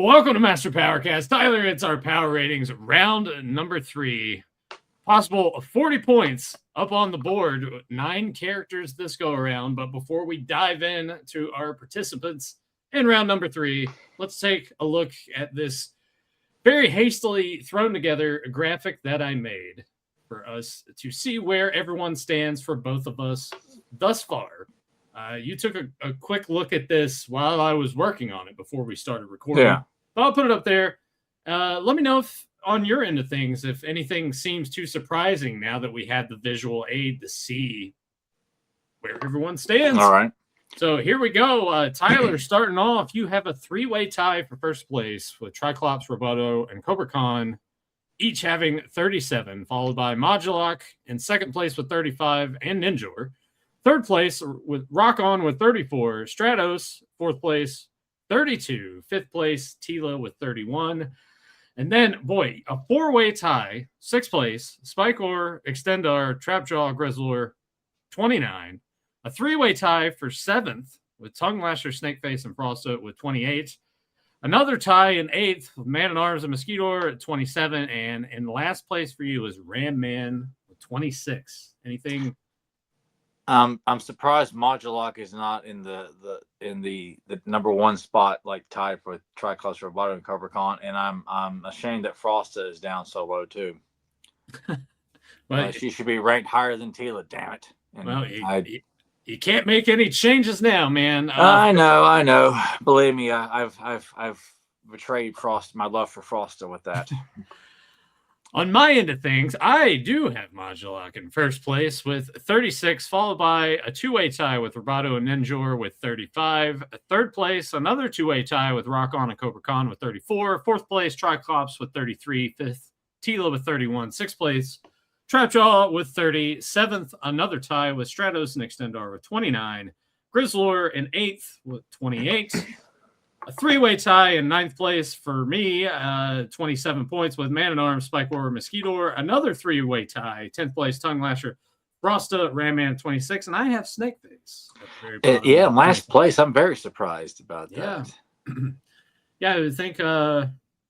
Welcome to Master Powercast. Tyler, it's our power ratings round number 3. Possible 40 points up on the board. 9 characters this go around. But before we dive in to our participants in round number 3, let's take a look at this very hastily thrown together graphic that I made for us to see where everyone stands for both of us thus far. You took a quick look at this while I was working on it before we started recording. Yeah. But I'll put it up there. Let me know if on your end of things, if anything seems too surprising now that we had the visual aid to see where everyone stands. All right. So here we go. Tyler, starting off, you have a 3-way tie for first place with Triclops, Roboto, and Cobra Khan, each having 37, followed by Modulok in second place with 35, and Ninjor. Third place with Rock On with 34, Stratos, fourth place, 32, fifth place, Tila with 31. And then, boy, a 4-way tie, sixth place, Spikor, Extendar, Trapjaw, Grizzlor, 29. A 3-way tie for seventh with Tongue Lasher, Snakeface, and Frosto with 28. Another tie in eighth with Man at Arms and Mosquito at 27. And in last place for you is Ram Man with 26. Anything? I'm surprised Modulok is not in the number 1 spot, like tied for Triclops, Roboto, and Cobra Khan, and I'm ashamed that Frosta is down so low too. She should be ranked higher than Tila. Damn it! And well, you can't make any changes now, man. I know. Believe me, I've betrayed my love for Frosta with that. On my end of things, I do have Modulok in first place with 36, followed by a 2-way tie with Roboto and Ninjor with 35. Third place, another 2-way tie with Rock On and Cobra Khan with 34. Fourth place, Triclops with 33. Fifth, Tila with 31. Sixth place, Trapjaw with 30. Seventh, another tie with Stratos and Extendar with 29. Grizzlor in eighth with 28. A 3-way tie in ninth place for me, 27 points with Man at Arms, Spikor, Mosquito. Another 3-way tie, 10th place, Tongue Lasher, Frosta, Ram Man 26, and I have Snakeface. Last place. I'm very surprised about that. Yeah, I would think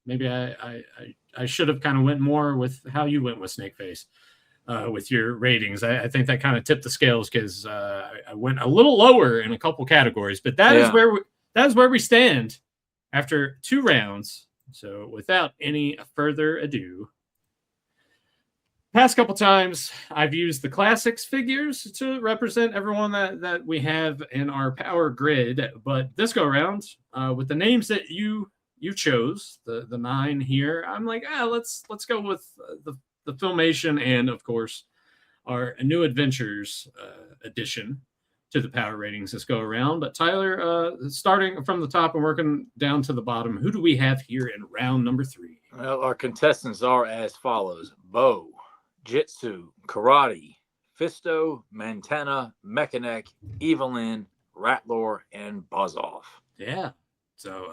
maybe I should have kind of went more with how you went with Snakeface with your ratings. I think that kind of tipped the scales because I went a little lower in a couple categories, but that is where we stand after 2 rounds. So without any further ado, past couple times I've used the classics figures to represent everyone that we have in our power grid. But this go around with the names that you chose, the 9 here, I'm like, let's go with the Filmation and of course our New Adventures edition to the power ratings this go around. But Tyler, starting from the top and working down to the bottom, who do we have here in round number 3? Well, our contestants are as follows: Bo, Jitsu, Karate, Fisto, Mantana, Mechanic, Evelyn, Ratlor, and Buzzoff. Yeah. So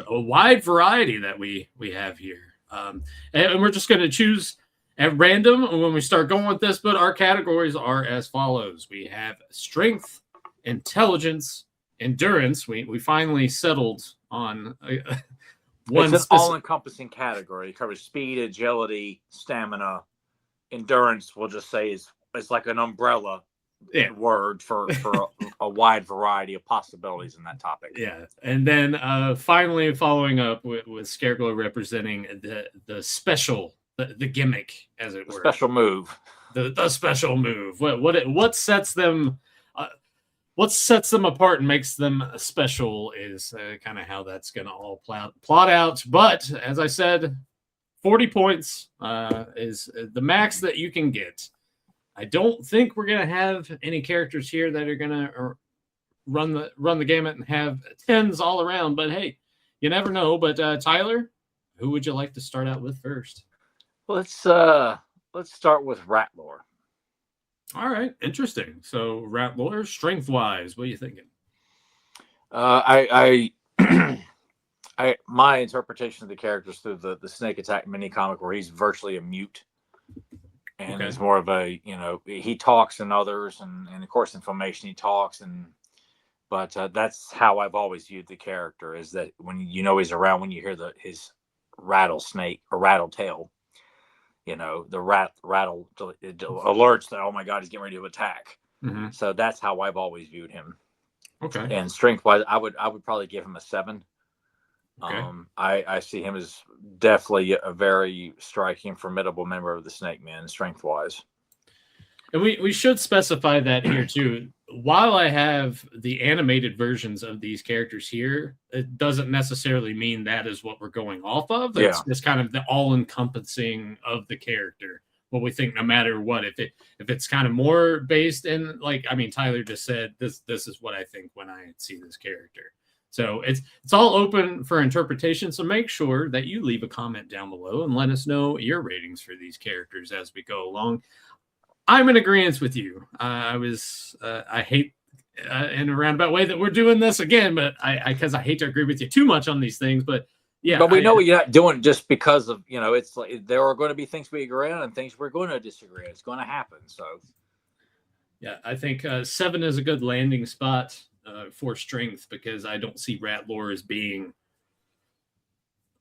a wide variety that we have here. And we're just going to choose at random when we start going with this, but our categories are as follows. We have strength, intelligence, endurance. We finally settled on one. It's an all-encompassing category. It covers speed, agility, stamina. Endurance, we'll just say, is like an umbrella word for a wide variety of possibilities in that topic. Yeah. And then finally following up with Scareglow representing the special, the gimmick, as it were. Special move. The special move. What sets them apart and makes them special is kind of how that's going to all plot out. But as I said, 40 points is the max that you can get. I don't think we're going to have any characters here that are going to run the gamut and have 10s all around. But hey, you never know. But Tyler, who would you like to start out with first? Let's start with Ratlor. All right, interesting. So Ratlor, strength wise, what are you thinking? My interpretation of the characters through the Snake Attack mini comic, where he's virtually a mute, and he's more of a, he talks in others, and of course in Filmation he talks, But that's how I've always viewed the character, is that when he's around, when you hear his rattlesnake or rattle tail, the rattle alerts that, oh my God, he's getting ready to attack. Mm-hmm. So that's how I've always viewed him. Okay. And strength wise, I would probably give him a 7. Okay. I see him as definitely a very striking, formidable member of the Snake Men, strength wise. And we should specify that here too. While I have the animated versions of these characters here, it doesn't necessarily mean that is what we're going off of. It's kind of the all-encompassing of the character. What we think, no matter what, if it's kind of more based in, like, I mean, Tyler just said this is what I think when I see this character. So it's all open for interpretation. So make sure that you leave a comment down below and let us know your ratings for these characters as we go along. I'm in agreement with you. I hate in a roundabout way that we're doing this again, but because I hate to agree with you too much on these things, but yeah. But we know you're not doing it just because of, it's like there are going to be things we agree on and things we're going to disagree on. It's going to happen. So yeah, I think 7 is a good landing spot for strength, because I don't see Ratlore as being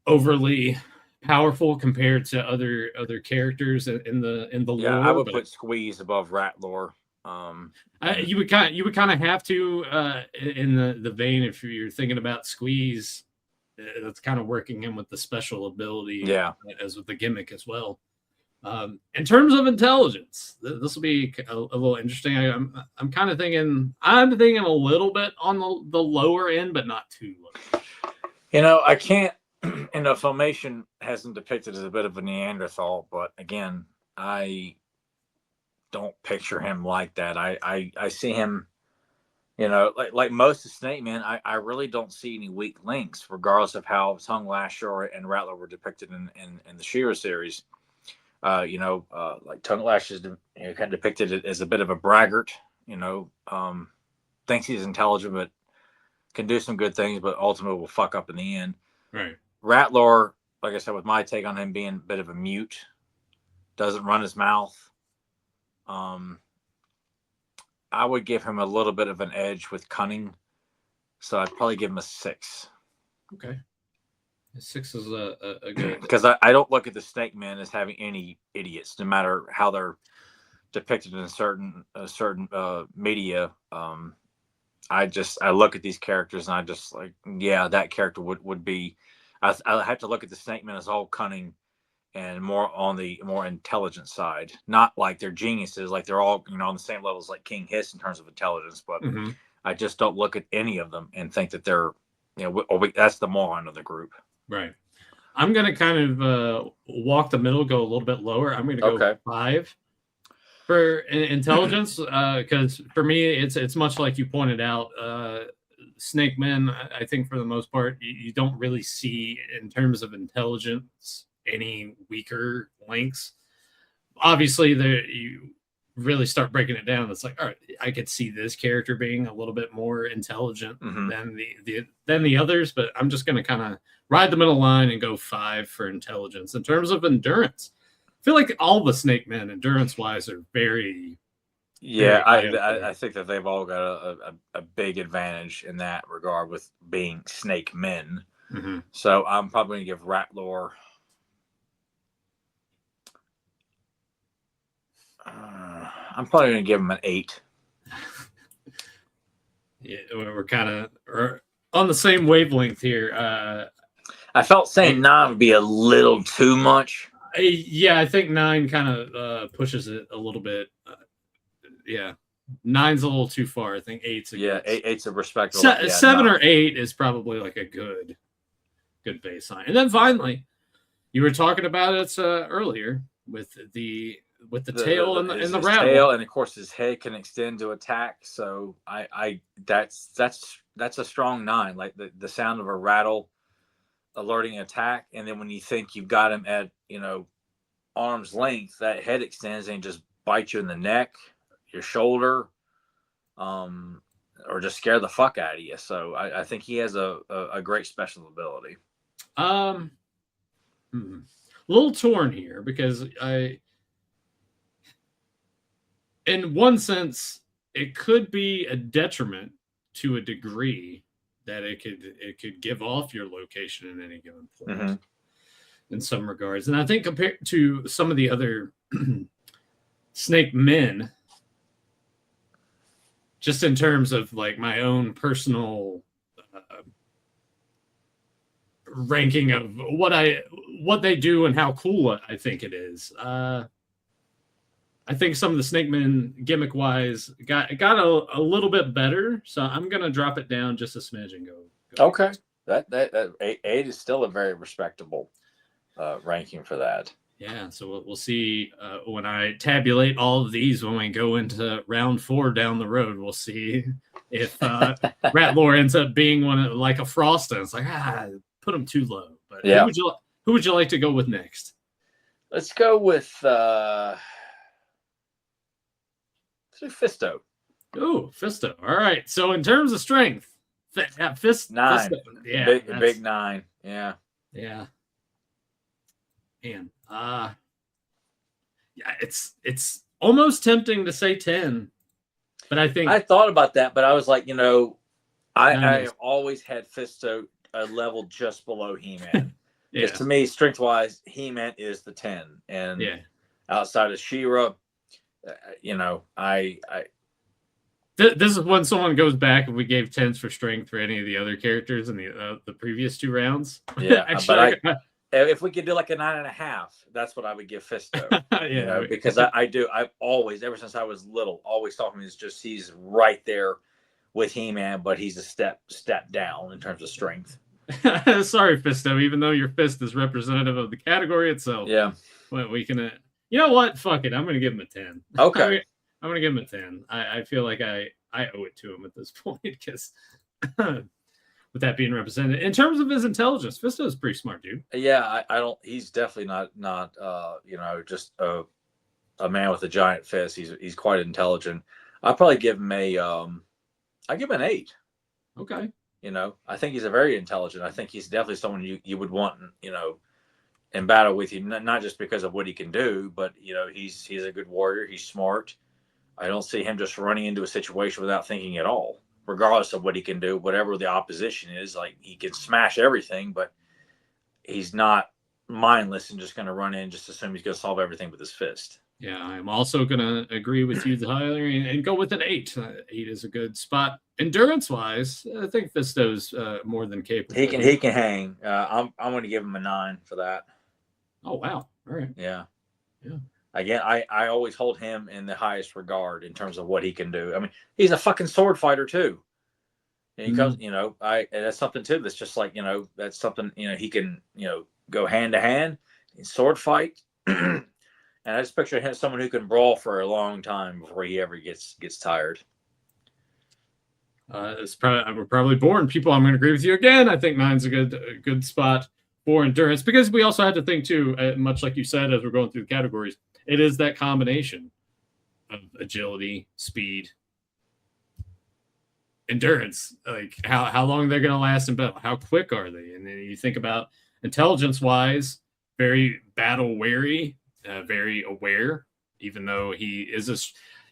overly powerful compared to other characters in the lore. I would put Squeeze above Ratlore. You would kind of have to in the vein, if you're thinking about Squeeze, that's kind of working in with the special ability, as with the gimmick as well. In terms of intelligence, this will be a little interesting. I'm kind of thinking a little bit on the lower end, but not too low. I can't. Filmation has him depicted as a bit of a Neanderthal, but again, I don't picture him like that. I see him, like most of Snake Man, I really don't see any weak links, regardless of how Tongue Lasher and Rattler were depicted in the She-Ra series. Like Tongue Lasher is kind of depicted as a bit of a braggart, thinks he's intelligent, but can do some good things, but ultimately will fuck up in the end. Right. Rattler, like I said, with my take on him being a bit of a mute, doesn't run his mouth. I would give him a little bit of an edge with cunning, so I'd probably give him a 6. Okay, 6 is a good, because I don't look at the Snake Men as having any idiots, no matter how they're depicted in a certain media. I look at these characters and I just like, yeah, that character would be. I have to look at the Snake Men as all cunning and more on the more intelligent side. Not like they're geniuses, like they're all on the same levels like King Hiss in terms of intelligence. But I just don't look at any of them and think that they're that's the moron of the group. Right. I'm gonna kind of walk the middle, go a little bit lower. I'm gonna go 5 for intelligence, because for me it's much like you pointed out. Snake Men, I think for the most part, you don't really see in terms of intelligence any weaker links. Obviously, you really start breaking it down. It's like, all right, I could see this character being a little bit more intelligent than the others, but I'm just going to kind of ride the middle line and go 5 for intelligence. In terms of endurance, I feel like all the Snake Men, endurance-wise, are very... Yeah, I think that they've all got a big advantage in that regard with being Snake Men. So I'm probably going to give Ratlore I'm probably going to give him an 8. Yeah, we're kind of on the same wavelength here. I felt saying 9 would be a little too much. Yeah, I think 9 kind of pushes it a little bit. Yeah, 9's a little too far. I think 8's eight's a respectable. 7 or 8 is probably like a good baseline. And then finally, you were talking about it earlier with the tail and the rattle. Tail, and of course his head can extend to attack. So that's a strong 9. Like the sound of a rattle alerting attack, and then when you think you've got him at arm's length, that head extends and just bites you in the neck, your shoulder, or just scare the fuck out of you. So I think he has a great special ability. A little torn here, because in one sense, it could be a detriment to a degree that it could give off your location in any given point in some regards. And I think compared to some of the other snake men, just in terms of like my own personal ranking of what they do and how cool I think it is. I think some of the snake men gimmick wise got a little bit better, so I'm gonna drop it down just a smidge and go. Okay, that 8 is still a very respectable ranking for that. Yeah, so we'll see when I tabulate all of these when we go into round 4 down the road. We'll see if Ratlore ends up being one like a Frosted. It's like put him too low. But yeah. Who would you like to go with next? Let's go with Fisto. Oh, Fisto. All right. So in terms of strength, Fist 9. Fisto, yeah, big 9. Yeah. Yeah. Man, yeah, it's almost tempting to say 10, but I think I thought about that, but I was like, I have always had Fisto a level just below He-Man. Because to me, strength-wise, He-Man is the 10, and outside of She-Ra, This is when someone goes back and we gave 10s for strength for any of the other characters in the previous 2 rounds. Yeah, actually, if we could do like a 9.5, that's what I would give Fisto. Because I've always, ever since I was little, always thought of him as just he's right there with He-Man, but he's a step down in terms of strength. Sorry, Fisto, even though your fist is representative of the category itself. Yeah. Well, we can. You know what? Fuck it. I'm going to give him a 10. Okay. I'm going to give him a 10. I feel like I owe it to him at this point because with that being represented. In terms of his intelligence, Fisto is pretty smart, dude. Yeah, I don't. He's definitely not just a man with a giant fist. He's quite intelligent. I'll probably give him I give him an 8. Okay. I think he's a very intelligent. I think he's definitely someone you would want, in battle with you, not just because of what he can do, but he's a good warrior. He's smart. I don't see him just running into a situation without thinking at all, regardless of what he can do, whatever the opposition is. Like, he can smash everything, but he's not mindless and just going to run in just assume he's going to solve everything with his fist. Yeah, I'm also going to agree with you, Tyler, and go with an 8. 8 is a good spot. Endurance-wise, I think Fisto's more than capable. He can hang. I'm going to give him a 9 for that. Oh, wow. All right. Yeah. Yeah. Again, I always hold him in the highest regard in terms of what he can do. I mean, he's a fucking sword fighter too. And he comes, and that's something too. That's just like, that's something, he can, go hand to hand in sword fight. And I just picture him someone who can brawl for a long time before he ever gets tired. We're probably born people. I'm going to agree with you again. I think 9's a good spot for endurance, because we also had to think too, much like you said, as we're going through the categories, it is that combination of agility, speed, endurance. Like how long they're going to last in battle, how quick are they? And then you think about intelligence-wise, very battle wary, very aware. Even though he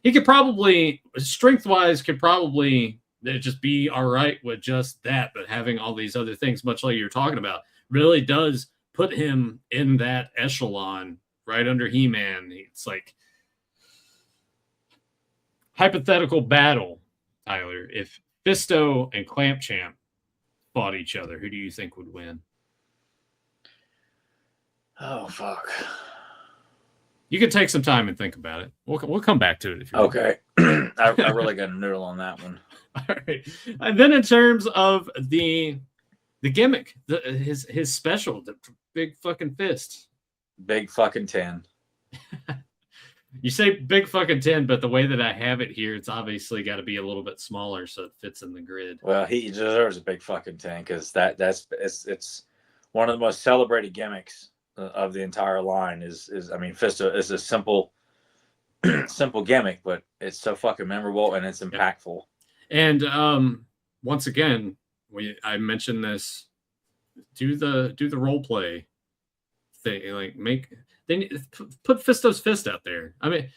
could probably strength-wise could probably just be all right with just that, but having all these other things, much like you're talking about, really does put him in that echelon right under He-Man. It's like hypothetical battle, Tyler. If Fisto and Clamp Champ fought each other, who do you think would win? Oh, fuck. You can take some time and think about it. We'll come back to it if you want. Okay. I really got a noodle on that one. All right. And then in terms of the gimmick, his special, the big fucking fist. Big fucking 10. You say big fucking 10, but the way that I have it here, it's obviously got to be a little bit smaller so it fits in the grid. Well, he deserves a big fucking 10 because it's one of the most celebrated gimmicks of the entire line. Fisto is a simple gimmick, but it's so fucking memorable and it's impactful. And once again, I mentioned this. Do the role play thing, like put Fisto's fist out there. I mean,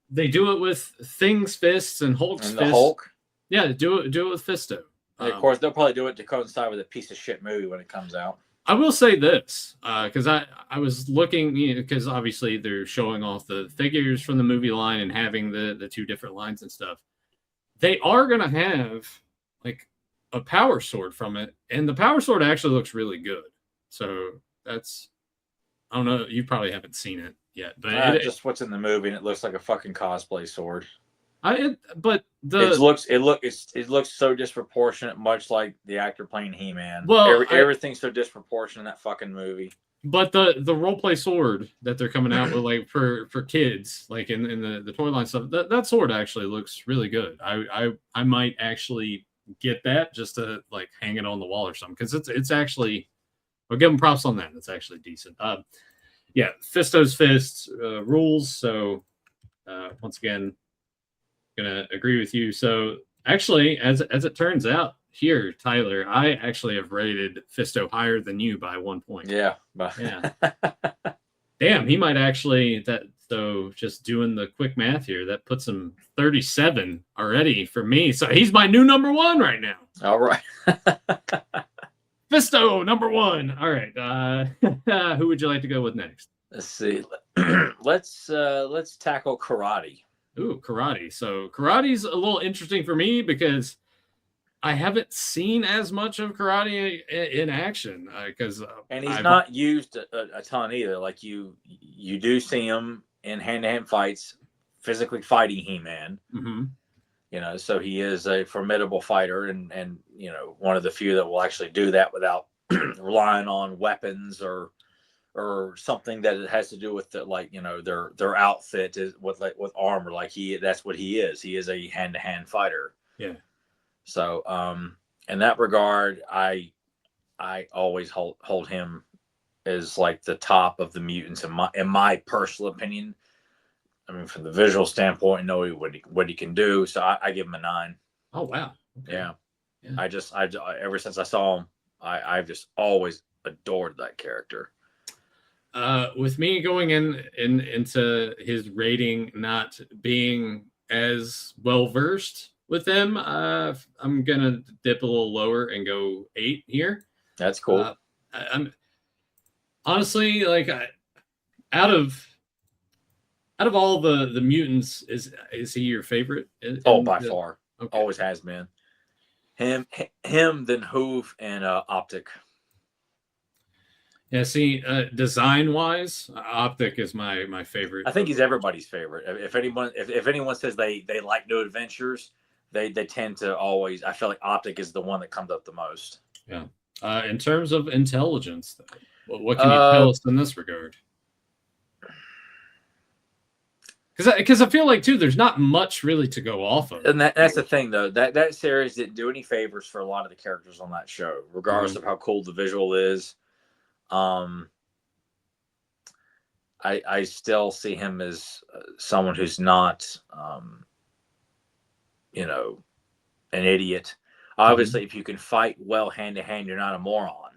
they do it with Thing's fists and Hulk's fists. Hulk. Yeah, do it with Fisto. And of course, they'll probably do it to coincide with a piece of shit movie when it comes out. I will say this, because I was looking, because obviously they're showing off the figures from the movie line and having the two different lines and stuff. They are going to have like a power sword from it, and the power sword actually looks really good. So that's, I don't know, you probably haven't seen it yet, but just what's in the movie, and it looks like a fucking cosplay sword. It looks so disproportionate, much like the actor playing He-Man. Well, everything's so disproportionate in that fucking movie. But the role play sword that they're coming out with, like for kids, like in the toy line stuff, that sword actually looks really good. I might actually get that just to like hang it on the wall or something, because it's actually, I'll give them props on that. It's actually decent. Yeah, Fisto's Fist rules. So once again, gonna agree with you. So actually, as it turns out here, Tyler, I actually have rated Fisto higher than you by 1 point. Yeah. Damn, he might actually so just doing the quick math here, that puts him 37 already for me. So he's my new number 1 right now. All right. Fisto, number 1. All right. Who would you like to go with next? Let's see. Let's tackle Karate. Ooh, Karate. So Karate's a little interesting for me because I haven't seen as much of Karate in action, because and he's not used a ton either. Like you do see him in hand-to-hand fights, physically fighting He-Man. Mm-hmm. So he is a formidable fighter, and one of the few that will actually do that without relying on weapons or something that it has to do with their outfit is with armor. Like that's what he is. He is a hand-to-hand fighter. Yeah. So in that regard, I always hold him as like the top of the mutants in my personal opinion. I mean, from the visual standpoint, I know what he can do. So I give him a 9. Oh wow. Okay. Yeah. I ever since I saw him, I've just always adored that character. With me going into his rating not being as well versed with him, I'm gonna dip a little lower and go 8 here. That's cool. I'm honestly like, out of all the mutants, is he your favorite? By far. Okay. Always has been. Him, then Hoove and Optic. Yeah, see, design-wise, Optic is my favorite. I think he's everybody's favorite. If anyone says they like New Adventures, they tend to always. I feel like Optic is the one that comes up the most. Yeah. In terms of intelligence, though, what can you tell us in this regard? Because I feel like too, there's not much really to go off of. And that's the thing, though. That series didn't do any favors for a lot of the characters on that show, regardless of how cool the visual is. I still see him as someone who's not, an idiot. Obviously, if you can fight well hand to hand, you're not a moron.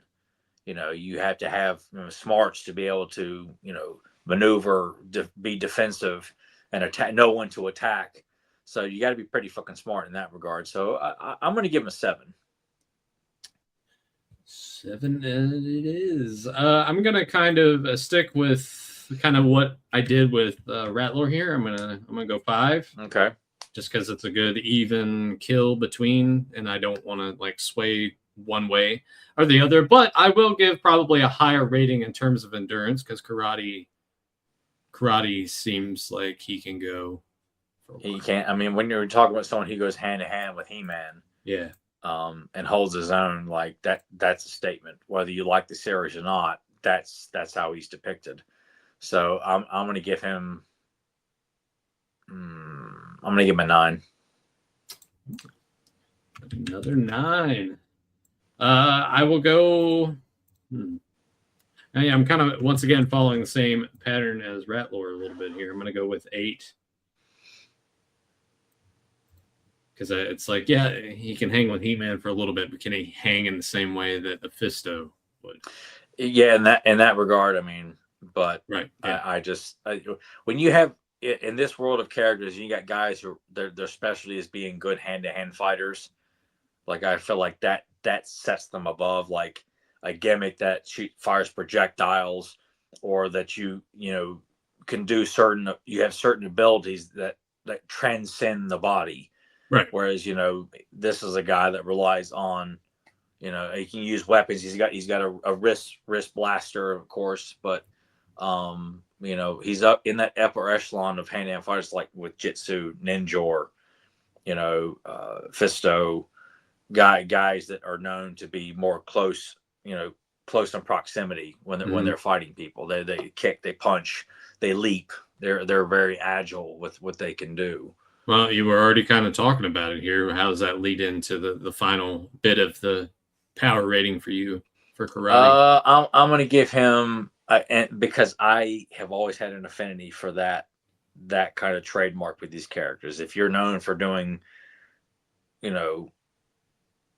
You have to have smarts to be able to, maneuver, be defensive, and attack, know when to attack. So you got to be pretty fucking smart in that regard. So I'm going to give him a 7. 7 it is. I'm gonna kind of stick with kind of what I did with Rattler here. I'm gonna go 5. Okay. Just because it's a good even kill between, and I don't want to like sway one way or the other. But I will give probably a higher rating in terms of endurance, because Karate seems like he can go. He can't. I mean, when you're talking about someone who goes hand to hand with He-Man, yeah, and holds his own, like that's a statement. Whether you like the series or not, that's how he's depicted. So I'm going to give him. I'm going to give him a 9. Another 9. I will go. I'm kind of once again following the same pattern as Rattler a little bit here. I'm going to go with 8. Because it's like, yeah, he can hang with He-Man for a little bit, but can he hang in the same way that the Fisto would? Yeah, in that regard, I mean, but right. Yeah. when you have in this world of characters, you got guys who their specialty is being good hand-to-hand fighters. Like I feel like that sets them above like a gimmick that fires projectiles, or that you know can do you have certain abilities that transcend the body. Right. Whereas this is a guy that relies on he can use weapons. He's got a wrist blaster, of course, but he's up in that upper echelon of hand-to-hand fighters like with Jitsu, Ninjor, Fisto, guys that are known to be more close in proximity when they're fighting people. They kick, they punch, they leap. They're very agile with what they can do. Well, you were already kind of talking about it here. How does that lead into the final bit of the power rating for you for karate? I'm going to give him, because I have always had an affinity for that kind of trademark with these characters. If you're known for doing,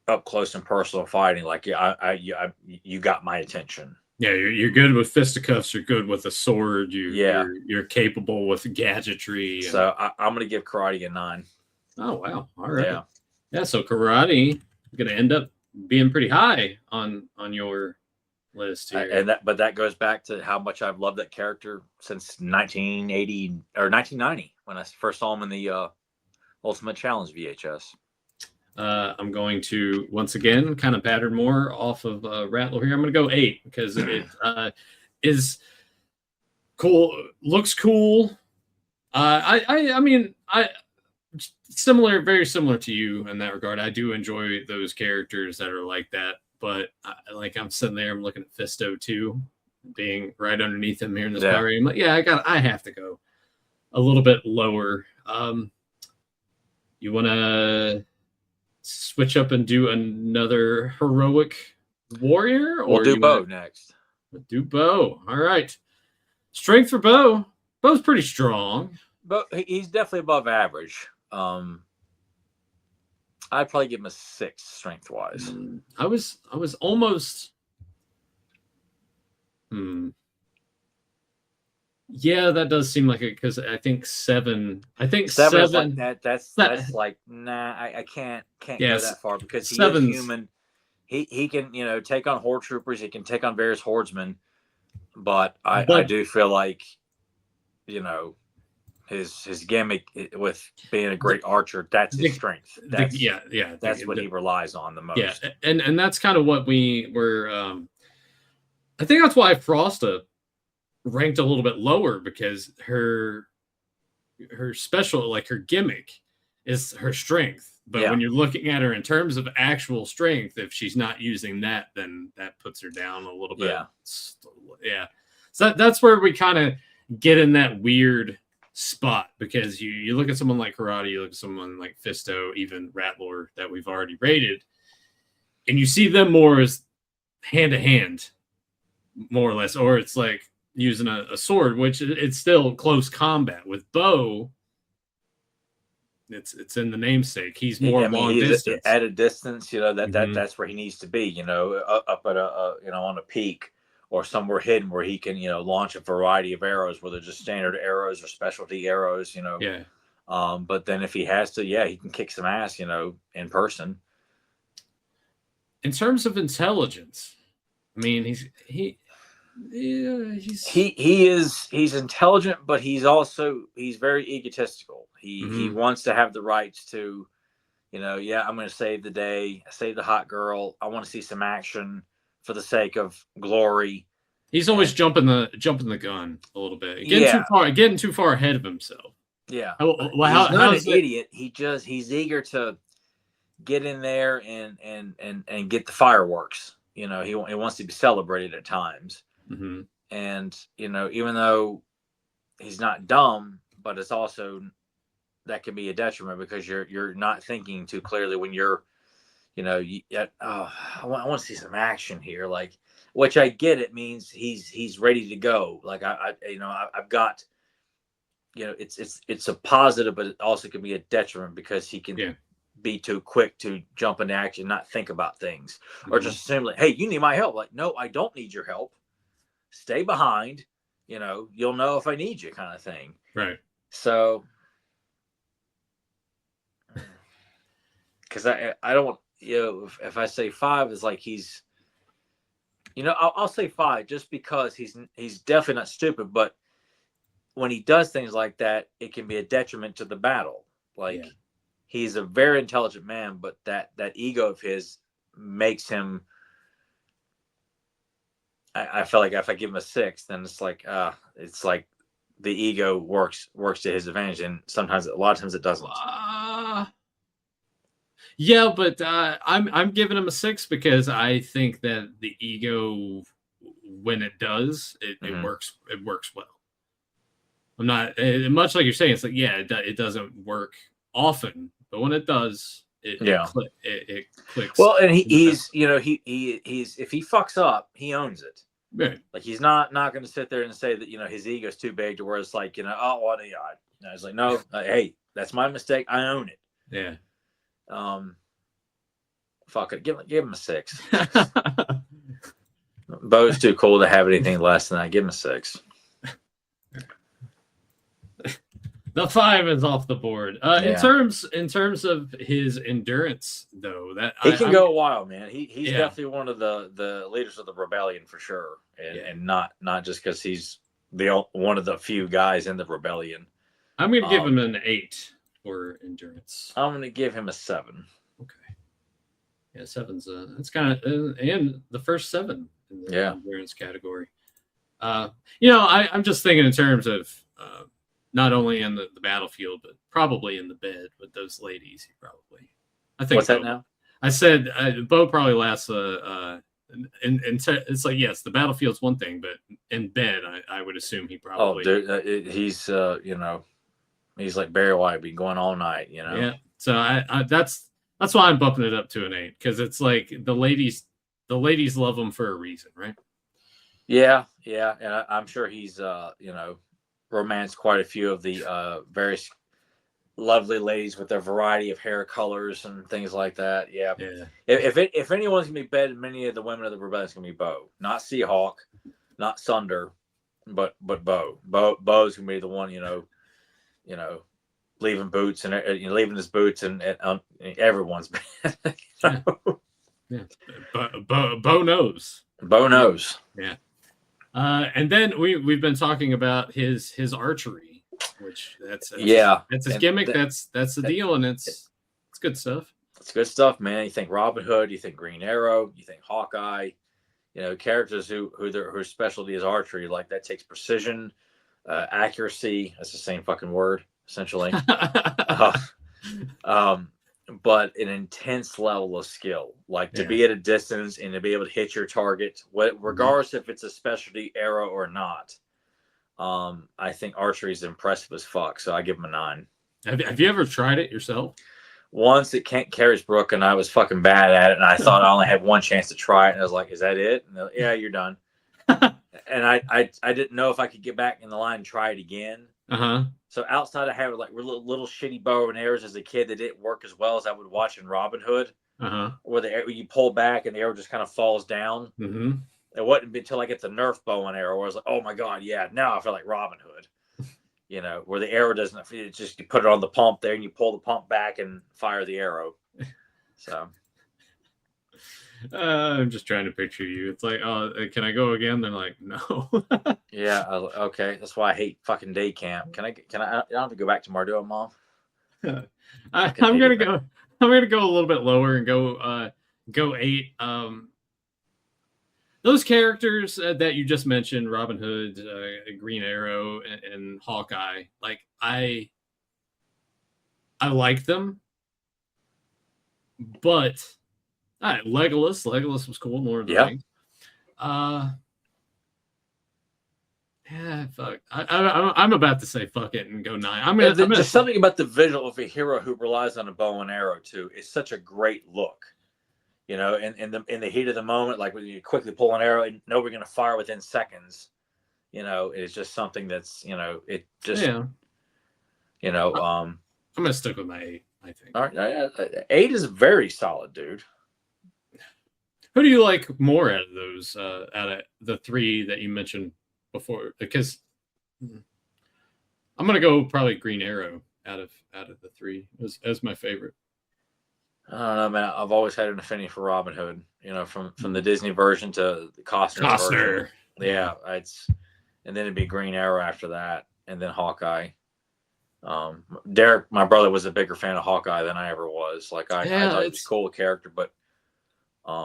up close and personal fighting, like you got my attention. Yeah, you're good with fisticuffs. You're good with a sword. You're capable with gadgetry. So I'm going to give karate a 9. Oh wow! All right. Yeah. So karate is going to end up being pretty high on your list here. But that goes back to how much I've loved that character since 1980 or 1990 when I first saw him in the Ultimate Challenge VHS. I'm going to once again kind of pattern more off of Rattler here. I'm going to go 8 because it is cool. Looks cool. I mean, very similar to you in that regard. I do enjoy those characters that are like that, but I'm sitting there, I'm looking at Fisto too, being right underneath him here in this power rating. Like, I have to go a little bit lower. You want to switch up and do another heroic warrior, or we'll do Bo next? We'll do Bo. All right. Strength for Bo. Bo's pretty strong, but he's definitely above average. I'd probably give him a 6 strength wise. I was almost. Yeah, that does seem like it, because I think 7. I think 7 is like that. That's like, nah. I can't go that far, because he is human. He can take on horde troopers. He can take on various hordemen, but I do feel like his gimmick with being a great archer, that's his strength. That's what he relies on the most. Yeah, and that's kind of what we were. I think that's why Frosta ranked a little bit lower, because her special, like her gimmick, is her strength. But when you're looking at her in terms of actual strength, if she's not using that, then that puts her down a little bit. Yeah. So that's where we kind of get in that weird spot, because you look at someone like karate, you look at someone like Fisto, even Rattler that we've already rated, and you see them more as hand to hand, more or less, or it's like using a sword, which it's still close combat. With Bo, it's in the namesake. He's more long distance. At a distance, that's where he needs to be. Up at on a peak or somewhere hidden where he can launch a variety of arrows, whether just standard arrows or specialty arrows. But then if he has to, he can kick some ass. In person. In terms of intelligence, I mean, he's intelligent, but he's very egotistical. He wants to have the rights to, I'm going to save the day, save the hot girl. I want to see some action for the sake of glory. He's always jumping the gun a little bit, getting too far ahead of himself. Yeah, he's not an idiot. He's eager to get in there and get the fireworks. He wants to be celebrated at times. Mm-hmm. And even though he's not dumb, but it's also that can be a detriment, because you're not thinking too clearly when you're I want to see some action here, like, which I get. It means he's ready to go. Like I've got it's a positive, but it also can be a detriment, because he can be too quick to jump into action, not think about things, or just assume like, hey, you need my help. Like, no, I don't need your help. Stay behind. You'll know if I need you, kind of thing. Right. So, because I don't, if I say 5 is like he's, I'll say 5 just because he's definitely not stupid, but when he does things like that, it can be a detriment to the battle. Like he's a very intelligent man, but that ego of his makes him. I feel like if I give him a 6, then it's like the ego works to his advantage, and sometimes a lot of times it doesn't. Yeah, but I'm giving him a 6 because I think that the ego, when it does, it works well. I'm not much like you're saying. It's like it doesn't work often, but when it does, it clicks. Well, and he's if he fucks up, he owns it. Right. Like he's not going to sit there and say that his ego's too big to where it's like oh what a yard. It's like no, hey, that's my mistake. I own it. Yeah. Fuck it, give him a 6. Bo's too cool to have anything less than that. Give him a 6. The 5 is off the board. In terms of his endurance, though, that he can go a while, man. He's definitely one of the leaders of the rebellion for sure, and not just because he's one of the few guys in the rebellion. I'm going to give him an 8 for endurance. I'm going to give him a 7. Okay. Yeah, 7's that's kind of and the first 7 in the endurance category. I'm just thinking in terms of. Not only in the battlefield, but probably in the bed with those ladies. I think. What's that now? I said Bo probably lasts. And it's like yes, the battlefield's one thing, but in bed, I would assume he probably. Oh, dude, he's he's like Barry White, be going all night. Yeah. So I that's why I'm bumping it up to an 8 because it's like the ladies love him for a reason, right? Yeah, and I'm sure he's romanced quite a few of the various lovely ladies with their variety of hair colors and things like that. Yeah. If anyone's gonna be better than many of the women of the rebellion, it's gonna be Bo, not Seahawk, not Sunder, but Bo. Bo's gonna be the one, leaving boots and leaving his boots and everyone's bad. Yeah. Bo knows. Bo knows. Yeah. And then we've been talking about his archery, which that's his gimmick. That's the deal, and it's good stuff. It's good stuff, man. You think Robin Hood, you think Green Arrow, you think Hawkeye, characters whose specialty is archery. Like that takes precision, accuracy. That's the same fucking word, essentially. But an intense level of skill, like to be at a distance and to be able to hit your target, regardless if it's a specialty arrow or not. I think archery is impressive as fuck, so I give him a 9. Have you ever tried it yourself? Once at Kent Carrisbrook, and I was fucking bad at it, and I thought I only had one chance to try it, and I was like, "Is that it?" And like, yeah, you're done. And I didn't know if I could get back in the line and try it again. So outside of having like little shitty bow and arrows as a kid that didn't work as well as I would watch in Robin Hood, where you pull back and the arrow just kind of falls down. It wasn't until I get the Nerf bow and arrow where I was like, oh my god, yeah, now I feel like Robin Hood. Where the arrow doesn't, it's just you put it on the pump there and you pull the pump back and fire the arrow. So I'm just trying to picture you. It's like, oh, can I go again? They're like, no. Yeah, okay. That's why I hate fucking day camp. Can I? I don't have to go back to Mardua, Mom. I'm gonna go a little bit lower and go 8. Those characters that you just mentioned, Robin Hood, Green Arrow, and Hawkeye, like I like them, but Legolas was cool more than things. Yeah, fuck. I'm about to say fuck it and go 9. Just something about the visual of a hero who relies on a bow and arrow too is such a great look. In the heat of the moment, like when you quickly pull an arrow and know we're going to fire within seconds, it's just something that's, it just, I'm going to stick with my 8, I think. All right. 8 is very solid, dude. Who do you like more out of those, out of the 3 that you mentioned before? Because I'm gonna go probably Green Arrow out of the three as my favorite. I don't know, man. I've always had an affinity for Robin Hood. From the Disney version to the Costner version. Yeah, and then it'd be Green Arrow after that, and then Hawkeye. Derek, my brother, was a bigger fan of Hawkeye than I ever was. Like I thought it was a cool character, but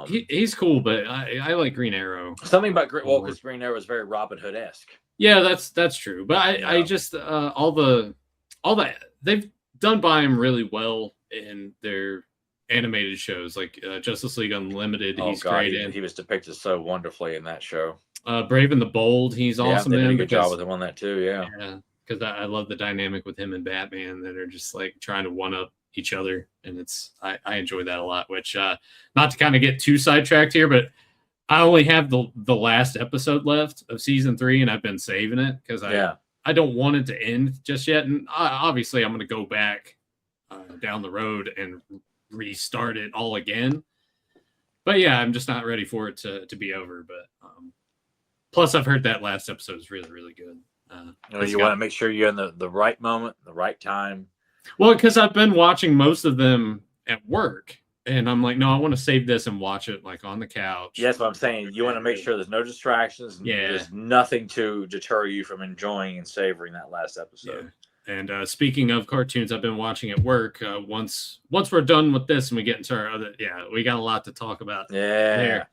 he's cool, but I like Green Arrow. Something about because Green Arrow is very Robin Hood-esque. Yeah, that's true. But I just all that they've done by him really well in their animated shows, like Justice League Unlimited. He's great. He was depicted so wonderfully in that show. Brave and the Bold, he's awesome. They did a good job with him on that too. Yeah. Because I love the dynamic with him and Batman that are just like trying to one up each other, and I enjoy that a lot. Which not to kind of get too sidetracked here, but I only have the last episode left of season 3, and I've been saving it because I don't want it to end just yet. And obviously, I'm going to go back down the road and restart it all again. But yeah, I'm just not ready for it to be over. But plus, I've heard that last episode is really, really good. You want to make sure you're in the right moment, the right time. Well, because I've been watching most of them at work, and I'm like, no, I want to save this and watch it like on the couch. Yes, what I'm saying. You want to make sure there's no distractions. Yeah. There's nothing to deter you from enjoying and savoring that last episode. Yeah. And speaking of cartoons, I've been watching at work. Once we're done with this and we get into our other, we got a lot to talk about. Yeah. There.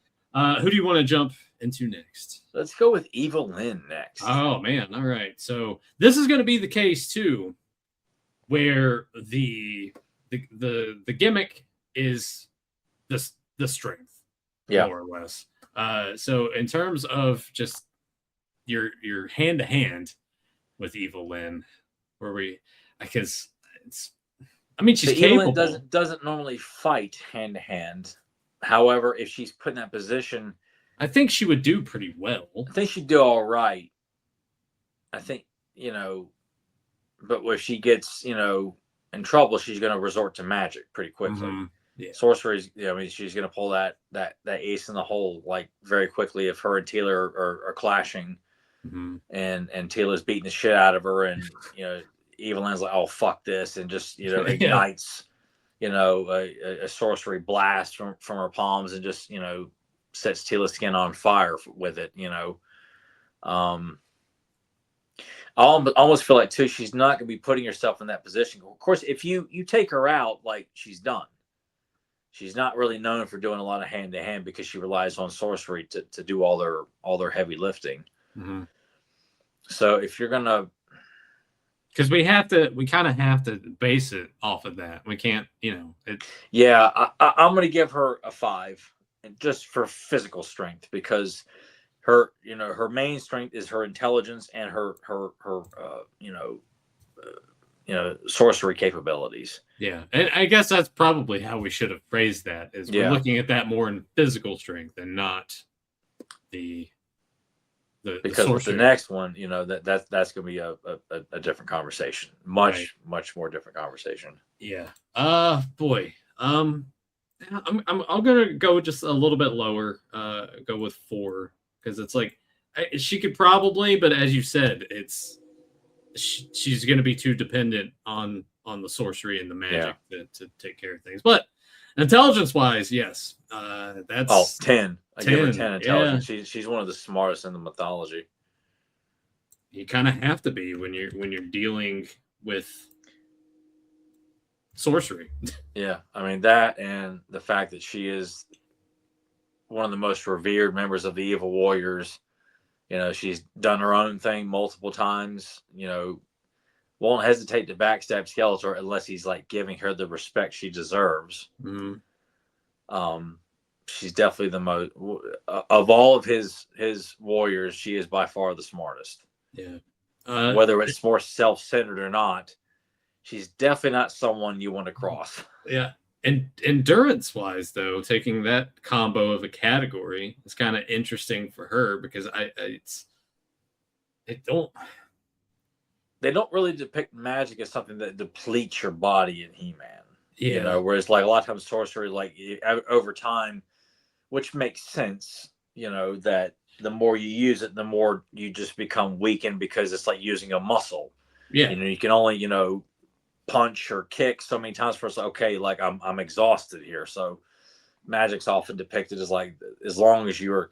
Who do you want to jump into next? Let's go with Evil Lynn next. Oh man, all right. So this is going to be the case too, where the gimmick is the strength, more or less. So in terms of just your hand to hand with Evil Lynn, she's capable. Evil Lynn doesn't normally fight hand to hand. However, if she's put in that position, I think she would do pretty well. I think she'd do all right. I think, but if she gets, in trouble, she's going to resort to magic pretty quickly. Mm-hmm. Yeah. Sorcery, she's going to pull that ace in the hole like very quickly if her and Teela are clashing, mm-hmm. and Teela's beating the shit out of her, and Evil Lynn's like, oh fuck this, and just ignites a sorcery blast from her palms and just sets Teela's skin on fire with it. I almost feel like too she's not going to be putting herself in that position. Of course, if you take her out, like, she's done. She's not really known for doing a lot of hand to hand because she relies on sorcery to do all their heavy lifting. Mm-hmm. So if you're gonna, because we kind of have to base it off of that. We can't, Yeah, I'm going to give her a 5, just for physical strength, because her main strength is her intelligence and her sorcery capabilities. Yeah, and I guess that's probably how we should have phrased that. Is we're looking at that more in physical strength and not the because with the next one, that's going to be a different conversation, much more different conversation. Yeah. Boy. I'm gonna go just a little bit lower. Go with 4, because it's like she could probably, but as you said, she's gonna be too dependent on the sorcery and the magic to take care of things. But intelligence wise, yes, that's 10. I give her 10 intelligence. Yeah. She's one of the smartest in the mythology. You kind of have to be when you're dealing with sorcery. Yeah, I mean that, and the fact that she is one of the most revered members of the Evil Warriors. She's done her own thing multiple times. Won't hesitate to backstab Skeletor unless he's like giving her the respect she deserves. Mm-hmm. She's definitely the most of all of his warriors. She is by far the smartest. Yeah. Whether it's more self-centered or not, she's definitely not someone you want to cross. Yeah. And endurance wise, though, taking that combo of a category is kind of interesting for her, because they don't really depict magic as something that depletes your body in He-Man. Yeah. Whereas like a lot of times sorcery, like over time, which makes sense, that the more you use it, the more you just become weakened, because it's like using a muscle. Yeah. You can only, punch or kick so many times for us. Okay, like I'm exhausted here. So magic's often depicted as like, as long as you are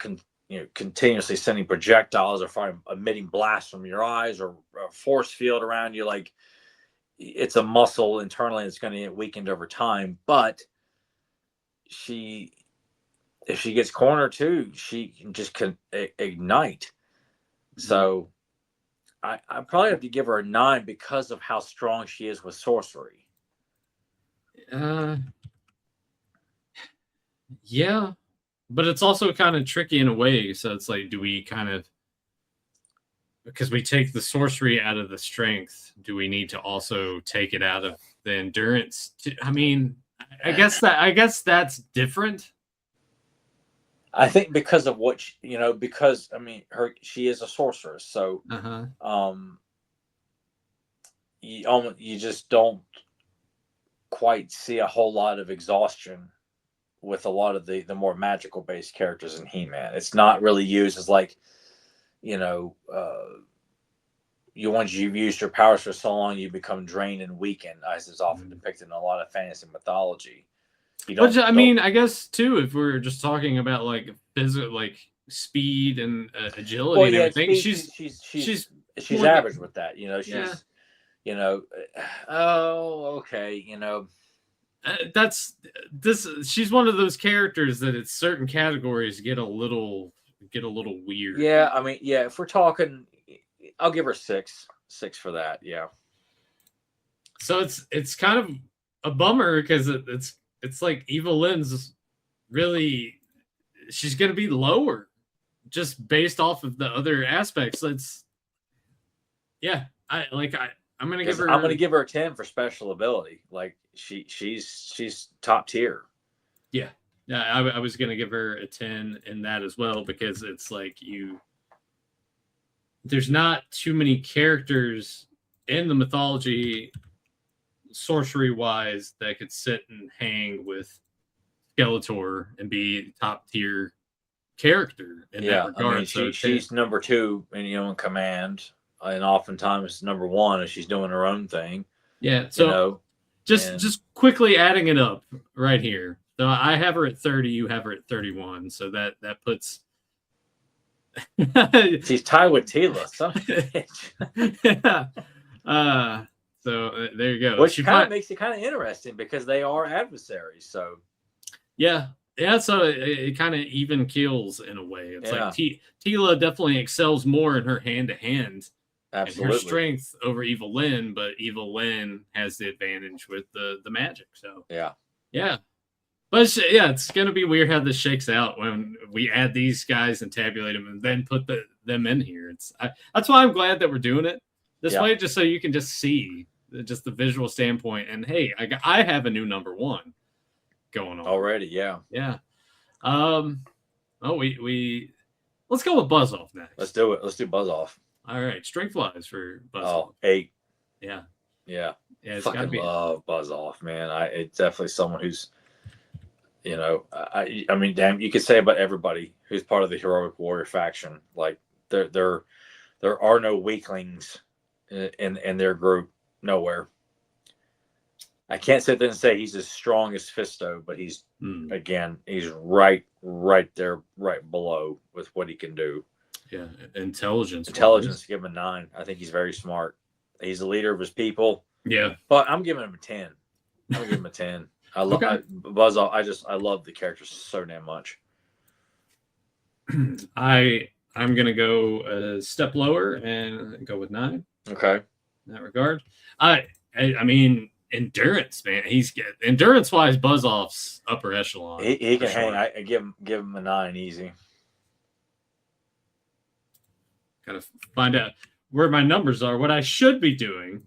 continuously sending projectiles or emitting blasts from your eyes or a force field around you, like it's a muscle internally that's going to get weakened over time. But if she gets cornered too, she can just ignite. So I probably have to give her a 9 because of how strong she is with sorcery. Yeah, but it's also kind of tricky in a way. So it's like, do we because we take the sorcery out of the strength, do we need to also take it out of the endurance? I mean, I guess that's different. I think because of what because I mean she is a sorceress, so you just don't quite see a whole lot of exhaustion with a lot of the more magical based characters in He-Man. It's not really used as like, once you've used your powers for so long, you become drained and weakened, as is often depicted in a lot of fantasy mythology. Which I mean, I guess too, if we're just talking about like physical, like speed and agility and everything, she's average with that. She's okay. That's this. She's one of those characters that it's certain categories get a little weird. Yeah, I mean, yeah. If we're talking, I'll give her 6 for that. Yeah. So it's kind of a bummer because it's like Eva Lynn's really, she's going to be lower just based off of the other aspects. I'm going to give her. I'm going to give her a 10 for special ability. Like she's top tier. Yeah. Yeah. I was going to give her a 10 in that as well, because it's like there's not too many characters in the mythology sorcery wise that could sit and hang with Skeletor and be top tier character in that regard. I mean, she's number 2 in command, and oftentimes number 1 if she's doing her own thing. Yeah. So just quickly adding it up right here. So I have her at 30, you have her at 31. So that puts she's tied with Tila. Yeah. So there you go. Which kind of makes it kind of interesting because they are adversaries. So yeah. So it kind of even keels in a way. It's like Tila definitely excels more in her hand to hand. Absolutely. Her strength over Evil Lynn, but Evil Lynn has the advantage with the magic. So yeah. But it's gonna be weird how this shakes out when we add these guys and tabulate them and then put them in here. That's why I'm glad that we're doing it this way, just so you can just see just the visual standpoint. And hey, I have a new number 1 going on already. Yeah. We let's go with Buzz Off next. Let's do it. Let's do Buzz Off. All right, strength wise for Buzz Off. 8. Yeah. It's fucking love Buzz Off, man. It's definitely someone who's, I mean, damn, you could say about everybody who's part of the heroic warrior faction. Like there are no weaklings in their group. Nowhere. I can't sit there and say he's as strong as Fisto, but he's again, he's right there, right below with what he can do. Yeah, intelligence. Give him a 9. I think he's very smart. He's the leader of his people. Yeah, but I'm giving him a 10. I'm gonna give him a 10. I love Buzz Off. I love the character so damn much. I'm gonna go a step lower and go with 9. Okay. In that regard, I mean, endurance, man. He's endurance wise. Buzz Off's upper echelon. He can hang. I give him a 9 easy. Gotta find out where my numbers are. What I should be doing.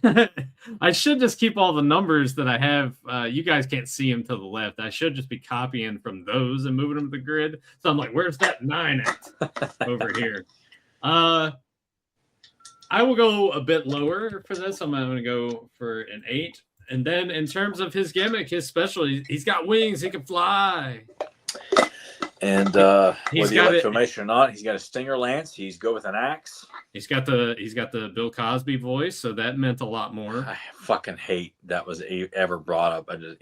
I should just keep all the numbers that I have. You guys can't see them to the left. I should just be copying from those and moving them to the grid. So I'm like, where's that 9 at? Over here. I will go a bit lower for this. I'm going to go for an 8. And then in terms of his gimmick, his specialty, he's got wings. He can fly. And He's whether you got like it. filmation or not, he's got a stinger lance. He's good with an axe. He's got the Bill Cosby voice, so that meant a lot more. I fucking hate that was ever brought up. I just,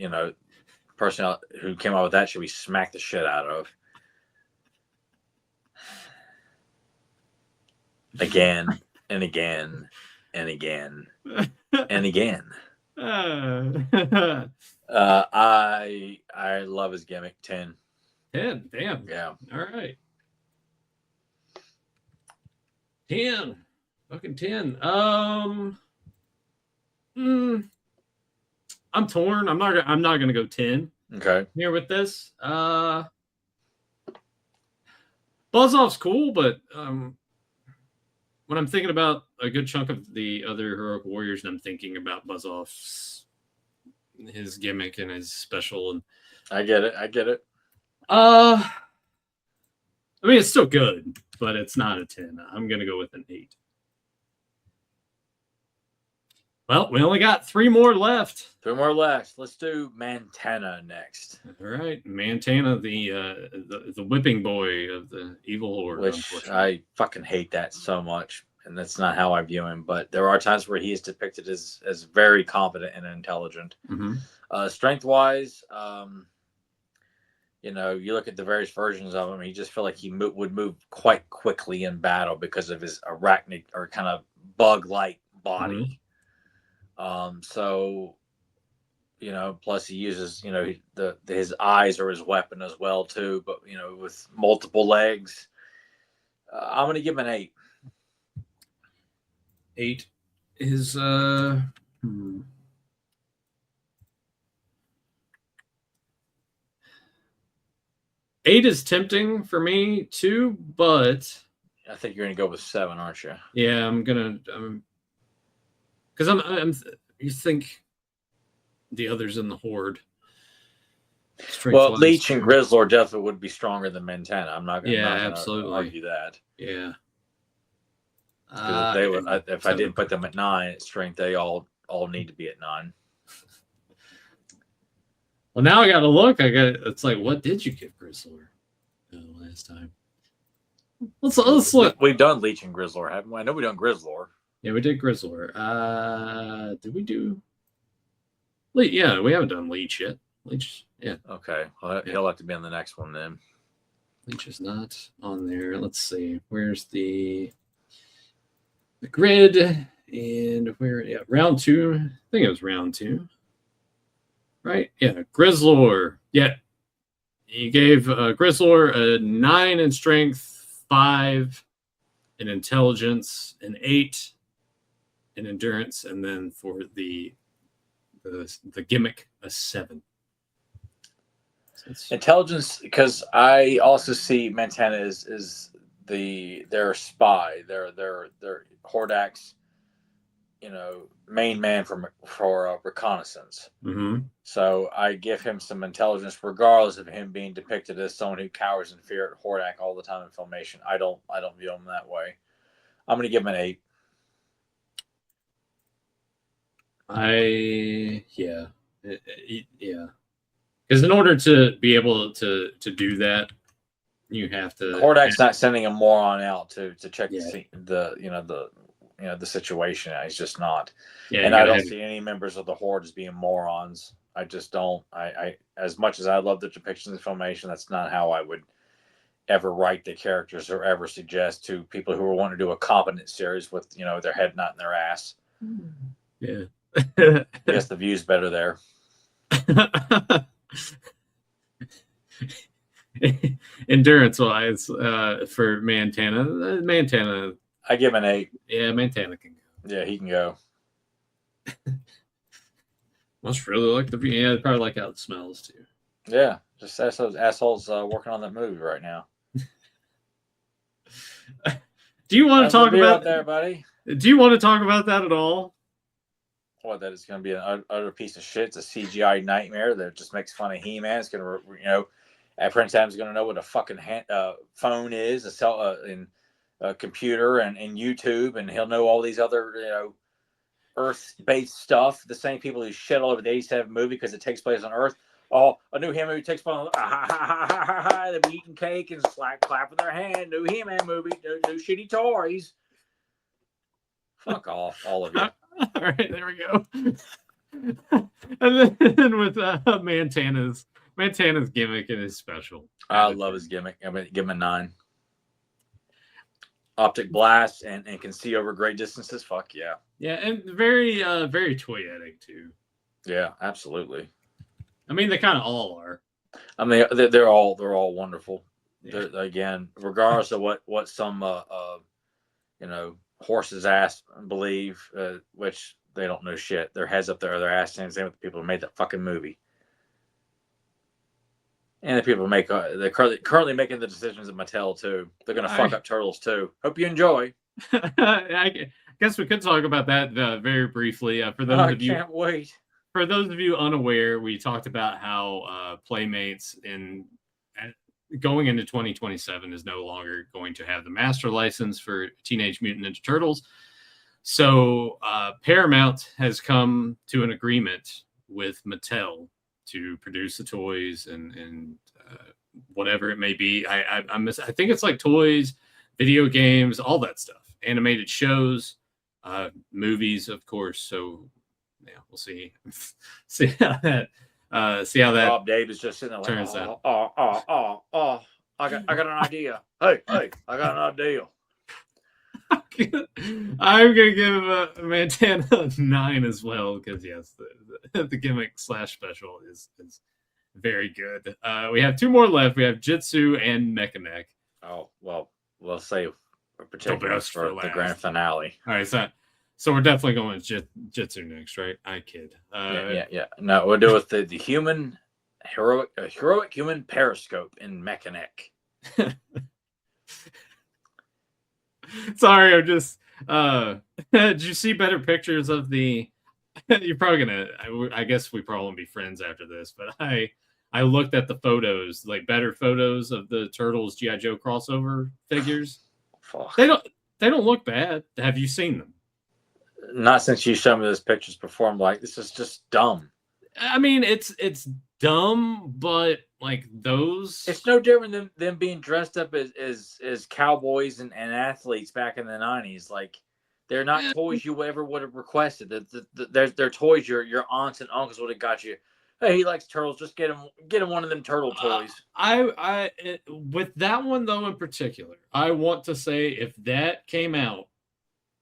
person who came up with that should be smacked the shit out of. Again and again and again and again. I love his gimmick. 10. 10. Damn. Yeah. All right. 10. Fucking 10. I'm torn. I'm not gonna go 10. Okay. Here with this. Buzz-Off's cool, but when I'm thinking about a good chunk of the other heroic warriors, and I'm thinking about Buzz-Off's his gimmick and his special, and I get it. I mean, it's still good, but it's not a 10. I'm gonna go with an 8. Well, we only got 3 more left. 3 more left. Let's do Montana next. All right, Montana, the whipping boy of the evil horde. Which I fucking hate that so much, and that's not how I view him. But there are times where he is depicted as very competent and intelligent. Mm-hmm. Strength wise, you look at the various versions of him. You just feel like he would move quite quickly in battle because of his arachnid or kind of bug-like body. Mm-hmm. So, plus he uses, his eyes are his weapon as well too, but with multiple legs, I'm going to give him an 8. 8 is, 8 is tempting for me too, but I think you're going to go with 7, aren't you? Yeah, because you think the others in the horde. Well, Leech and Grizzlord definitely would be stronger than Montana. I'm not going to argue that. Yeah. They would, if I didn't put them at 9 at strength, they all need to be at 9. Well, now I got to look. It's like, what did you give Grizzlord last time? Let's look. We've done Leech and Grizzlord, haven't we? I know we've done Grizzlord. Yeah, we did Grizzlord. Did we do Leech? Yeah, we haven't done Leech yet. Leech, yeah. Okay. Well, he'll have to be on the next one then. Leech is not on there. Let's see. Where's the grid? And where? Yeah, round 2. I think it was round 2. Right? Yeah, Grizzlord. Yeah. You gave Grizzlord a 9 in strength, 5 in intelligence, an 8 in endurance, and then for the gimmick, a 7. So intelligence, because I also see Montana is their spy, their Hordak's, main man for reconnaissance. Mm-hmm. So I give him some intelligence, regardless of him being depicted as someone who cowers in fear at Hordak all the time in filmation. I don't view him that way. I'm going to give him an 8. Yeah. Because in order to be able to do that, you have to. Hordak's not sending a moron out to check the situation. He's just not. Yeah, and I don't see any members of the Horde as being morons. I just don't. I as much as I love the depictions in filmation, that's not how I would ever write the characters or ever suggest to people who want to do a competent series with their head not in their ass. Yeah. I guess the view's better there. Endurance wise, for Montana, I give an 8. Yeah, Montana can go. Yeah, he can go. Must really like the view. Yeah, probably like how it smells too. Yeah, just ask those assholes working on that movie right now. Do you want to talk about there, buddy? Do you want to talk about that at all? What, that it's going to be an utter piece of shit? It's a CGI nightmare that just makes fun of He-Man. It's going to, Prince Adam's going to know what a fucking phone is, a computer, and YouTube, and he'll know all these other, Earth-based stuff. The same people who shit all over the 87 movie because it takes place on Earth Oh, a new He-Man movie takes fun. They'll be eating cake and clapping their hand. New He-Man movie. New shitty toys. Fuck off, all of you. All right, there we go. And then with Montana's gimmick and his special. I love his gimmick. I'm gonna give him a 9. Optic blast and can see over great distances. Fuck yeah. Yeah, and very toyetic too. Yeah, absolutely. I mean, they kind of all are. I mean, they're all wonderful. Yeah. Again, regardless of what some horses ass believe, which they don't know shit. Their heads up there, their ass stands. Same with the people who made that fucking movie. And the people make they're currently making the decisions at Mattel too. They're gonna fuck up Turtles too. Hope you enjoy. I guess we could talk about that very briefly. For those of you, can't wait. For those of you unaware, we talked about how Playmates going into 2027 is no longer going to have the master license for Teenage Mutant Ninja Turtles. So Paramount has come to an agreement with Mattel to produce the toys and whatever it may be. I think it's like toys, video games, all that stuff, animated shows, movies, of course. So yeah, we'll see how that Rob Davis just sitting there like, turns out. I got an idea. Hey, I got an idea. I'm gonna give Montana a 9 as well because yes, the gimmick / special is very good. We have 2 more left. We have Jitsu and Mechanic. Oh well, we'll save particularly for the grand finale. All right, so we're definitely going with Jitsu next, right? I kid. Yeah. No, we'll do with the human heroic human periscope in Mechanic. Sorry, I'm just. Did you see better pictures of the? You're probably gonna. I guess we probably won't be friends after this, but I looked at the photos, like better photos of the Turtles G.I. Joe crossover figures. Fuck. They don't look bad. Have you seen them? Not since you showed me those pictures before. I'm like, this is just dumb. I mean, it's dumb, but like those, it's no different than them being dressed up as cowboys and athletes back in the 90s. Like, they're not toys you ever would have requested. They're toys your aunts and uncles would have got you. Hey, he likes turtles. Just get him one of them turtle toys. With that one though in particular, I want to say if that came out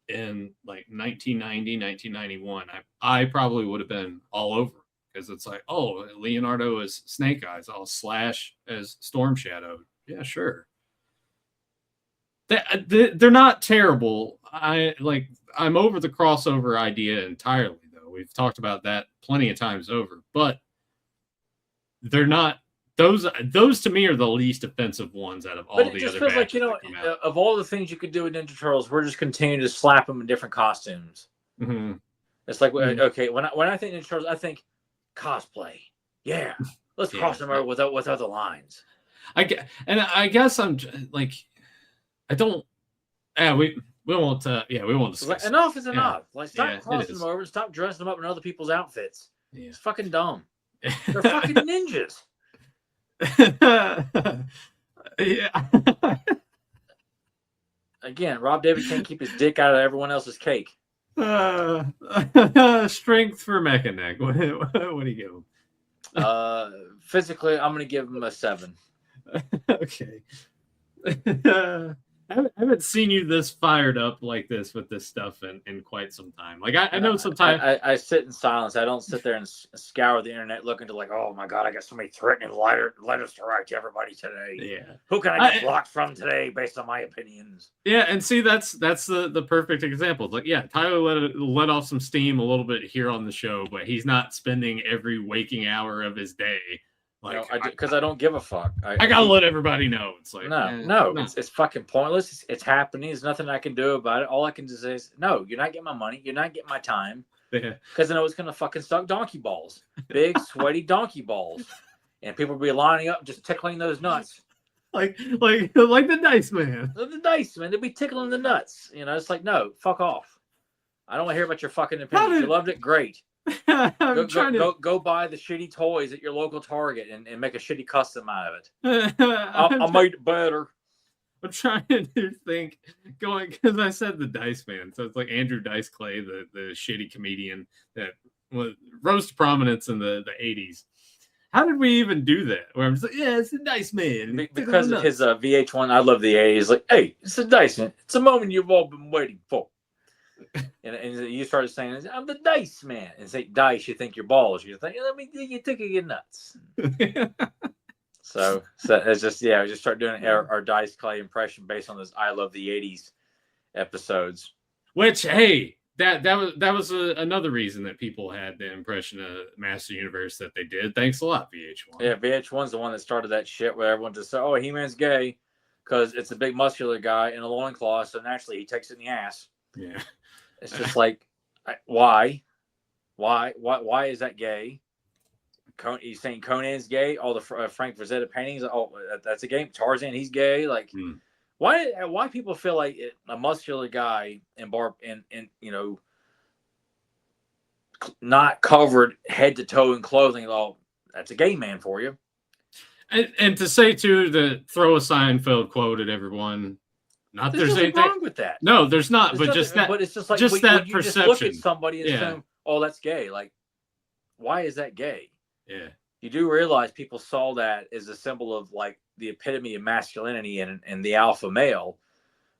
in like 1990, 1991, I probably would have been all over. Because it's like, oh, Leonardo is Snake Eyes, I'll Slash as Storm Shadow. Yeah, sure. They're not terrible. I'm over the crossover idea entirely, though. We've talked about that plenty of times over, but they're not. Those to me are the least offensive ones out of all the other. But it just feels like, of all the things you could do with Ninja Turtles, we're just continuing to slap them in different costumes. Mm-hmm. It's like, okay, when I think Ninja Turtles, I think cosplay. Yeah, let's cross them over with other lines. I guess I'm like, I don't. Yeah, we won't. We won't discuss. Like, enough is enough. Like, stop crossing them over and stop dressing them up in other people's outfits. Yeah. It's fucking dumb. They're fucking ninjas. Yeah. Again, Rob Davis can't keep his dick out of everyone else's cake. Strength for Mechanic. What do you give him? Physically, I'm gonna give him a 7. Okay. I haven't seen you this fired up like this with this stuff in quite some time. Like I know sometimes I sit in silence. I don't sit there and scour the internet looking to like, oh my god, I got so many threatening letters to write to everybody today. Yeah, who can I get blocked from today based on my opinions? Yeah, and see that's the perfect example. Like, yeah, Tyler let off some steam a little bit here on the show, but he's not spending every waking hour of his day. Like, because I don't give a fuck. I gotta let everybody know. It's like no. It's fucking pointless. It's happening. There's nothing I can do about it. All I can just say is, no, you're not getting my money. You're not getting my time. Because I know it's gonna fucking suck donkey balls, big sweaty donkey balls, and people will be lining up just tickling those nuts, like the Dice Man. The Dice Man. They'll be tickling the nuts. It's like, no, fuck off. I don't want to hear about your fucking opinions. You loved it, great. I'm trying to go buy the shitty toys at your local Target and make a shitty custom out of it. I I'm made it better. trying to think going because I said the Dice Man, so it's like Andrew Dice Clay, the shitty comedian that rose to prominence in the 80s. How did we even do that? Where I'm just like, yeah, it's the Dice Man. Because of his VH1, I love the 80s. Like, hey, it's the Dice Man. It's a moment you've all been waiting for. And you started saying, I'm the Dice Man. And say dice, you think you're balls. You think, let me you think of your nuts. So it's just, we just start doing our Dice Clay impression based on those I Love the 80s episodes. Which, hey, that was another reason that people had the impression of Master Universe that they did. Thanks a lot, VH1. Yeah, VH1's the one that started that shit where everyone just said, oh, He-Man's gay because it's a big muscular guy in a loincloth, so naturally he takes it in the ass. Yeah. It's just like, why? Why is that gay? He's saying Conan's gay. All the Frank Frazetta paintings. Oh, that's a game. Tarzan, he's gay. Like, why people feel like a muscular guy and not covered head to toe in clothing. Oh, that's a gay man for you. And to say too, to throw a Seinfeld quote at everyone. There's anything wrong with that. No, there's not. But it's just like that when perception. Just look at somebody and assume, oh, that's gay. Like, why is that gay? Yeah. You do realize people saw that as a symbol of like the epitome of masculinity and the alpha male,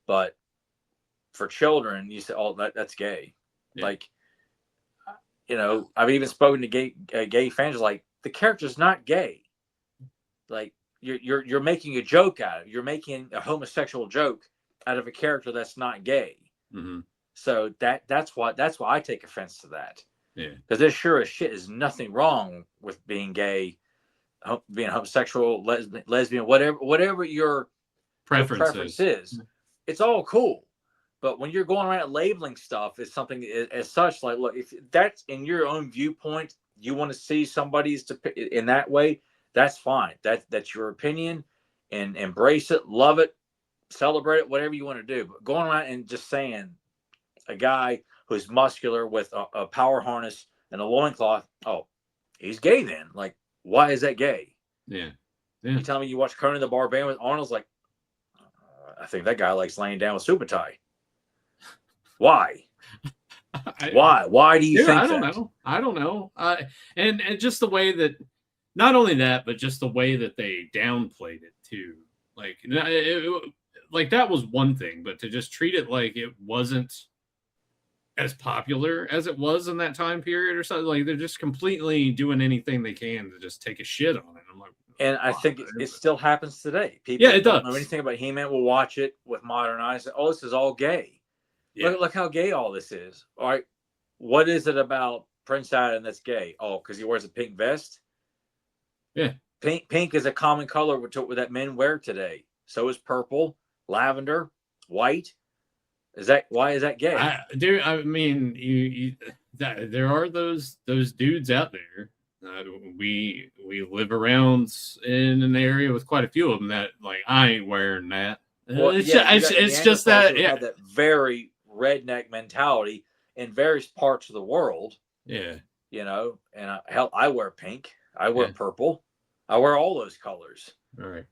but for children, you say, oh, that's gay. Yeah. Like, I've even spoken to gay fans like the character's not gay. Like you're making a joke out of it. You're making a homosexual joke out of a character that's not gay. Mm-hmm. So that's why I take offense to that. Yeah, because there sure as shit is nothing wrong with being gay, being homosexual, lesbian, whatever your preference is. It's all cool. But when you're going around labeling stuff as something as such, like, look, if that's in your own viewpoint, you want to see somebody's in that way, that's fine. That's your opinion, and embrace it, love it, celebrate it, whatever you want to do. But going around and just saying a guy who's muscular with a power harness and a loincloth, oh, he's gay then. Like, why is that gay? Yeah. You tell me you watch Conan the Barbarian with Arnold's like, I think that guy likes laying down with Subutai. Why? Why do you think that? I don't know. And just the way that, not only that, but just the way that they downplayed it too. Like, like that was one thing, but to just treat it like it wasn't as popular as it was in that time period or something, like they're just completely doing anything they can to just take a shit on it. I'm like, and I think it still happens today. People it does. Don't know anything about He-Man will watch it with modern eyes. Oh, this is all gay. Yeah. Look how gay all this is. All right, what is it about Prince Adam that's gay? Oh, because he wears a pink vest. Yeah, pink is a common color that men wear today. So is purple, lavender, white. Why is that gay? I mean, there are those dudes out there. We live around in an area with quite a few of them that like I ain't wearing that. Well, it's just that had that very redneck mentality in various parts of the world. Yeah, and I wear pink, I wear purple, I wear all those colors. All right,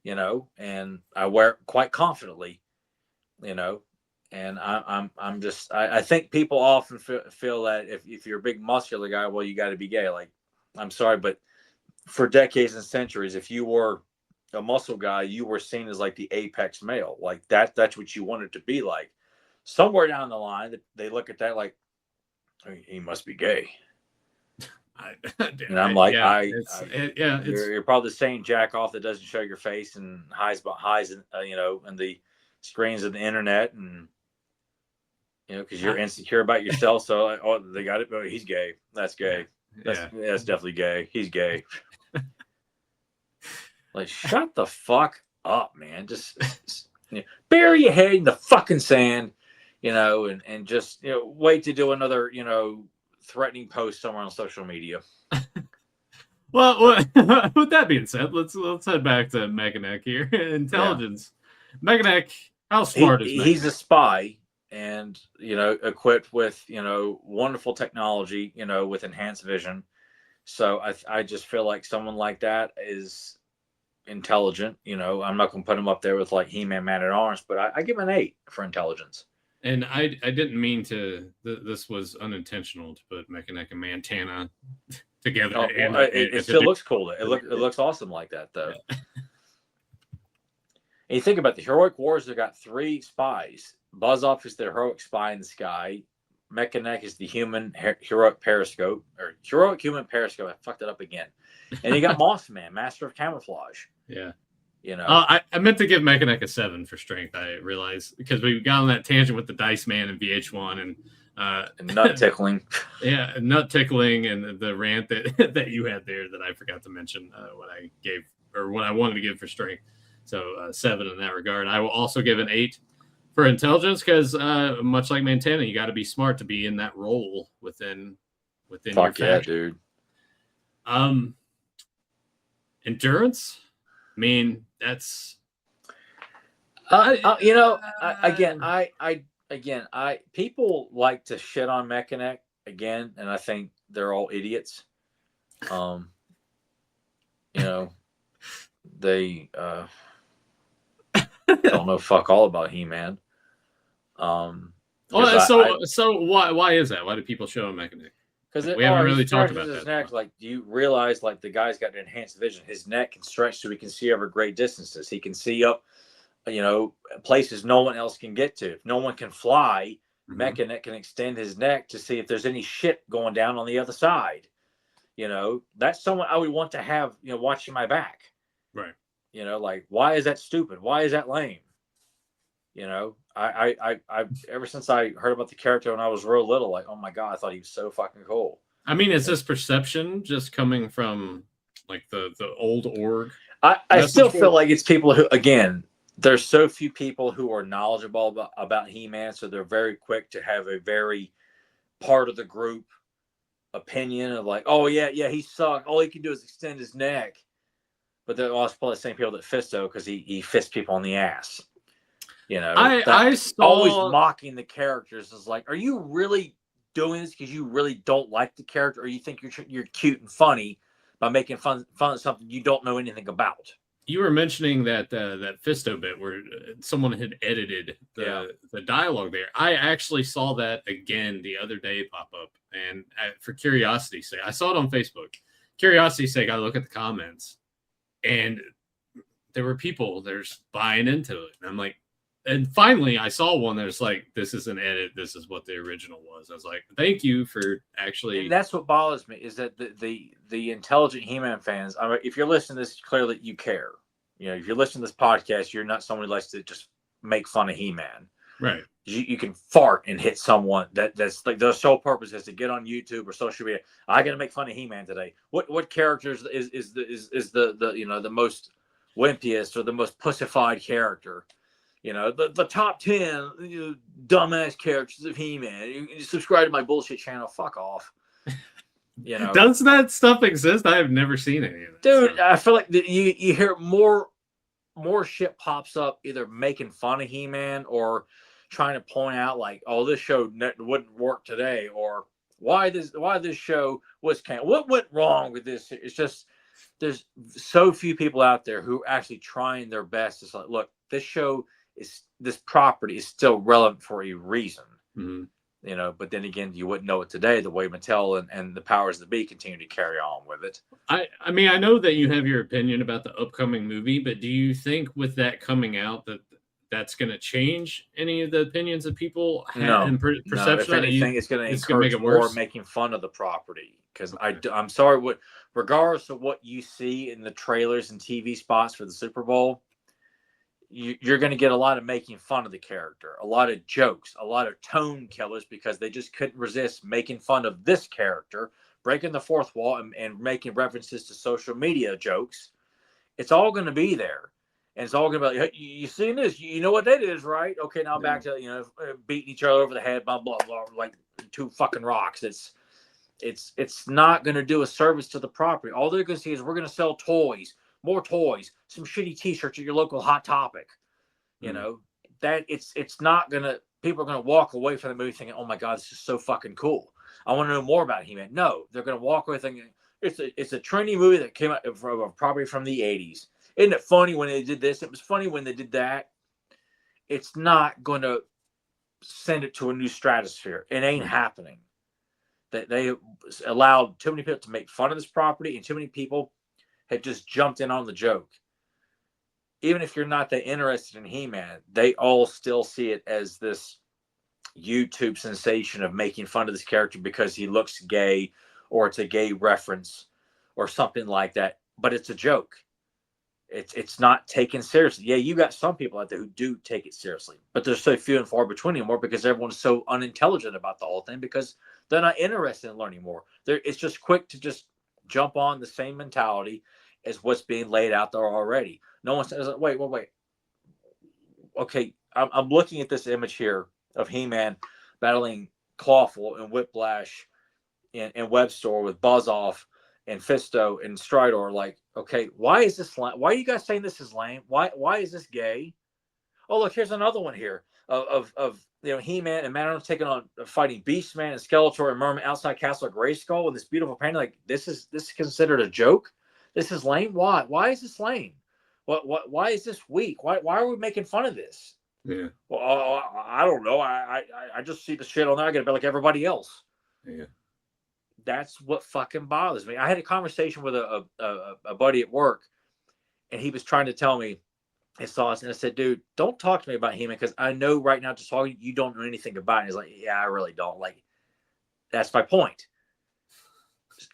and I wear it quite confidently, And I think people often feel that if you're a big muscular guy, well, you got to be gay. Like, I'm sorry, but for decades and centuries, if you were a muscle guy, you were seen as like the apex male. Like that's what you wanted to be like. Somewhere down the line, they look at that like, he must be gay. And I'm like, you're probably saying jack off that doesn't show your face and hides and and the screens of the internet and. Because you're insecure about yourself. So, they got it. Oh, he's gay. That's gay. That's definitely gay. He's gay. Like, shut the fuck up, man. Just bury your head in the fucking sand, and just wait to do another threatening post somewhere on social media. Well, with that being said, let's head back to Mechaneck here. Intelligence. Yeah. Mechaneck, how smart is Mechaneck? He's a spy. and equipped with wonderful technology, with enhanced vision. So I just feel like someone like that is intelligent. I'm not going to put him up there with like He-Man, Man at Arms, but I give him an 8 for intelligence. And I didn't mean to. This was unintentional to put Mechanic and Montana together. Oh, well, it still looks cool. It looks awesome like that, though. Yeah. And you think about the heroic wars. They've got 3 spies. Buzz-Off is the heroic spy in the sky. Mechanic is the heroic periscope, or heroic human periscope. I fucked it up again. And you got Mothman, master of camouflage. Yeah. I meant to give Mechanic a 7 for strength. I realized because we got on that tangent with the Dice Man and VH1 and nut tickling. Yeah, nut tickling and the rant that you had there that I forgot to mention what I gave or what I wanted to give for strength. So 7 in that regard. I will also give an 8 for intelligence because much like Montana, you got to be smart to be in that role within Fuck your faction. Yeah, dude. Endurance. I mean, that's people like to shit on Mechanic again, and I think they're all idiots. They don't know fuck all about He-Man. So why is that? Why do people show him Mechanic? Because we haven't really talked about his that. Neck, like, do you realize, like, the guy's got enhanced vision? His neck can stretch so he can see over great distances. He can see up, places no one else can get to. If no one can fly, Mechanic can extend his neck to see if there's any shit going down on the other side. That's someone I would want to have, watching my back. Right. Like, why is that stupid? Why is that lame? I ever since I heard about the character when I was real little, like, oh my God, I thought he was so fucking cool. I mean, is this perception just coming from like the old org? I still feel like it's people who, again, there's so few people who are knowledgeable about He-Man, so they're very quick to have a very part of the group opinion of like, oh yeah, he sucked. All he can do is extend his neck. But they're also probably the same people that Fisto because he fists people on the ass. I saw always mocking the characters is like, are you really doing this because you really don't like the character, or you think you're cute and funny by making fun of something you don't know anything about? You were mentioning that Fisto bit where someone had edited the dialogue there. I actually saw that again the other day pop up, and for curiosity's sake, I saw it on Facebook. Curiosity's sake, I look at the comments, and there were people there's buying into it, and I'm like. And finally, I saw one that's like, this is an edit. This is what the original was. I was like, thank you for actually. And that's what bothers me is that the intelligent He-Man fans, I mean, if you're listening to this, clearly you care. If you're listening to this podcast, you're not someone who likes to just make fun of He-Man. Right. You can fart and hit someone that's like their sole purpose is to get on YouTube or social media. I got to make fun of He-Man today. What characters is the most wimpiest or the most pussified character? The top 10 dumbass characters of He-Man. You subscribe to my bullshit channel. Fuck off. Does that stuff exist? I have never seen any of it. Dude, so. I feel like you hear more shit pops up either making fun of He-Man or trying to point out like, oh, this show wouldn't work today, or why this show was canceled. What went wrong with this? It's just there's so few people out there who are actually trying their best. It's like, look, this property is still relevant for a reason. But then again, you wouldn't know it today the way Mattel and the powers that be continue to carry on with it. I mean, I know that you have your opinion about the upcoming movie, but do you think with that coming out that's going to change any of the opinions that people have in perception? No, if anything, it's going to encourage more making fun of the property. Because I'm sorry, regardless of what you see in the trailers and TV spots for the Super Bowl, you're going to get a lot of making fun of the character, a lot of jokes, a lot of tone killers because they just couldn't resist making fun of this character, breaking the fourth wall and making references to social media jokes. It's all going to be there. And it's all going to be like, hey, you seen this? You know what that is, right? Okay, now back to, beating each other over the head, blah, blah, blah, like 2 fucking rocks. It's not going to do a service to the property. All they're going to see is we're going to sell toys. More toys, some shitty T-shirts at your local Hot Topic. That it's not gonna people are going to walk away from the movie thinking, "Oh my god, this is so fucking cool. I want to know more about He-Man." No, they're going to walk away thinking it's a trendy movie that came out probably from the 80s. Isn't it funny when they did this? It was funny when they did that. It's not going to send it to a new stratosphere. It ain't happening. They allowed too many people to make fun of this property, and too many people had just jumped in on the joke. Even if you're not that interested in He-Man, they all still see it as this YouTube sensation of making fun of this character because he looks gay, or it's a gay reference or something like that. But it's a joke. It's not taken seriously. Yeah, you got some people out there who do take it seriously, but they're so few and far between anymore because everyone's so unintelligent about the whole thing because they're not interested in learning more. It's just quick to just jump on the same mentality as what's being laid out there already. No one says, wait. Okay, I'm looking at this image here of He-Man battling Clawful and Whiplash and Webstore with Buzz-Off and Fisto and Stridor. Like, okay, why is this lame? Why are you guys saying this is lame? Why is this gay? Oh, look, here's another one here of He-Man and Man taking on fighting Beastman and Skeletor and Merman outside Castle Grayskull with this beautiful painting. Like, this is considered a joke. This is lame. Why is this lame? Why is this weak? Why are we making fun of this? Yeah. Well, I don't know. I just see the shit on there. I got to be like everybody else. Yeah. That's what fucking bothers me. I had a conversation with a buddy at work, and he was trying to tell me his thoughts, and I said, "Dude, don't talk to me about He-Man because I know right now, just talking, you don't know anything about it." And he's like, "Yeah, I really don't." Like, that's my point.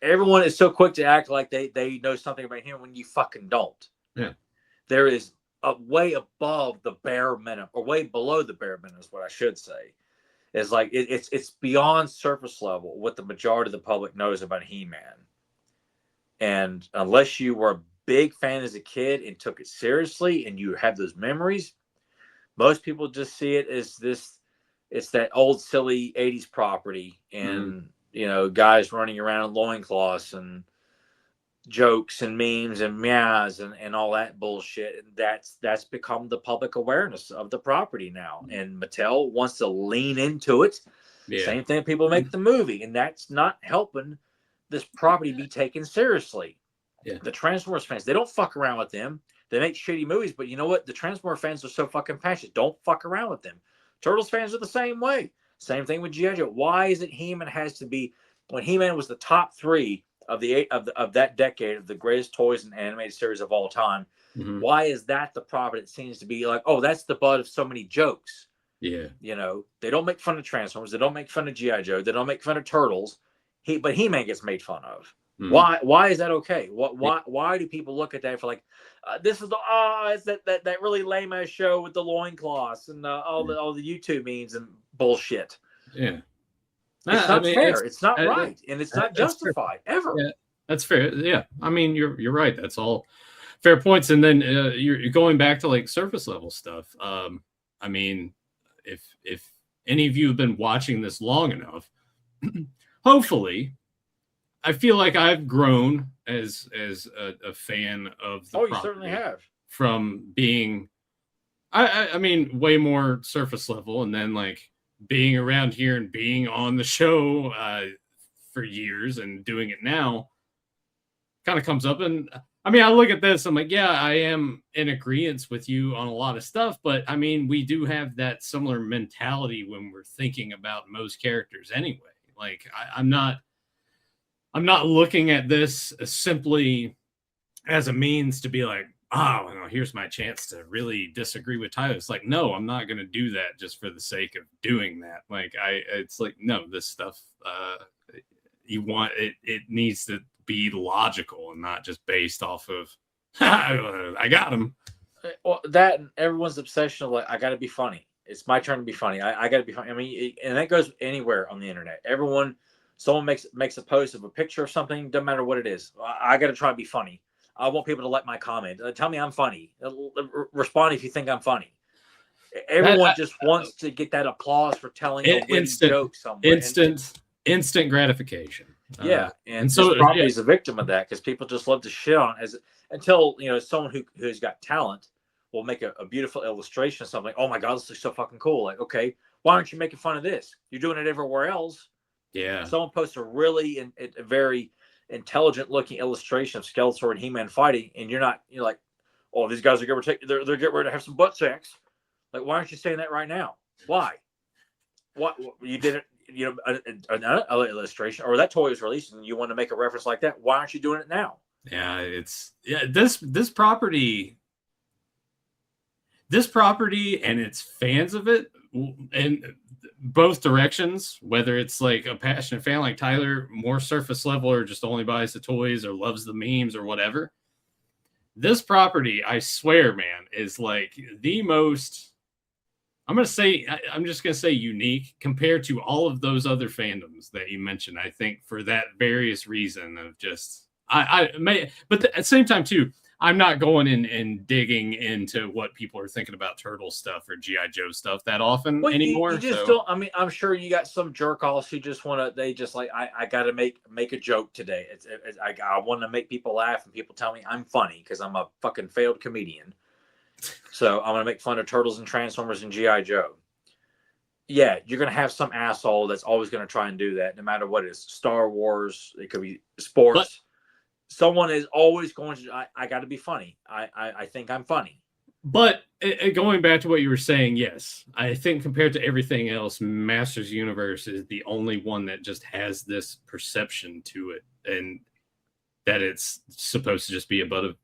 Everyone is so quick to act like they know something about him when you fucking don't. Yeah. There is a way above the bare minimum, or way below the bare minimum is what I should say. It's like it's beyond surface level what the majority of the public knows about He-Man. And unless you were a big fan as a kid and took it seriously and you have those memories, most people just see it as this, it's that old silly 80s property and guys running around in loincloths and jokes and memes and meows and all that bullshit. And that's become the public awareness of the property now. And Mattel wants to lean into it. Yeah. Same thing people make the movie, and that's not helping this property be taken seriously. Yeah. The Transformers fans, they don't fuck around with them. They make shitty movies, but you know what? The Transformers fans are so fucking passionate. Don't fuck around with them. Turtles fans are the same way. Same thing with G.I. Joe. Why is it He-Man has to be, when He-Man was the top 3 of that decade of the greatest toys and animated series of all time, why is that the property that seems to be like, oh, that's the butt of so many jokes? Yeah. They don't make fun of Transformers. They don't make fun of G.I. Joe. They don't make fun of Turtles. But He-Man gets made fun of. Why is that okay? Why do people look at that for like, this is it's that really lame ass show with the loincloths and all the YouTube memes and bullshit? Yeah. It's not fair. It's not right, and it's not justified ever. Yeah, that's fair. Yeah, I mean, you're right. That's all fair points. And then you're going back to like surface level stuff. I mean, if any of you have been watching this long enough, hopefully, I feel like I've grown as a fan of the property. You certainly have. From being, I mean, way more surface level, and then like being around here and being on the show for years and doing it now kind of comes up. And I mean, I look at this, I'm like, yeah, I am in agreement with you on a lot of stuff, but I mean, we do have that similar mentality when we're thinking about most characters anyway. Like I'm not looking at this simply as a means to be like, oh, well, here's my chance to really disagree with Tyler. It's like, no, I'm not going to do that just for the sake of doing that. Like, it's like, no, this stuff, you want it. It needs to be logical and not just based off of, I got him. Well, that and everyone's obsession of like, I got to be funny. It's my turn to be funny. I got to be funny. I mean, and that goes anywhere on the internet. Someone makes a post of a picture of something, doesn't matter what it is. I got to try to be funny. I want people to like my comment. Tell me I'm funny. Respond if you think I'm funny. Everyone just wants to get that applause for telling a witty joke somewhere. Instant gratification. Yeah, and so probably is a victim of that because people just love to shit on it until someone who's got talent will make a beautiful illustration of something. Oh my God, this looks so fucking cool. Like, okay, Why aren't you making fun of this? You're doing it everywhere else. Yeah. Someone posts a really a very intelligent looking illustration of Skeletor and He-Man fighting, and you're like, oh, they're getting ready to have some butt sex. Like, why aren't you saying that right now? Why? What you did it? An illustration, or that toy was released, and you want to make a reference like that. Why aren't you doing it now? Yeah, this property and its fans of it, and both directions, whether it's like a passionate fan like Tyler, more surface level, or just only buys the toys or loves the memes or whatever. This property, I swear, man, is like the most, I'm just going to say unique compared to all of those other fandoms that you mentioned. I think for that various reason of just, but at the same time too, I'm not going in and digging into what people are thinking about Turtle stuff or G.I. Joe stuff that often anymore. You just don't. I mean, I'm sure you got some jerk offs who just want to. They just like, I got to make a joke today. I want to make people laugh, and people tell me I'm funny because I'm a fucking failed comedian. So I'm gonna make fun of Turtles and Transformers and G.I. Joe. Yeah, you're gonna have some asshole that's always gonna try and do that, no matter what it is. Star Wars, it could be sports. Someone is always going to. I got to be funny. I think I'm funny. But going back to what you were saying, yes, I think compared to everything else, Masters Universe is the only one that just has this perception to it, and that it's supposed to just be the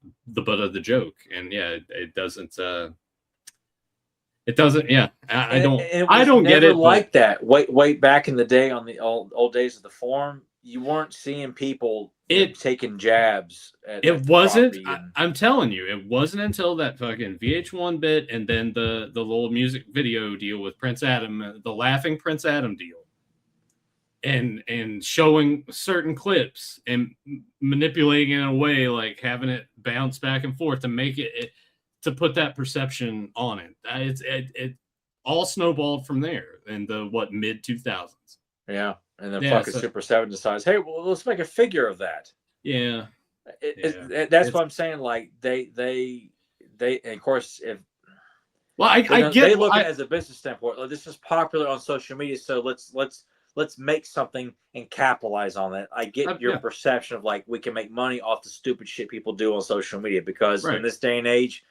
butt of the joke. And yeah, it doesn't. It doesn't. Yeah, I don't get it. Like that. Wait, back in the day on the old days of the forum, you weren't seeing people taking jabs. It wasn't. I'm telling you, it wasn't until that fucking VH1 bit, and then the little music video deal with Prince Adam, the laughing Prince Adam deal, and showing certain clips and manipulating it in a way, like having it bounce back and forth to make it to put that perception on it. It all snowballed from there in the mid 2000s. Yeah. And then fucking Super 7 decides, hey, well, let's make a figure of that. Yeah. That's what I'm saying. Like they of course, if they look at it as a business standpoint, like, this is popular on social media, so let's make something and capitalize on that. I get your perception of like, we can make money off the stupid shit people do on social media, because in this day and age,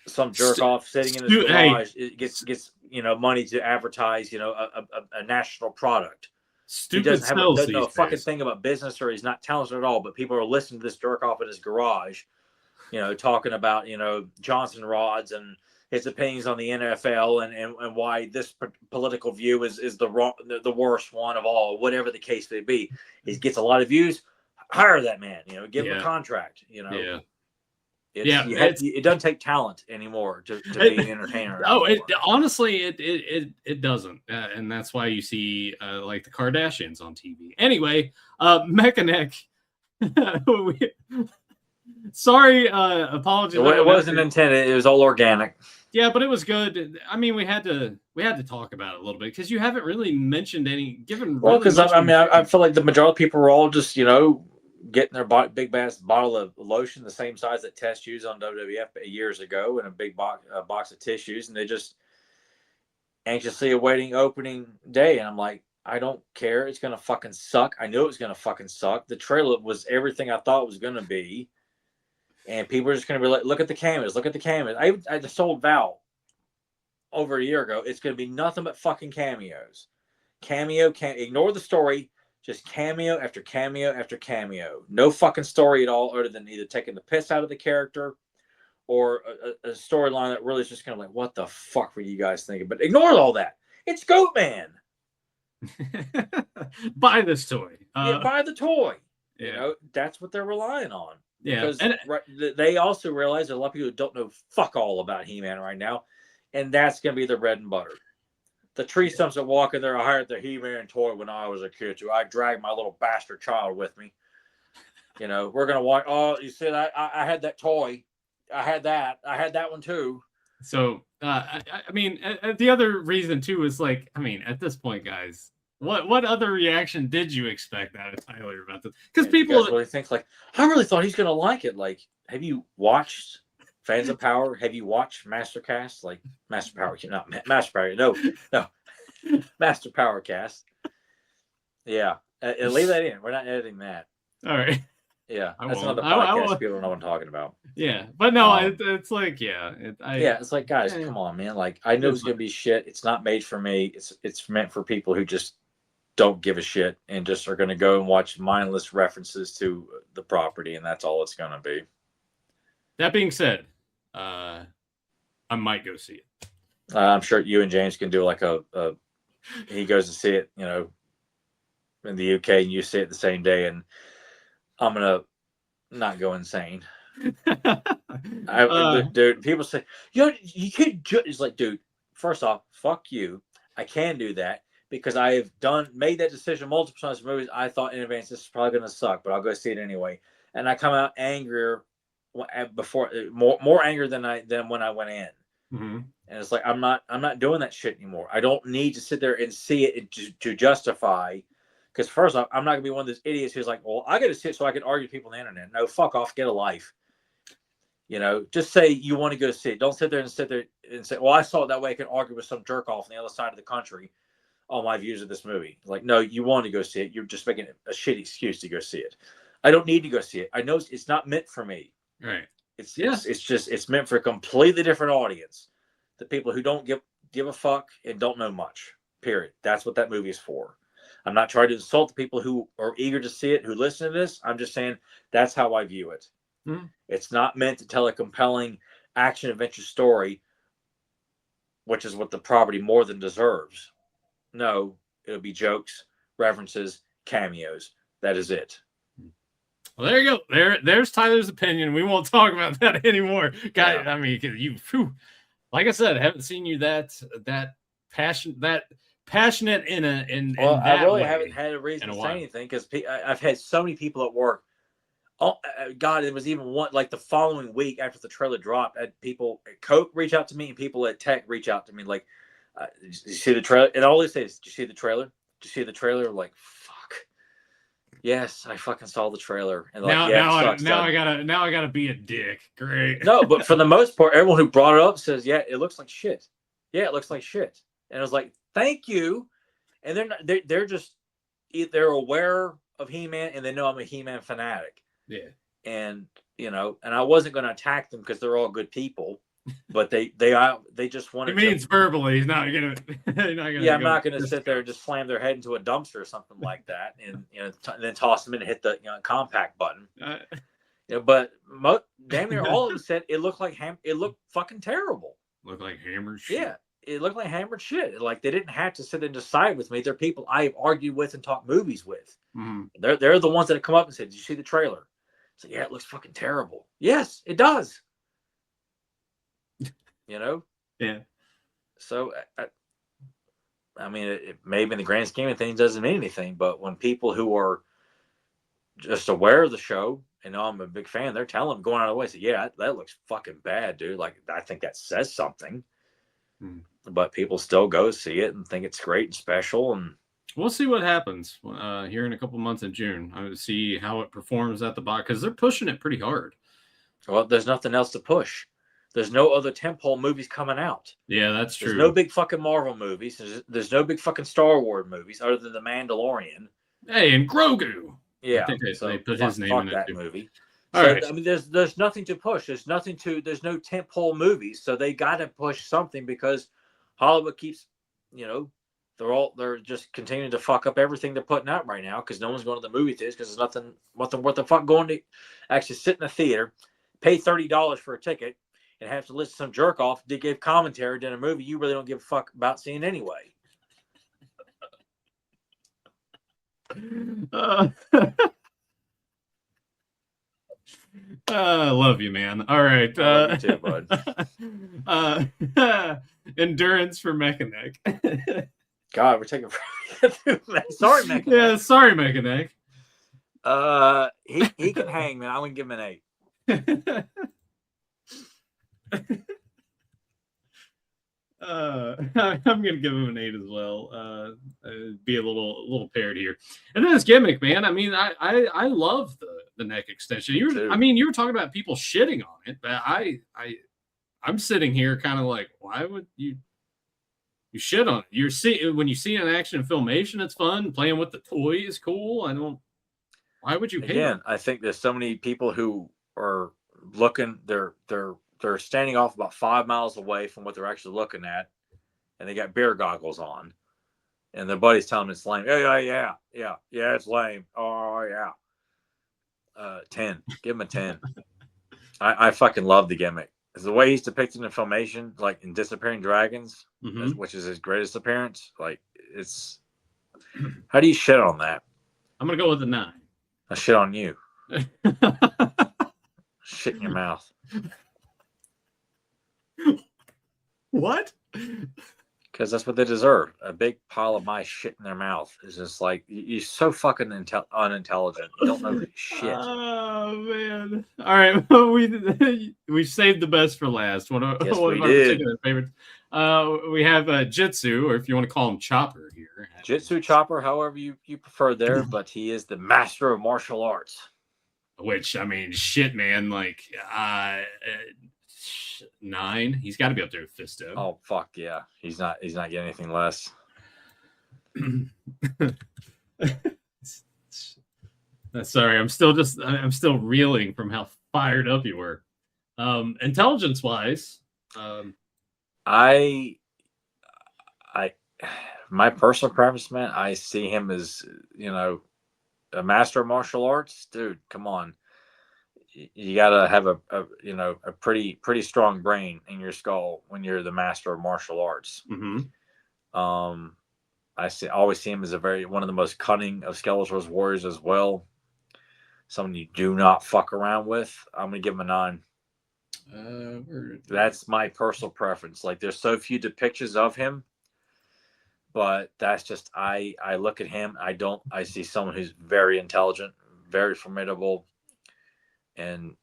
some jerk off sitting in his garage gets money to advertise a national product. Stupid he doesn't know a fucking thing about business, or he's not talented at all, but people are listening to this jerk off in his garage, talking about Johnson rods and his opinions on the NFL and why this political view is the worst one of all, whatever the case may be. He gets a lot of views. Hire that man, give him a contract. It doesn't take talent anymore to be an entertainer. Honestly, it doesn't, and that's why you see like the Kardashians on TV. Anyway, Mechanic. Sorry, apologies. It wasn't intended. It was all organic. Yeah, but it was good. I mean, we had to talk about it a little bit because you haven't really mentioned any. Because I feel like the majority of people were all just getting their big ass bottle of lotion the same size that Test used on WWF years ago, and a big box of tissues, and they just anxiously awaiting opening day. And I'm like, I don't care. It's gonna fucking suck. I knew it was gonna fucking suck. The trailer was everything I thought it was gonna be, and people are just gonna be like, look at the cameras, look at the cameras. I just told Val over a year ago, it's gonna be nothing but fucking cameos. Ignore the story. Just cameo after cameo after cameo. No fucking story at all, other than either taking the piss out of the character or a storyline that really is just kind of like, what the fuck were you guys thinking? But ignore all that. It's Goatman. Buy this toy. Buy the toy. Yeah. That's what they're relying on. Yeah. Because they also realize that a lot of people don't know fuck all about He-Man right now. And that's going to be the bread and butter. The tree stumps that walk in there, I hired the He-Man toy when I was a kid too. I dragged my little bastard child with me. We're gonna watch. Oh, you see that? I had that toy. I had that one too. So, I mean, the other reason too is like, I mean, at this point, guys, what other reaction did you expect out of Tyler about this? Because people really think like, I really thought he's gonna like it. Like, have you watched Fans of Power, have you watched Mastercast? Like Master Power, not Master Power. No, Master Power Cast. Yeah, and leave that in. We're not editing that. All right. Yeah, I that's won't. another podcast. People don't know what I'm talking about. Yeah, but no, it's like yeah, it's like, guys, come on, man. Like, I know it's gonna be shit. It's not made for me. It's meant for people who just don't give a shit and just are gonna go and watch mindless references to the property, and that's all it's gonna be. That being said, I might go see it. I'm sure you and James can do like a he goes to see it, in the UK, and you see it the same day, and I'm gonna not go insane. Dude, people say, you could it's like, dude, first off, fuck you. I can do that because I have made that decision multiple times for movies. I thought in advance this is probably gonna suck, but I'll go see it anyway. And I come out angrier before, more angry than when I went in. Mm-hmm. And it's like, I'm not doing that shit anymore. I don't need to sit there and see it to justify. Because first off, I'm not gonna be one of those idiots who's like, well, I got to sit so I can argue with people on the internet. No, fuck off, get a life. Just say you want to go see it. Don't sit there and say, well, I saw it that way. I can argue with some jerk off on the other side of the country on my views of this movie. Like, no, you want to go see it. You're just making a shitty excuse to go see it. I don't need to go see it. I know it's not meant for me. Right. It's meant for a completely different audience. The people who don't give a fuck and don't know much. Period. That's what that movie is for. I'm not trying to insult the people who are eager to see it, who listen to this. I'm just saying that's how I view it. Mm-hmm. It's not meant to tell a compelling action adventure story, which is what the property more than deserves. No, it'll be jokes, references, cameos. That is it. Well, there you go. There's Tyler's opinion. We won't talk about that anymore, guys. Yeah. I mean, like I said, I haven't seen you that passionate in well, that I really way haven't had a reason to say anything because I've had so many people at work. Oh God, it was even one like the following week after the trailer dropped. I had people at Coke reach out to me and people at Tech reach out to me like, "Did you see the trailer?" And all they say is, "Did you see the trailer? Did you see the trailer?" I'm like, fuck. Yes, I fucking saw the trailer. And like, now I gotta be a dick. Great. No, but for the most part, everyone who brought it up says, "Yeah, it looks like shit. Yeah, it looks like shit." And I was like, "Thank you." And they're aware of He-Man and they know I'm a He-Man fanatic. Yeah. And and I wasn't going to attack them because they're all good people, but they just wanted. He means verbally. He's not gonna. Yeah, I'm not going to sit there and just slam their head into a dumpster or something like that, and and then toss them in and hit the compact button. But damn near all of them said it looked like it looked fucking terrible. Looked like hammered shit. Yeah, it looked like hammered shit. Like they didn't have to sit there and decide with me. They're people I've argued with and talked movies with. Mm-hmm. They're the ones that have come up and said, "Did you see the trailer?" So yeah, it looks fucking terrible. Yes, it does. Yeah. So I mean, it maybe in the grand scheme of things doesn't mean anything, but when people who are just aware of the show and know I'm a big fan, they're telling them, going out of the way, say, "Yeah, that looks fucking bad, dude." Like I think that says something. But people still go see it and think it's great and special, and we'll see what happens here in a couple months in June. I would see how it performs at the box because they're pushing it pretty hard. Well, there's nothing else to push. There's no other tentpole movies coming out. Yeah, that's true. There's no big fucking Marvel movies. There's no big fucking Star Wars movies other than The Mandalorian. Hey, and Grogu. Yeah, I think they put his name in that it movie. All right. I mean, there's nothing to push. There's no tentpole movies, so they got to push something because Hollywood keeps, they're just continuing to fuck up everything they're putting out right now because no one's going to the movie theaters because there's nothing worth the fuck going to actually sit in a theater, pay $30 for a ticket, and have to listen to some jerk off to give commentary in a movie you really don't give a fuck about seeing anyway. I love you, man. All right. I love you too, bud. Endurance for Mechanic. God, we're taking sorry, Mechanic. Yeah, sorry, Mechanic. He can hang, man. I'm gonna give him an 8. I'm gonna give him an 8 as well. Be a little paired here. And then his gimmick, man. I mean, I love the neck extension. You were talking about people shitting on it, but I'm sitting here kind of like, why would you shit on it? When you see an action in Filmation, it's fun. Playing with the toy is cool. Why would you pay? Again, I think there's so many people who are looking. They're standing off about 5 miles away from what they're actually looking at, and they got beer goggles on, and their buddy's telling them it's lame. Yeah, it's lame. Oh yeah. 10. Give him a 10. I fucking love the gimmick. It's the way he's depicted in Filmation, like in Disappearing Dragons, which is his greatest appearance. Like, it's. How do you shit on that? I'm gonna go with a 9. I shit on you. Shit in your mouth. What? Because that's what they deserve. A big pile of my shit in their mouth is just like, you're so fucking unintelligent. You don't know shit. Oh man! All right, we saved the best for last. One of we our did. particular favorites. We have Jitsu, or if you want to call him Chopper here. Jitsu, Chopper, however you prefer there, but he is the master of martial arts. Which, I mean, shit, man. Like, 9. He's got to be up there with Fisto. Oh fuck yeah! He's not getting anything less. Sorry, I'm still reeling from how fired up you were. Intelligence wise, my personal preference, man, I see him as, a master of martial arts. Dude, come on. You gotta have a pretty strong brain in your skull when you're the master of martial arts. I always see him as one of the most cunning of Skeletor's warriors as well. Someone you do not fuck around with. I'm gonna give him a 9. That's my personal preference. Like, there's so few depictions of him, but that's just I look at him. I see someone who's very intelligent, very formidable. And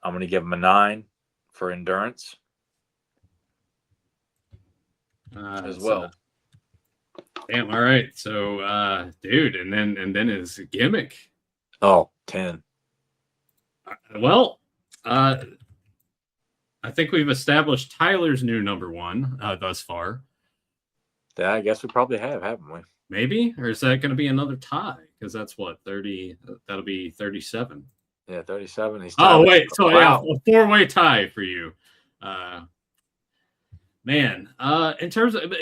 I'm going to give him a 9 for endurance as well. Damn. All right. So, dude, and then his gimmick. Oh, 10. Well, I think we've established Tyler's new number 1 thus far. Yeah, I guess we probably have, haven't we? Maybe, or is that going to be another tie? Because that's what 30. That'll be 37. Yeah, 37. He's wait. So wow. Yeah, a 4-way tie for you. Man, in terms of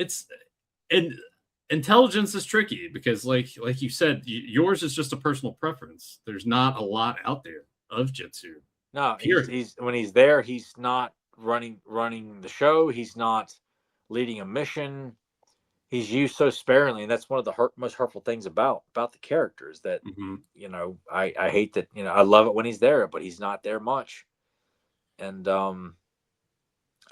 intelligence is tricky because like you said, yours is just a personal preference. There's not a lot out there of Jitsu. No, he's when he's there, he's not running the show. He's not leading a mission. He's used so sparingly, and that's one of the most hurtful things about the characters that, I hate that, I love it when he's there, but he's not there much. And I don't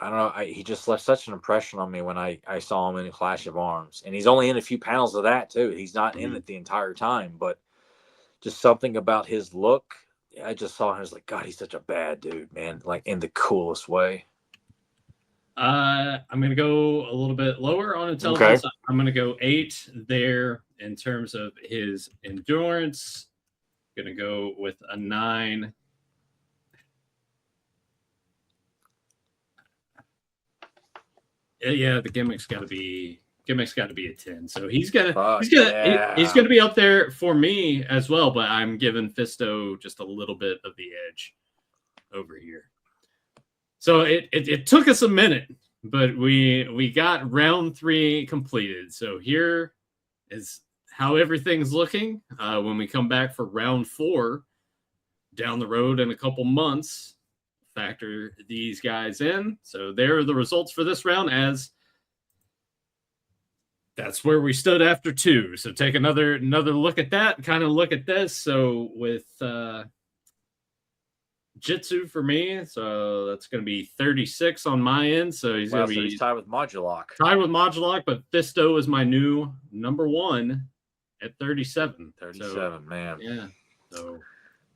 know, he just left such an impression on me when I saw him in Clash of Arms. And he's only in a few panels of that, too. He's not in it the entire time, but just something about his look. I just saw him, I was like, God, he's such a bad dude, man, like in the coolest way. I'm going to go a little bit lower on intelligence. Okay. I'm going to go 8 there in terms of his endurance. I'm going to go with a 9. Yeah, the gimmick's got to be a 10. So he's gonna be up there for me as well. But I'm giving Fisto just a little bit of the edge over here. So it took us a minute, but we got round 3 completed. So here is how everything's looking when we come back for round 4 down the road in a couple months. Factor these guys in. So there are the results for this round, as that's where we stood after 2. So take another look at that, kind of look at this. So with Jitsu for me, so that's going to be 36 on my end. So he's going to be tied with Modulok. But Fisto is my new number 1 at 37. 37, man. Yeah. So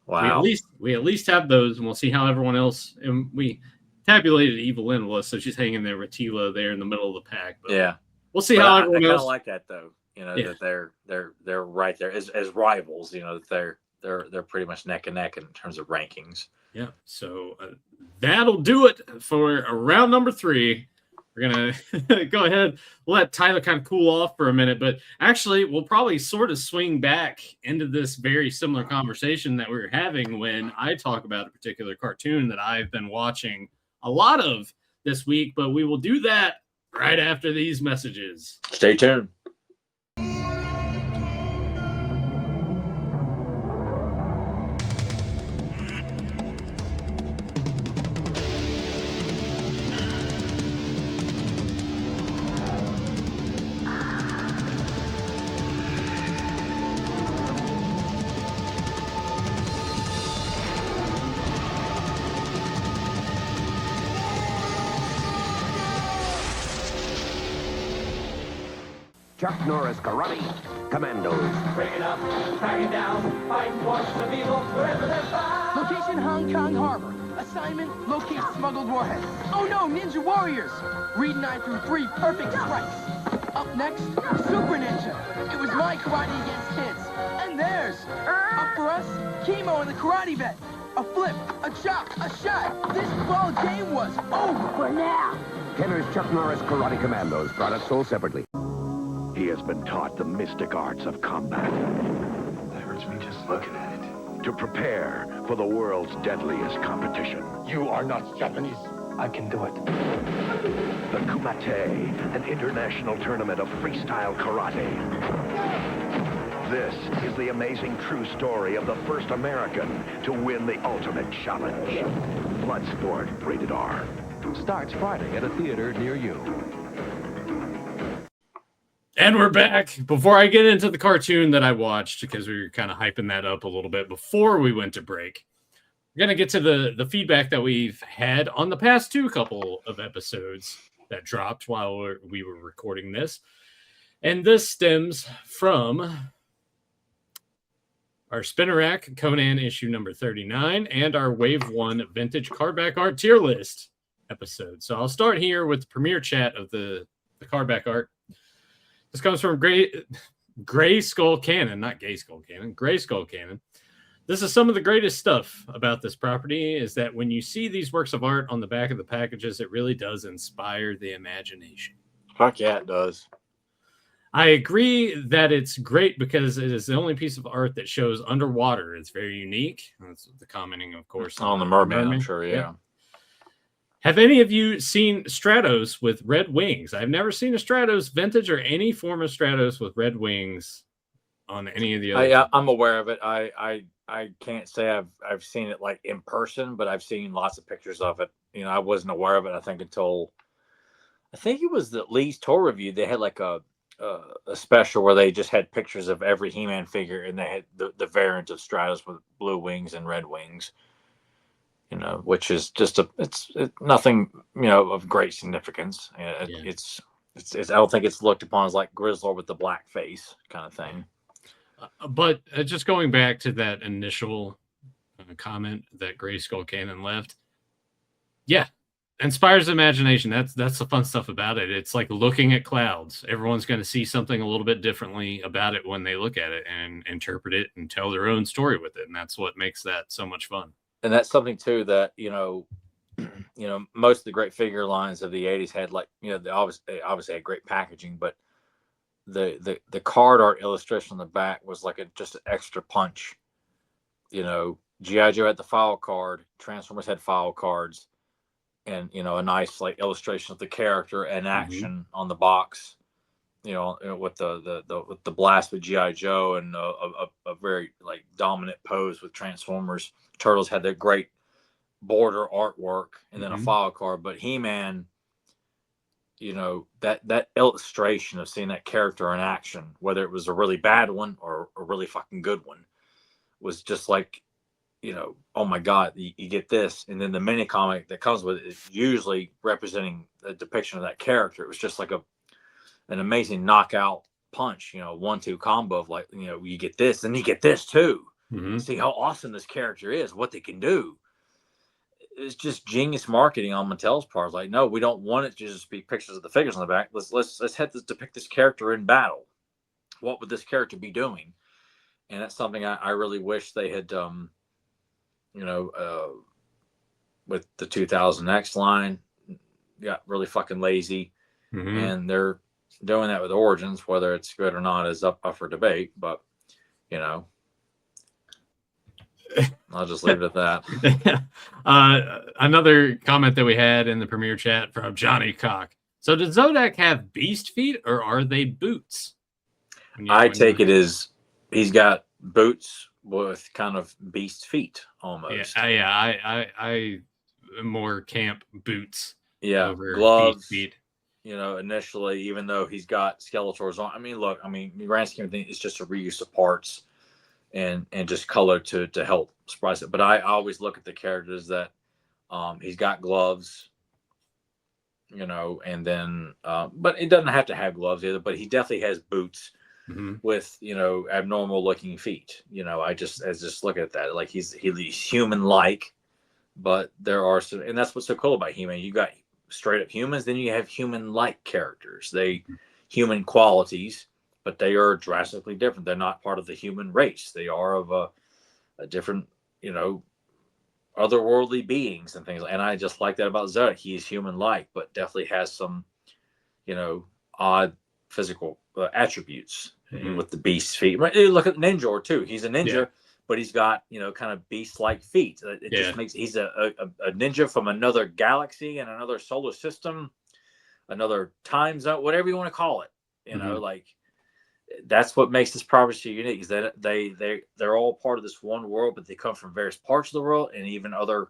wow. We at least have those, and we'll see how everyone else. And we tabulated Evil Endless, so she's hanging there with Tila there in the middle of the pack. But yeah. We'll see how everyone else. I kind of like that though. That they're right there as rivals. That they're pretty much neck and neck in terms of rankings. Yeah, so that'll do it for round number 3. We're going to go ahead, let Tyler kind of cool off for a minute, but actually we'll probably sort of swing back into this very similar conversation that we were having when I talk about a particular cartoon that I've been watching a lot of this week, but we will do that right after these messages. Stay tuned. Chuck Norris Karate Commandos. Bring it up, bang it down, fight forces of evil wherever they're found. Location Hong Kong Harbor. Assignment, locate smuggled warheads. Oh no, Ninja Warriors! Read 9 through 3, perfect strikes. Up next, Super Ninja. It was my karate against kids. And theirs. Up for us, chemo in the karate vet. A flip, a chop, a shot. This ball game was over for now. Kenner's Chuck Norris Karate Commandos. Products sold separately. He has been taught the mystic arts of combat. That hurts me just looking at it. To prepare for the world's deadliest competition. You are not Japanese. I can do it. The Kumite, an international tournament of freestyle karate. This is the amazing true story of the first American to win the ultimate challenge. Bloodsport, rated R. Starts Friday at a theater near you. And we're back. Before I get into the cartoon that I watched, because we were kind of hyping that up a little bit before we went to break, we're going to get to the feedback that we've had on the past 2 couple of episodes that dropped while we were recording this. And this stems from our Spinner Rack Conan issue number 39 and our Wave 1 Vintage Cardback Art tier list episode. So I'll start here with the premiere chat of the cardback art. This comes from Gray Skull Cannon, not Gay Skull Cannon, Gray Skull Cannon. This is some of the greatest stuff about this property is that when you see these works of art on the back of the packages, it really does inspire the imagination. Fuck yeah, it does. I agree that it's great because it is the only piece of art that shows underwater. It's very unique. That's the commenting, of course. On the merman, I'm sure, yeah. Have any of you seen Stratos with red wings? I've never seen a Stratos vintage or any form of Stratos with red wings on any of the other. I'm aware of it. I can't say I've seen it like in person, but I've seen lots of pictures of it. You know, I wasn't aware of it, I think, until I think it was the Lee's tour review. They had like a special where they just had pictures of every He-Man figure, and they had the variant of Stratos with blue wings and red wings. You know, which is just it's nothing, you know, of great significance. It's I don't think it's looked upon as like Grizzlor with the black face kind of thing. But just going back to that initial comment that Gray Skull Cannon left, yeah, inspires imagination. That's the fun stuff about it. It's like looking at clouds. Everyone's going to see something a little bit differently about it when they look at it and interpret it and tell their own story with it, and that's what makes that so much fun. And that's something too that most of the great figure lines of the 80s had, like, you know, they obviously had great packaging, but the card art illustration on the back was like just an extra punch. You know, G.I. Joe had the file card, Transformers had file cards, and, you know, a nice like illustration of the character and action on the box. You know, with the blast with G.I. Joe and a very like dominant pose with Transformers. Turtles had their great border artwork and then a file card. But He-Man, you know, that illustration of seeing that character in action, whether it was a really bad one or a really fucking good one, was just like, you know, oh my God, you get this. And then the mini comic that comes with it is usually representing a depiction of that character. It was just like an amazing knockout punch, you know, 1-2 combo of like, you know, you get this and you get this too. See how awesome this character is, what they can do. It's just genius marketing on Mattel's part. Like, no, we don't want it to just be pictures of the figures on the back. Let's have this depict this character in battle. What would this character be doing? and that's something I really wish they had, with the 2000X line, got really fucking lazy, and they're doing that with Origins. Whether it's good or not is up for debate, but I'll just leave it at that. Another comment that we had in the premiere chat from Johnny Cock. So does Zodak have beast feet or are they boots? I take it as he's got boots with kind of beast feet almost. I more camp boots. Yeah, over gloves. beast feet. Initially, even though he's got Skeletors on. I mean, look, the grand scheme of things, it's just a reuse of parts and just color to help surprise it. But I always look at the characters that he's got gloves, and then but it doesn't have to have gloves either. But he definitely has boots with abnormal looking feet. I just look at that like he's human like, but there are some, and that's what's so cool about He-Man. You got straight up humans, then you have human like characters. They human qualities, but they are drastically different. They're not part of the human race. They are of a different, otherworldly beings and things. And I just like that about Zodak. He is human like, but definitely has some, odd physical attributes with the beast feet. Look at Ninja too. He's a ninja, but he's got, kind of beast like feet. It just makes, he's a ninja from another galaxy and another solar system, another time zone, whatever you want to call it. Like that's what makes this property unique, is that they're all part of this one world, but they come from various parts of the world and even other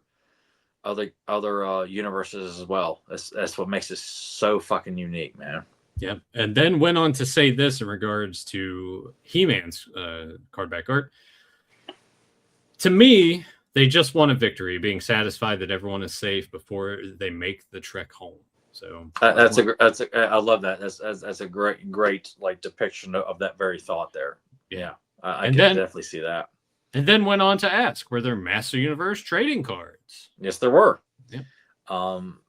universes as well. That's what makes this so fucking unique, man. Yeah, and then went on to say this in regards to He-Man's card back art. To me, they just want a victory, being satisfied that everyone is safe before they make the trek home. So I love that. That's a great like depiction of that very thought there. Yeah, I can definitely see that. And then went on to ask, were there Master Universe trading cards? Yes, there were. Yeah.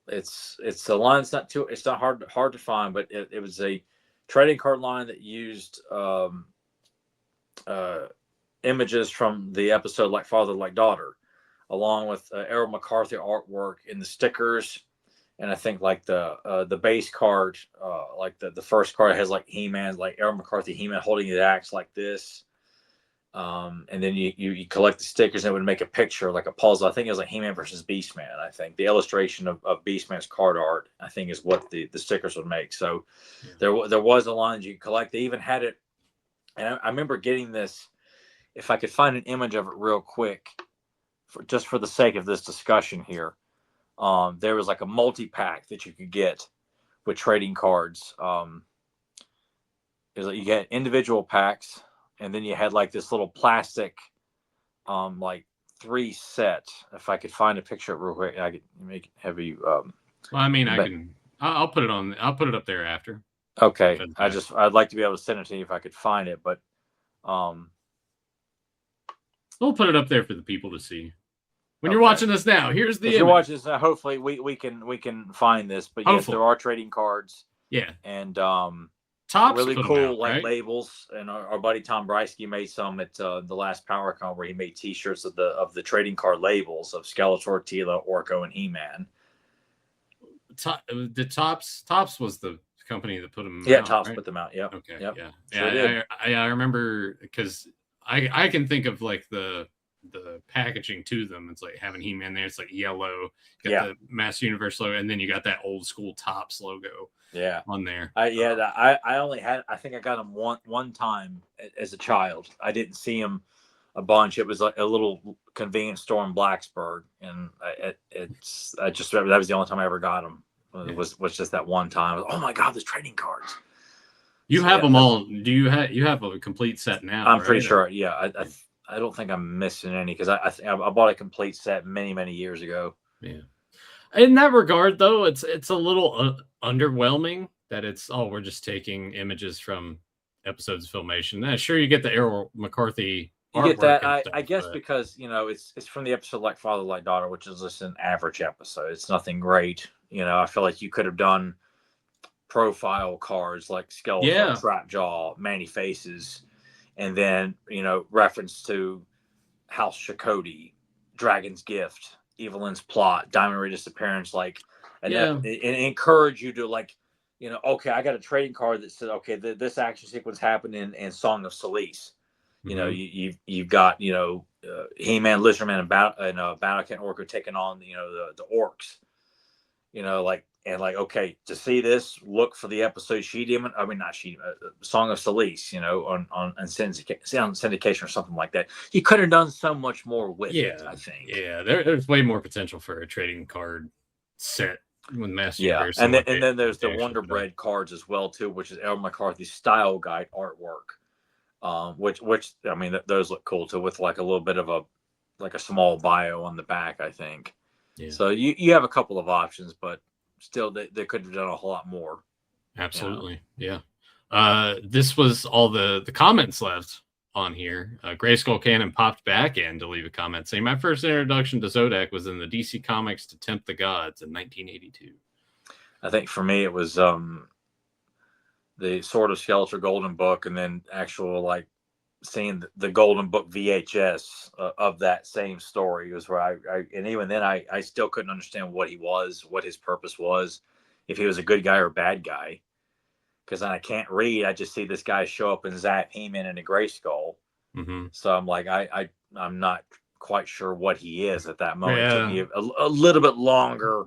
It's a line. It's not hard to find, but it was a trading card line that used images from the episode Like Father, Like Daughter, along with Errol McCarthy artwork in the stickers. And I think like the base card, like the first card has like He-Man, like Errol McCarthy He-Man holding the axe like this. And then you collect the stickers and it would make a picture like a puzzle. I think it was like He-Man versus Beastman. I think the illustration of Beastman's card art, I think, is what the stickers would make. So there was a line you could collect. They even had it, and I remember getting this. If I could find an image of it real quick, just for the sake of this discussion here, there was like a multi-pack that you could get with trading cards. It was like you get individual packs, and then you had like this little plastic, like 3 set. If I could find a picture of it real quick, I could have you. Well, I mean, I'll put it on. I'll put it up there after. Okay, I'd like to be able to send it to you if I could find it, but we'll put it up there for the people to see. When you're watching this now, here's the image. You're watching this now, hopefully we can find this. But yes, there are trading cards. Yeah, and Topps really cool out, right? labels. And our buddy Tom Breisky made some at the last PowerCon, where he made T-shirts of the trading card labels of Skeletor, Tila, Orko, and He-Man. The Topps was the company that put them out. Yeah, Topps right? put them out. Yep. Okay. Yep. Yeah. I remember, because I can think of like the packaging to them. It's like having He-Man there. It's like yellow, got the Master Universe logo, and then you got that old school Topps logo. Yeah, on there. I only had. I think I got them one time as a child. I didn't see them a bunch. It was like a little convenience store in Blacksburg, and I just remember that was the only time I ever got them. It was just that one time. Oh my God, there's trading cards. You have them all. Do you have a complete set now? I'm pretty sure. Yeah, I don't think I'm missing any, because I bought a complete set many years ago. Yeah. In that regard, though, it's a little underwhelming that we're just taking images from episodes of Filmation. Sure, you get the Errol McCarthy. You get that, I guess, because it's from the episode Like Father, Like Daughter, which is just an average episode. It's nothing great. I feel like you could have done profile cards like Skeletor, Trapjaw, Manny Faces, and then reference to House Chakotay, Dragon's Gift, Evelyn's Plot, Diamond Ray Disappearance, like, and encourage you to like, okay, I got a trading card that says, okay, this action sequence happened in Song of Solace. You've got He-Man, Lizardman, and Battlecat and Orko taking on the orcs. Okay, to see this, look for the episode Song of Solace, on syndication or something like that. You could have done so much more with it, I think. Yeah, there's way more potential for a trading card set with Master Universe. And then there's the Wonder Bread cards as well too, which is L. McCarthy's style guide artwork. Which those look cool too, with like a little bit of a small bio on the back, I think. Yeah. So you have a couple of options, but still they could have done a whole lot more. Absolutely. Yeah. This was all the comments left on here. Grayskull Cannon popped back in to leave a comment saying, my first introduction to Zodak was in the DC Comics To Tempt the Gods in 1982. I think for me it was the Sword of Skeletor Golden Book, and then actual seeing the Golden Book VHS of that same story was where and even then I still couldn't understand what he was, what his purpose was, if he was a good guy or a bad guy, because I can't read. I just see this guy show up and zap He-Man and a Grayskull. So I'm like, I'm not quite sure what he is at that moment. It took me a little bit longer,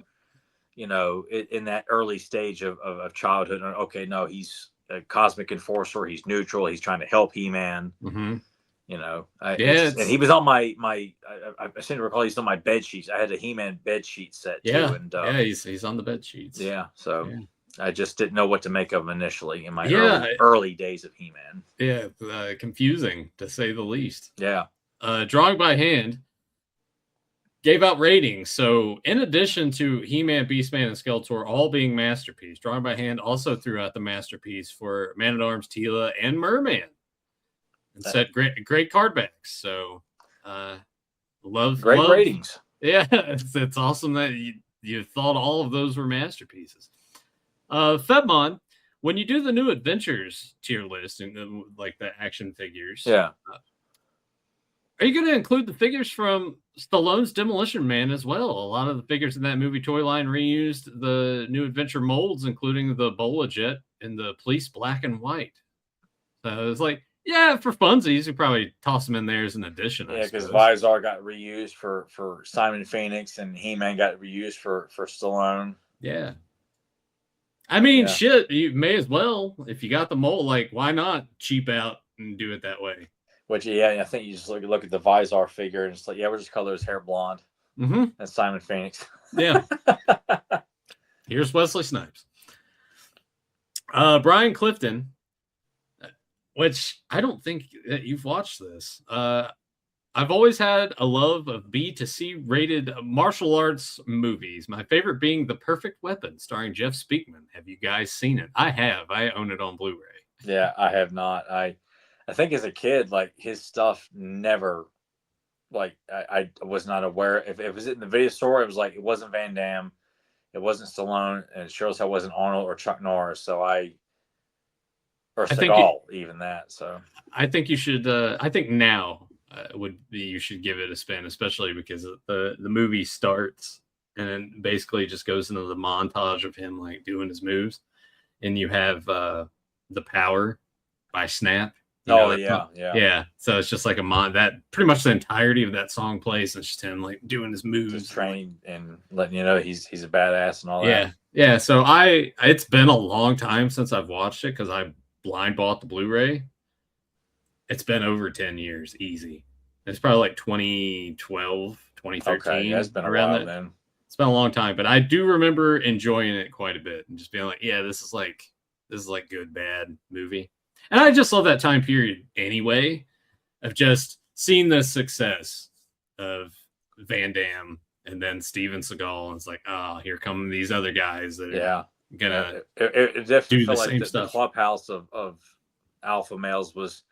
in that early stage of childhood. Okay, no, he's a cosmic enforcer. He's neutral. He's trying to help He-Man. And he was on my I seem to recall he's on my bed sheets. I had a He-Man bed sheet set too. And he's on the bed sheets. So I just didn't know what to make of him initially in my early days of He-Man. Confusing to say the least. Drawing by hand gave out ratings. So in addition to He-Man, Beastman, and Skeletor all being masterpiece, Drawing by Hand also threw out the masterpiece for Man-at-Arms, Teela, and Merman. And said great card backs. So love ratings. Yeah, it's awesome that you thought all of those were masterpieces. Fedmon, when you do the new adventures tier list and like the action figures, are you going to include the figures from Stallone's Demolition Man as well? A lot of the figures in that movie toy line reused the new adventure molds, including the Bola Jet and the Police Black and White. So it's like, for funsies, you probably toss them in there as an addition. Because Visor got reused for Simon Phoenix, and He-Man got reused for Stallone. Yeah. I mean, shit, you may as well. If you got the mold, like, why not cheap out and do it that way? Which, I think you just look at the Visor figure and it's like, we'll just color his hair blonde. That's Simon Phoenix. Here's Wesley Snipes. Brian Clifton, which I don't think that you've watched this. I've always had a love of B to C rated martial arts movies. My favorite being The Perfect Weapon, starring Jeff Speakman. Have you guys seen it? I have. I own it on Blu-ray. Yeah, I have not. I think as a kid, like his stuff never, I was not aware. If it was in the video store, it was like it wasn't Van Damme, it wasn't Stallone, and it sure as hell wasn't Arnold or Chuck Norris. So or Seagal, even that. So I think you should. I think now you should give it a spin, especially because the movie starts and then basically just goes into the montage of him like doing his moves, and you have The Power by Snap. Yeah. So it's just like that pretty much the entirety of that song plays. And it's just him like doing his moves, just training and letting you know he's a badass and all that. Yeah. So it's been a long time since I've watched it because I blind bought the Blu-ray. It's been over 10 years, easy. It's probably like 2012, 2013. Okay, it's been a while then. It's been a long time, but I do remember enjoying it quite a bit and just being like, this is like good, bad movie. And I just love that time period anyway, of just seeing the success of Van Damme and then Steven Seagal. And it's like, here come these other guys that are gonna it definitely do the felt same like stuff. The clubhouse of alpha males was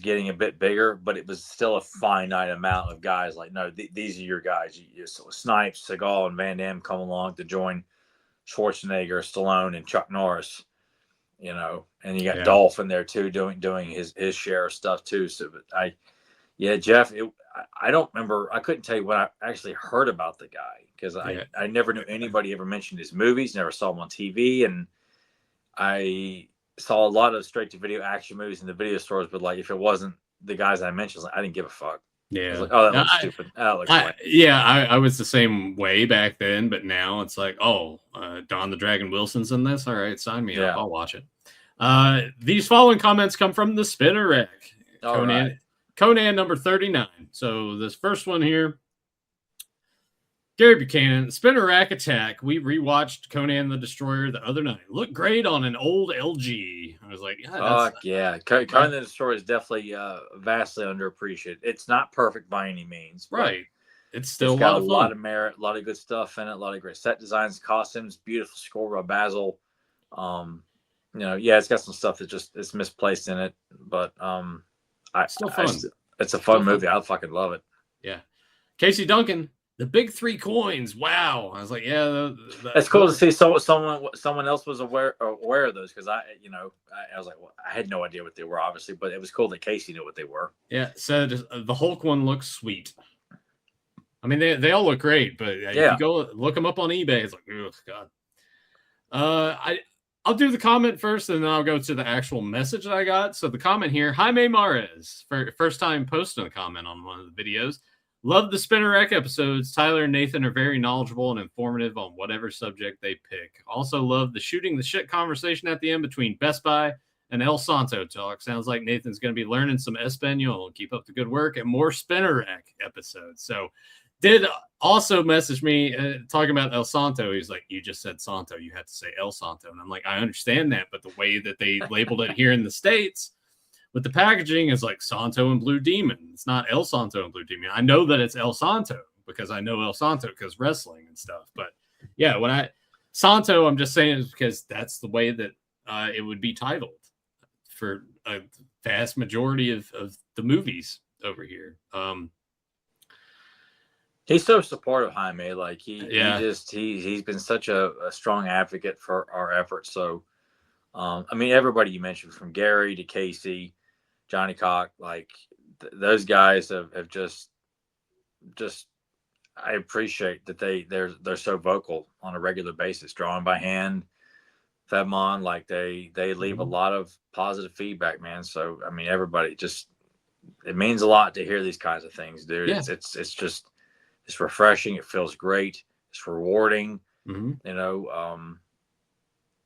getting a bit bigger, but it was still a finite amount of guys. Like, no, these are your guys. So Snipes, Seagal, and Van Damme come along to join Schwarzenegger, Stallone, and Chuck Norris. you know, and you got Yeah. Dolph in there too, doing his share of stuff too. So, but Jeff, I don't remember. I couldn't tell you when I actually heard about the guy because I never knew anybody ever mentioned his movies. Never saw him on TV, and I saw a lot of straight to video action movies in the video stores. But like, if it wasn't the guys I mentioned, I didn't give a fuck. I was Yeah. like, oh, that looks stupid. That looks lame. I was the same way back then, but now it's like, oh, Don the Dragon Wilson's in this. All right, sign me up. I'll watch it. These following comments come from the Spinner Rack. Conan number 39. So this first one here, Gary Buchanan, Spinner Rack Attack. We rewatched Conan the Destroyer the other night. Looked great on an old LG. I was like, yeah, Conan the Destroyer is definitely vastly underappreciated. It's not perfect by any means, right? It's still got a lot of merit, a lot of good stuff in it, a lot of great set designs, costumes, beautiful score by Basil. It's got some stuff that just is misplaced in it, but still fun. It's a fun movie. I fucking love it. Yeah, Casey Duncan. The big 3 coins. Wow. I was like, yeah. It's cool to see someone else was aware of those because I was like, well, I had no idea what they were, obviously, but it was cool that Casey knew what they were. Yeah. So the Hulk one looks sweet. I mean, they all look great, but if you go look them up on eBay, it's like, oh God. I'll do the comment first, and then I'll go to the actual message that I got. So the comment here, Jaime Mares, first time posting a comment on one of the videos. Love the Spinner Rack episodes. Tyler and Nathan are very knowledgeable and informative on whatever subject they pick. Also love the shooting the shit conversation at the end between Best Buy and El Santo talk. Sounds like Nathan's going to be learning some Espanol. Keep up the good work and more Spinner Rack episodes. So did also message me talking about El Santo. He's like, you just said Santo. You had to say El Santo. And I'm like, I understand that. But the way that they labeled it here in the States with the packaging is like Santo and Blue Demon. It's not El Santo and Blue Demon. I know that it's El Santo because I know El Santo because wrestling and stuff. But yeah, when Santo, I'm just saying is because that's the way that it would be titled for a vast majority of the movies over here. He's so supportive, Jaime. Like he's been such a strong advocate for our efforts. So, everybody you mentioned from Gary to Casey, Johnny Cock, like those guys have just I appreciate that they're so vocal on a regular basis, drawing by hand, Fedmon, like they leave a lot of positive feedback, man. So everybody it means a lot to hear these kinds of things, dude. Yeah. It's refreshing. It feels great. It's rewarding. Mm-hmm.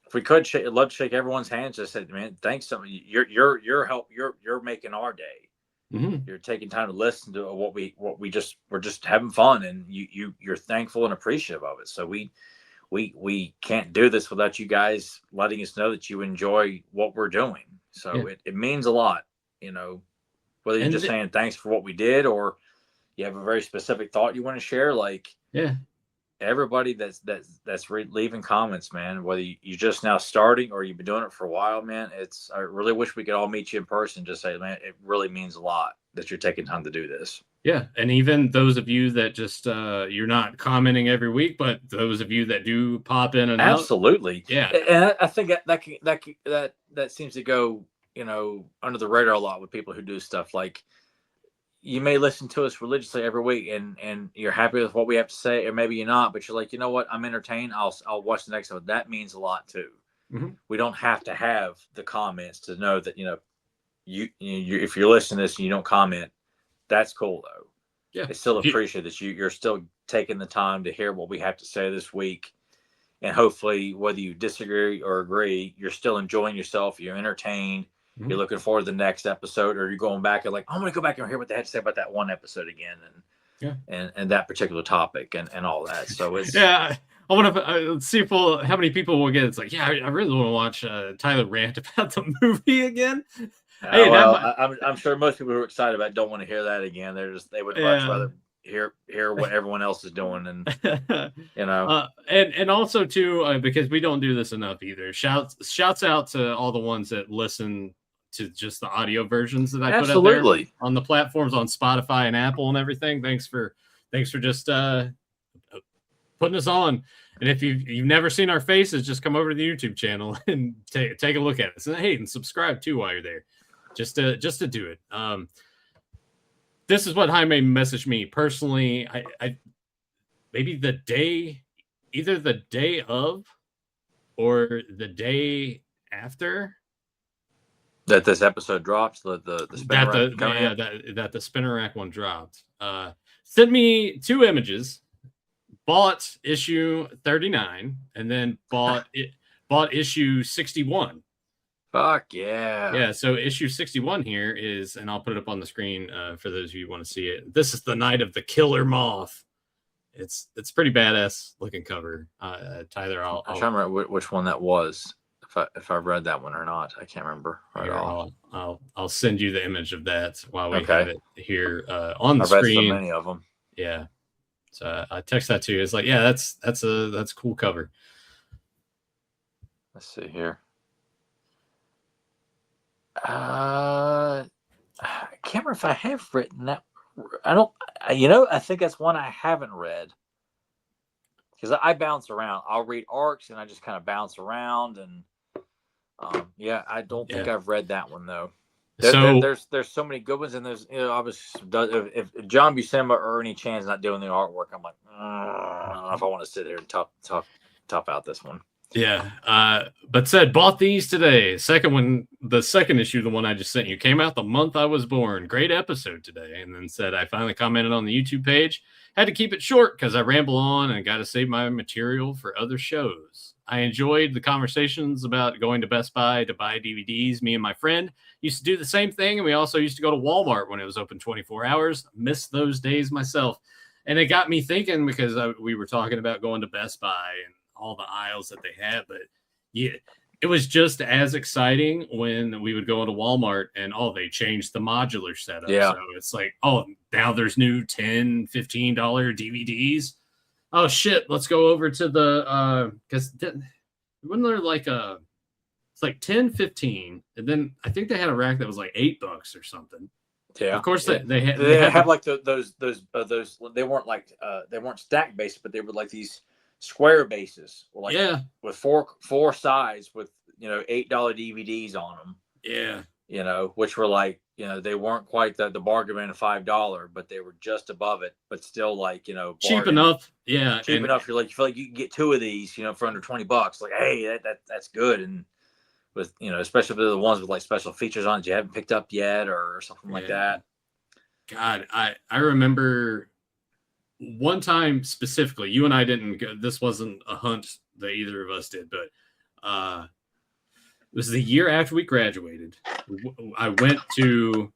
If we could, I'd love to shake everyone's hands. Just say, man, thanks. Your help. You're making our day. Mm-hmm. You're taking time to listen to we're just having fun, and you're thankful and appreciative of it. So we can't do this without you guys letting us know that you enjoy what we're doing. So it means a lot, whether you're just saying thanks for what we did or you have a very specific thought you want to share. Like, everybody that's leaving comments, man, whether you're just now starting or you've been doing it for a while, man, I really wish we could all meet you in person. Just say, man, it really means a lot that you're taking time to do this. Yeah. And even those of you that just, you're not commenting every week, but those of you that do pop in and absolutely. Out. Yeah. And I think that seems to go, under the radar a lot with people who do stuff like, you may listen to us religiously every week and you're happy with what we have to say, or maybe you're not, but you're like, you know what? I'm entertained. I'll watch the next episode. That means a lot too. Mm-hmm. We don't have to have the comments to know that, you if you're listening to this and you don't comment, that's cool though. Yeah. I still appreciate that you're still taking the time to hear what we have to say this week. And hopefully whether you disagree or agree, you're still enjoying yourself. You're entertained. Mm-hmm. You're looking forward to the next episode, or you're going back and like, I'm going to go back and hear what they had to say about that one episode again, and that particular topic and all that. So it's I want to see how many people will get. It's like, I really want to watch Tyler rant about the movie again. I'm sure most people who are excited about it don't want to hear that again. They would much rather hear what everyone else is doing, and and also too because we don't do this enough either. Shouts out to all the ones that listen to just the audio versions that I put up there on the platforms on Spotify and Apple and everything. Thanks for just putting putting us on. And if you've never seen our faces, just come over to the YouTube channel and take a look at us. And hey, and subscribe too while you're there, just to do it. This is what Jaime messaged me personally. I maybe either the day of or the day after that this episode drops, the spinner rack that the spinner rack one dropped. Sent me 2 images. Bought issue 39 and then bought issue 61. Fuck yeah. Yeah, so issue 61 here is, and I'll put it up on the screen for those of you who want to see it. This is the Night of the Killer Moth. It's pretty badass looking cover. Tyler, I'm trying to remember which one that was. If I read that one or not, I can't remember right all. I'll send you the image of that while we have it here on the I've read screen. so many of them. Yeah. So I text that to you. It's like, yeah, that's a cool cover. Let's see here. I can't remember if I have written that. I think that's one I haven't read because I bounce around. I'll read arcs and I just kind of bounce around and I don't think I've read that one though. There's so many good ones, and there's if John Buscema or Ernie Chan's not doing the artwork, I'm like, I don't know if I want to sit here and top out this one. Yeah, but said bought these today. The second issue, the one I just sent you, came out the month I was born. Great episode today, and then said I finally commented on the YouTube page. Had to keep it short because I ramble on and got to save my material for other shows. I enjoyed the conversations about going to Best Buy to buy DVDs. Me and my friend used to do the same thing, and we also used to go to Walmart when it was open 24 hours. Missed those days myself. And it got me thinking because we were talking about going to Best Buy and all the aisles that they had. But yeah, it was just as exciting when we would go into Walmart and, they changed the modular setup. Yeah. So it's like, now there's new $10, $15 DVDs. Oh shit, let's go over to the because wasn't there like it's like 10, 15, and then I think they had a rack that was like $8 or something. Yeah, of course they have like those they weren't like they weren't stack bases, but they were like these square bases, like with four sides with $8 DVDs on them. Yeah, which were like they weren't quite the bargain bin of $5, but they were just above it, but still like cheap enough. Yeah, cheap enough. You feel like you can get 2 of these for under $20. Like, hey, that's good. And with especially the ones with like special features on it you haven't picked up yet or something like that. God, I remember one time specifically, you and I didn't go, this wasn't a hunt that either of us did, but it was the year after we graduated. I went to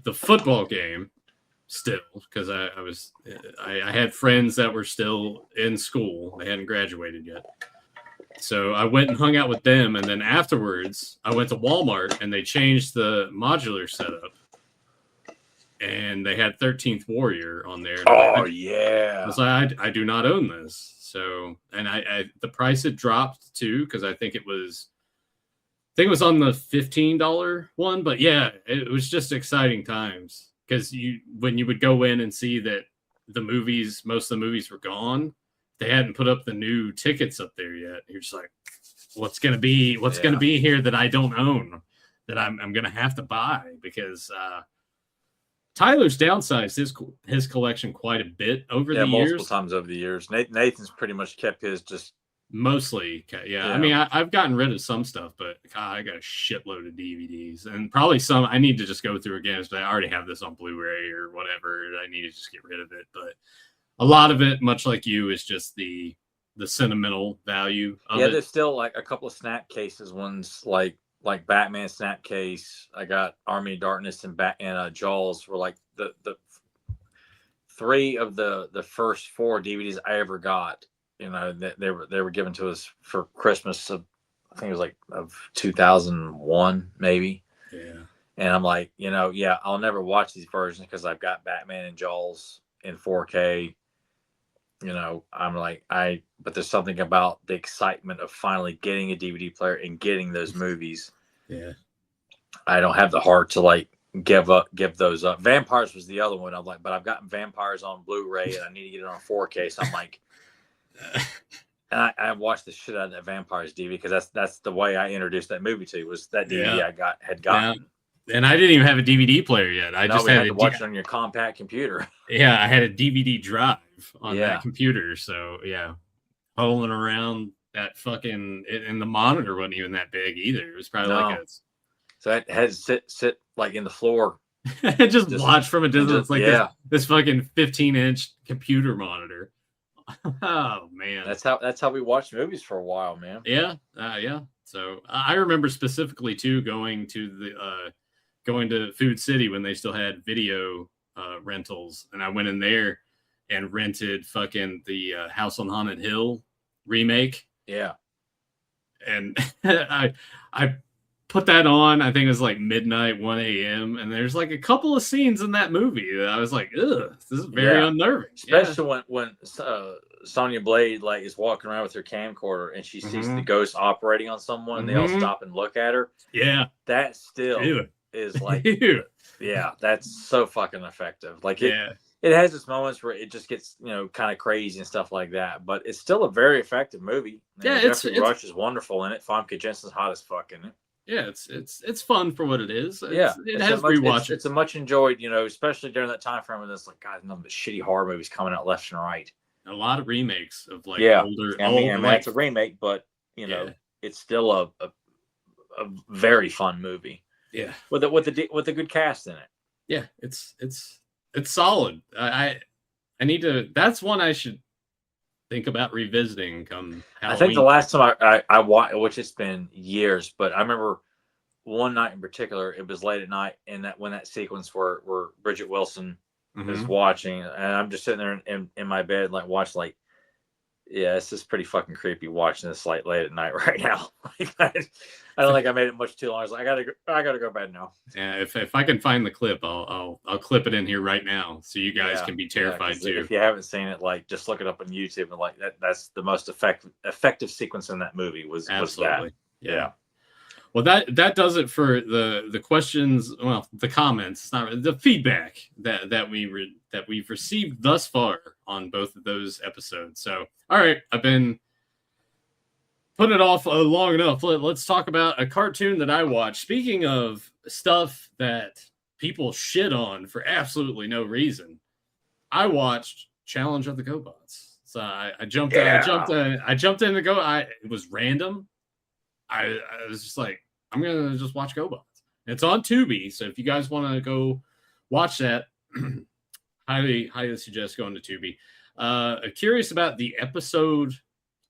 the football game still because I had friends that were still in school. They hadn't graduated yet. So I went and hung out with them. And then afterwards, I went to Walmart and they changed the modular setup. And they had 13th Warrior on there. Yeah. I was like, I do not own this. So, and the price had dropped too because I think it was on the $15 one, but yeah, it was just exciting times because when you would go in and see that most of the movies were gone, they hadn't put up the new tickets up there yet. You're just like, what's going to be here that I don't own that I'm going to have to buy because Tyler's downsized his collection quite a bit over the years. Multiple times over the years. Nathan's pretty much kept his just mostly. Yeah. I mean, I've gotten rid of some stuff, but God, I got a shitload of DVDs and probably some I need to just go through again. But I already have this on Blu-ray or whatever. I need to just get rid of it. But a lot of it, much like you, is just the sentimental value of it. There's still like a couple of snap cases. Ones like Batman snap case. I got Army of Darkness and Jaws were like the 3 of the first 4 DVDs I ever got. They were given to us for Christmas of, I think it was like of 2001 maybe. Yeah. And I'm like, I'll never watch these versions because I've got Batman and Jaws in 4K. I'm like, but there's something about the excitement of finally getting a DVD player and getting those movies. Yeah. I don't have the heart to like give those up. Vampires was the other one. I'm like, but I've gotten Vampires on Blu-ray and I need to get it on 4K. So I'm like, And I watched the shit out of that Vampires DVD because that's the way I introduced that movie to was that DVD I had gotten. And I didn't even have a DVD player yet. I just had to watch it on your compact computer. Yeah, I had a DVD drive on that computer. So yeah, pulling around that fucking, and the monitor wasn't even that big either. It was probably like a. So I had to sit like in the floor. just watch from a distance, like this fucking 15-inch computer monitor. Oh man, that's how we watched movies for a while, man. Yeah. So I remember specifically too going to Food City when they still had video rentals, and I went in there and rented fucking the House on Haunted Hill remake. Yeah, and I put that on. I think it was like midnight, 1 a.m. And there's like a couple of scenes in that movie that I was like, ugh, this is very unnerving. Especially when Sonya Blade like is walking around with her camcorder and she sees the ghost operating on someone and they all stop and look at her. Yeah. That still is like, yeah, that's so fucking effective. Like it has its moments where it just gets, kind of crazy and stuff like that, but it's still a very effective movie. Jeffrey Rush is wonderful in it. Famke Janssen's hot as fuck in it. Yeah, it's fun for what it is. It has rewatch. It's a much enjoyed, especially during that time frame when there's like, God, none of the shitty horror movies coming out left and right. A lot of remakes of like older. I mean, it's a remake, but it's still a very fun movie. Yeah, with a good cast in it. Yeah, it's solid. I need to. That's one I should think about revisiting come Halloween. I think the last time I watched, which it's been years, but I remember one night in particular, it was late at night, and when that sequence where Bridget Wilson is watching, and I'm just sitting there in my bed, like watch, like, yeah, it's just pretty fucking creepy watching this late at night right now. I don't think I made it much too long. I was like, I gotta go to bed now. Yeah, if I can find the clip, I'll clip it in here right now so you guys can be terrified too. If you haven't seen it, like just look it up on YouTube and like that's the most effective sequence in that movie was that. Yeah. Well, that does it for the questions. Well, the comments, it's not the feedback that we've received thus far on both of those episodes. So, all right, I've been putting it off long enough. Let's talk about a cartoon that I watched. Speaking of stuff that people shit on for absolutely no reason, I watched Challenge of the GoBots. So I jumped in to go. It was random. I was just like, I'm gonna just watch GoBots. It's on Tubi, so if you guys want to go watch that, highly suggest going to Tubi. I'm curious about the episode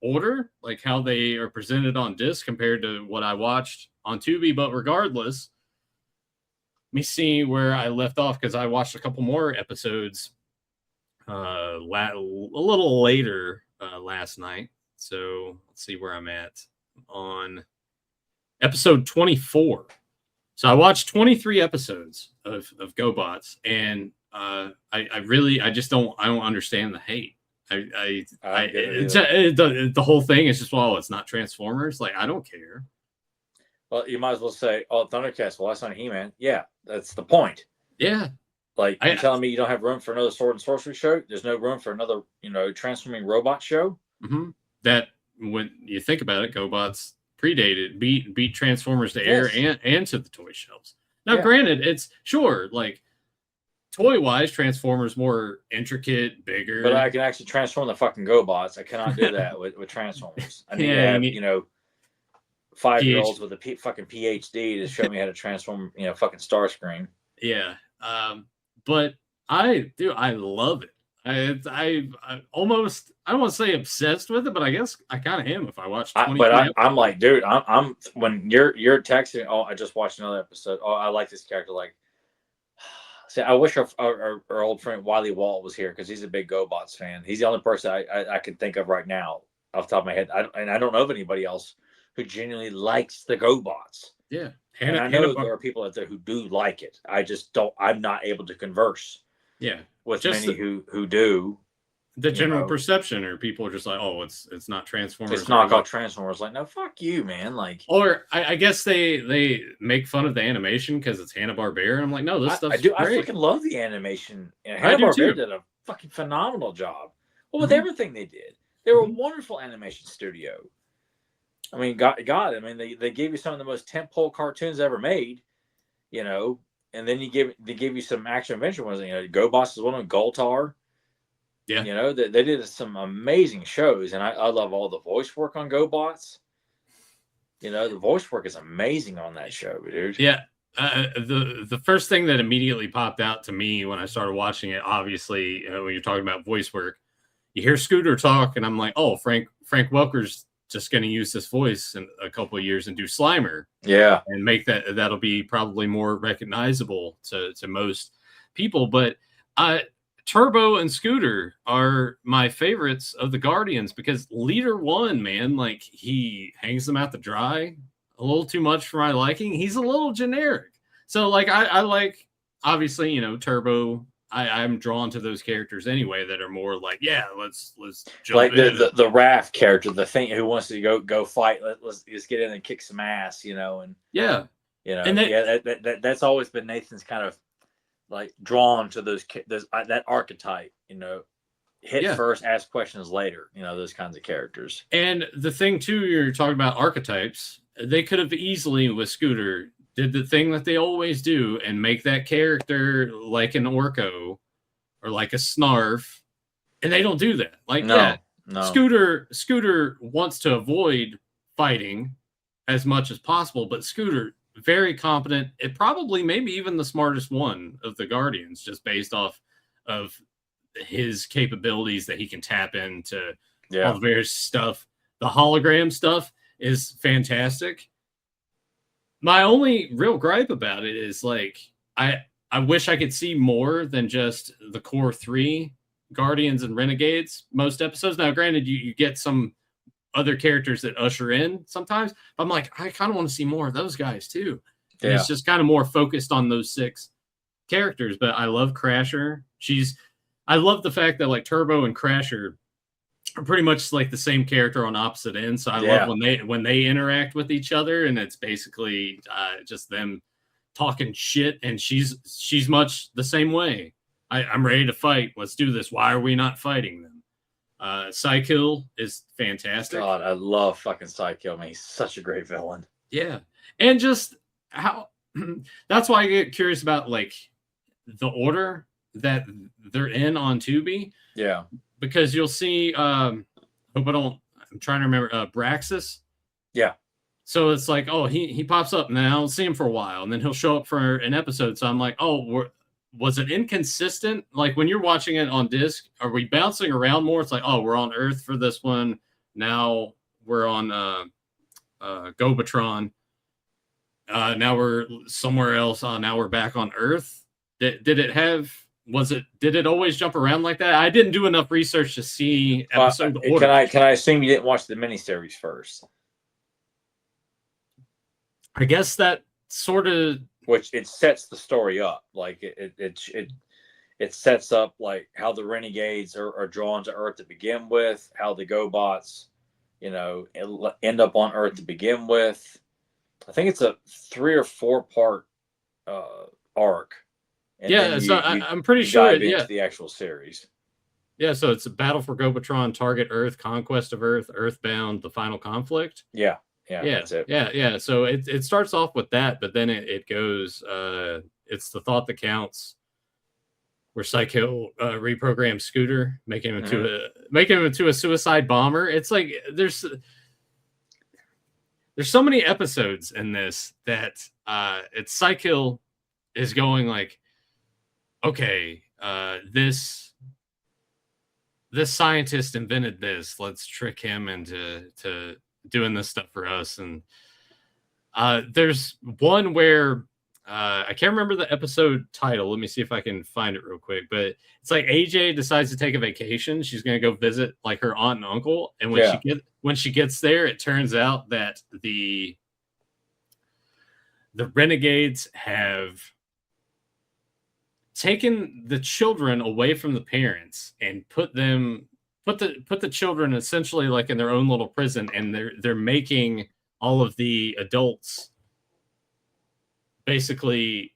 order, like how they are presented on disc compared to what I watched on Tubi. But regardless, let me see where I left off because I watched a couple more episodes a little later last night. So let's see where I'm at on episode 24. So I watched 23 episodes of GoBots, and I don't understand the hate. The whole thing is just, well, it's not Transformers. Like, I don't care. Well, you might as well say, oh, Thundercats. Well, that's not He-Man. Yeah, that's the point. Yeah. Like, you're telling me you don't have room for another Sword and Sorcery show? There's no room for another, transforming robot show? Mm-hmm. That, when you think about it, GoBots predated, beat Transformers to air and to the toy shelves. Now, granted, it's sure, like, toy-wise, Transformers more intricate, bigger. But I can actually transform the fucking GoBots. I cannot do that with Transformers. I need to have, 5-year-olds with a fucking PhD to show me how to transform, fucking Starscream. Yeah. But I love it. I almost, I don't want to say obsessed with it, but I guess I kind of am if I watch 20. I'm like, dude, I'm when you're texting, oh, I just watched another episode. Oh, I like this character. Like, see, I wish our old friend Wiley Walt was here because he's a big GoBots fan. He's the only person I can think of right now off the top of my head. I don't know of anybody else who genuinely likes the GoBots. Yeah. And I know there are people out there who do like it. I just don't. I'm not able to converse. Yeah. With just many who do. The general perception, or people are just like, oh, it's not Transformers. It's not called Transformers. Like, no, fuck you, man. Like, or I guess they make fun of the animation because it's Hanna-Barbera. And I'm like, no, this stuff's great. I fucking love the animation. Hanna-Barbera did a fucking phenomenal job. Well, with everything they did. They were a wonderful animation studio. I mean, God, I mean, they gave you some of the most tentpole cartoons ever made, you know, and then they gave you some action adventure ones. You know, GoBots is one of them, Goltar. Yeah. You know, they did some amazing shows, and I love all the voice work on GoBots. You know, the voice work is amazing on that show, dude. Yeah. The first thing that immediately popped out to me when I started watching it, obviously, when you're talking about voice work, you hear Scooter talk, and I'm like, oh, Frank Welker's just going to use this voice in a couple of years and do Slimer. Yeah. And make that'll be probably more recognizable to most people. But Turbo and Scooter are my favorites of the Guardians because Leader One, man, like he hangs them out to dry a little too much for my liking. He's a little generic. So like I like, obviously, you know, Turbo. I'm drawn to those characters anyway that are more like, yeah, let's jump like in. the Raph character, the thing who wants to go fight. Let's just get in and kick some ass, you know, and yeah, you know, and that's always been Nathan's kind of like drawn to those that archetype, you know, hit first, ask questions later, you know, those kinds of characters. And the thing too, you're talking about archetypes. They could have easily with Scooter did the thing that they always do and make that character like an Orko or like a Snarf, and they don't do that. Like, no. Scooter wants to avoid fighting as much as possible, but Scooter very competent. It probably maybe even the smartest one of the Guardians, just based off of his capabilities that he can tap into all the various stuff. The hologram stuff is fantastic. My only real gripe about it is like I wish I could see more than just the core 3 Guardians and Renegades most episodes. Now, granted, you get some other characters that usher in sometimes, but I'm like, I kind of want to see more of those guys too. And it's just kind of more focused on those 6 characters. But I love Crasher. I love the fact that like Turbo and Crasher are pretty much like the same character on opposite ends. So I love when they interact with each other, and it's basically just them talking shit, and she's much the same way. I'm ready to fight. Let's do this. Why are we not fighting them? Psykill is fantastic. God, I love fucking Psykill. Man, he's such a great villain. Yeah, and just how that's why I get curious about like the order that they're in on Tubi. Yeah. Because you'll see, I'm trying to remember, Braxis. Yeah. So it's like, oh, he pops up and then I don't see him for a while, and then he'll show up for an episode. So I'm like, oh, was it inconsistent? Like when you're watching it on disc, are we bouncing around more? It's like, oh, we're on Earth for this one. Now we're on Gobatron. Now we're somewhere else. Now we're back on Earth. Did it always jump around like that? I didn't do enough research to see episode order. Can I assume you didn't watch the miniseries first? I guess that sort of, which it sets the story up. Like it sets up like how the Renegades are drawn to Earth to begin with, how the GoBots, you know, end up on Earth to begin with. I think it's a 3 or 4 part arc. And so I'm pretty sure into the actual series. Yeah, so it's a battle for Gobatron, Target Earth, Conquest of Earth, Earthbound, the Final Conflict. Yeah, that's it. Yeah. So it starts off with that, but then it goes. It's the thought that counts. Where Psycho reprograms Scooter, making him into a suicide bomber. It's like there's so many episodes in this that it's Psycho is going like, okay, this scientist invented this. Let's trick him into doing this stuff for us. And there's one where I can't remember the episode title. Let me see if I can find it real quick. But it's like AJ decides to take a vacation. She's going to go visit like her aunt and uncle. And when she gets there, it turns out that the Renegades have taken the children away from the parents and put the children essentially like in their own little prison, and they're making all of the adults basically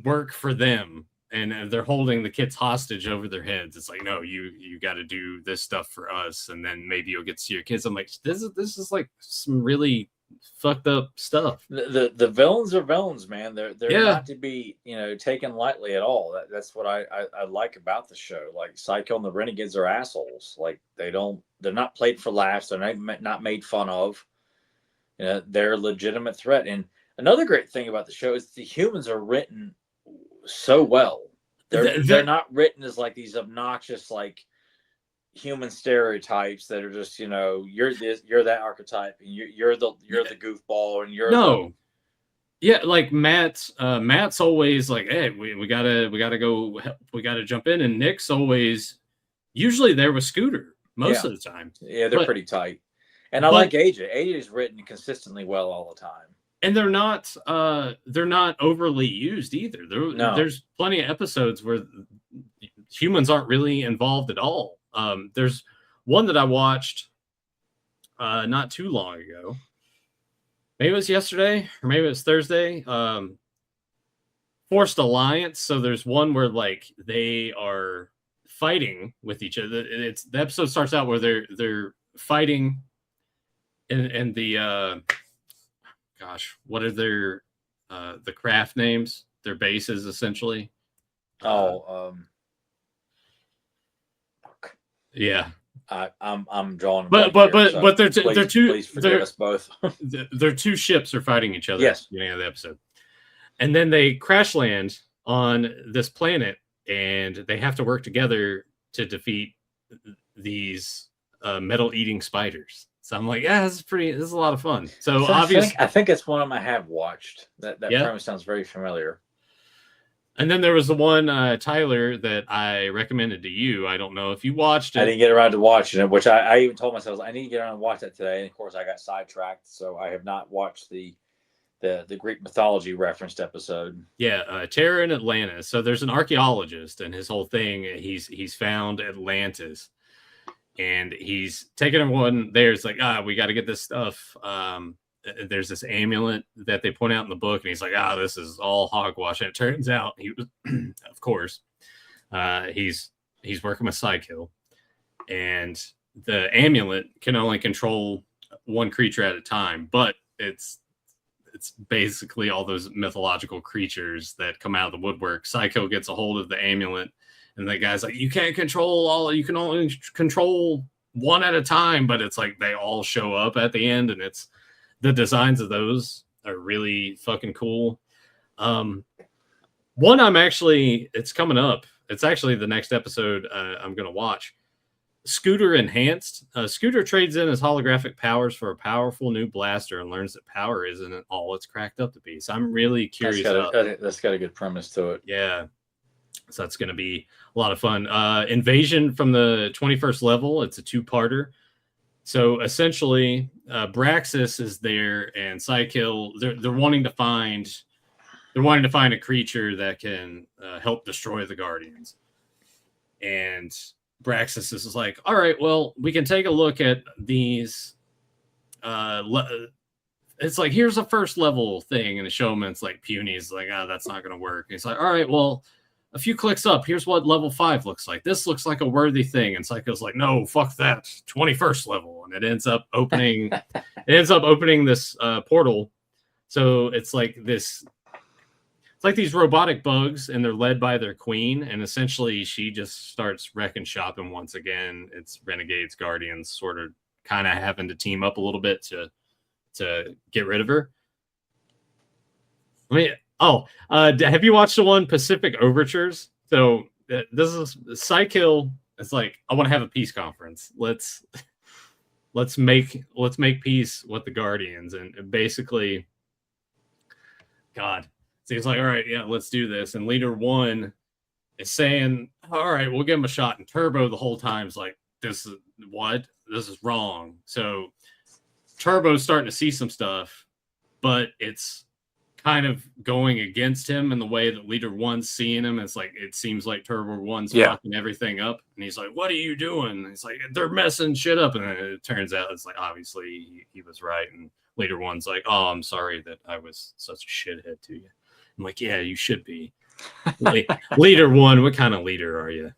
work for them and they're holding the kids hostage over their heads. It's like, no, you got to do this stuff for us, and then maybe you'll get to see your kids. I'm like, this is like some really fucked up stuff. The villains are villains, man. They're Yeah. not to be, taken lightly at all. That's what I like about the show. Like Psycho and the Renegades are assholes. Like they're not played for laughs. They're not made fun of. They're a legitimate threat. And another great thing about the show is the humans are written so well. They're not written as like these obnoxious like human stereotypes that are just you're that archetype, and you're the goofball, and yeah, like Matt's always like, hey, we gotta jump in, and Nick's always usually there with Scooter most of the time. Yeah, they're pretty tight, and I like AJ. AJ is written consistently well all the time, and they're not overly used either. There's plenty of episodes where humans aren't really involved at all. There's one that I watched not too long ago. Maybe it was yesterday or maybe it was Thursday. Forced Alliance. So there's one where like they are fighting with each other. The episode starts out where they're fighting in the what are their the craft names? Their bases essentially. Yeah, I'm drawing. But they're two. Please forgive us both. Their two ships are fighting each other. Yes. At the beginning of the episode, and then they crash land on this planet, and they have to work together to defeat these metal-eating spiders. So I'm like, yeah, this is a lot of fun. So obviously, I think it's one of them I have watched. That premise sounds very familiar. And then there was the one, Tyler, that I recommended to you. I don't know if you watched it. I didn't get around to watching it, which I even told myself I need to get around and watch that today. And of course, I got sidetracked, so I have not watched the Greek mythology referenced episode. Yeah, Terror in Atlantis. So there's an archaeologist, and his whole thing, he's found Atlantis, and he's taking everyone there. It's like, we got to get this stuff. There's this amulet that they point out in the book, and he's like, this is all hogwash. And it turns out he was, of course, he's working with Psycho, and the amulet can only control one creature at a time, but it's basically all those mythological creatures that come out of the woodwork. Psycho gets a hold of the amulet, and the guy's like, you can't control all, you can only control one at a time, but it's like they all show up at the end, and the designs of those are really fucking cool. One it's coming up. It's actually the next episode I'm going to watch. Scooter Enhanced. Scooter trades in his holographic powers for a powerful new blaster and learns that power isn't all it's cracked up to be. So I'm really curious. That's got a good premise to it. Yeah. So that's going to be a lot of fun. Invasion from the 21st level. It's a 2-parter. So essentially, Braxis is there, and Psykill. They're wanting to find a creature that can help destroy the Guardians. And Braxis is like, all right, well, we can take a look at these. It's like, here's a first level thing, and the showman's like puny. He's like, that's not going to work. And he's like, all right, well, a few clicks up, here's what level 5 looks like. This looks like a worthy thing. And Psycho's like, no, fuck that. 21st level. And it ends up opening this portal. So it's like these robotic bugs, and they're led by their queen. And essentially she just starts wrecking shop. And once again, it's Renegades, Guardians sort of kind of having to team up a little bit to get rid of her. Have you watched the one Pacific Overtures? So this is Psykill. It's like, I want to have a peace conference. Let's make peace with the Guardians, and basically, God. So he's like, all right, yeah, let's do this. And Leader 1 is saying, all right, we'll give him a shot. And Turbo the whole time is like, this is wrong. So Turbo's starting to see some stuff, but it's kind of going against him in the way that Leader 1's seeing him. It's like, it seems like Turbo 1's fucking everything up. And he's like, what are you doing? And he's like, they're messing shit up. And then it turns out it's like, obviously he was right. And Leader 1's like, oh, I'm sorry that I was such a shithead to you. I'm like, yeah, you should be. Leader 1, what kind of leader are you?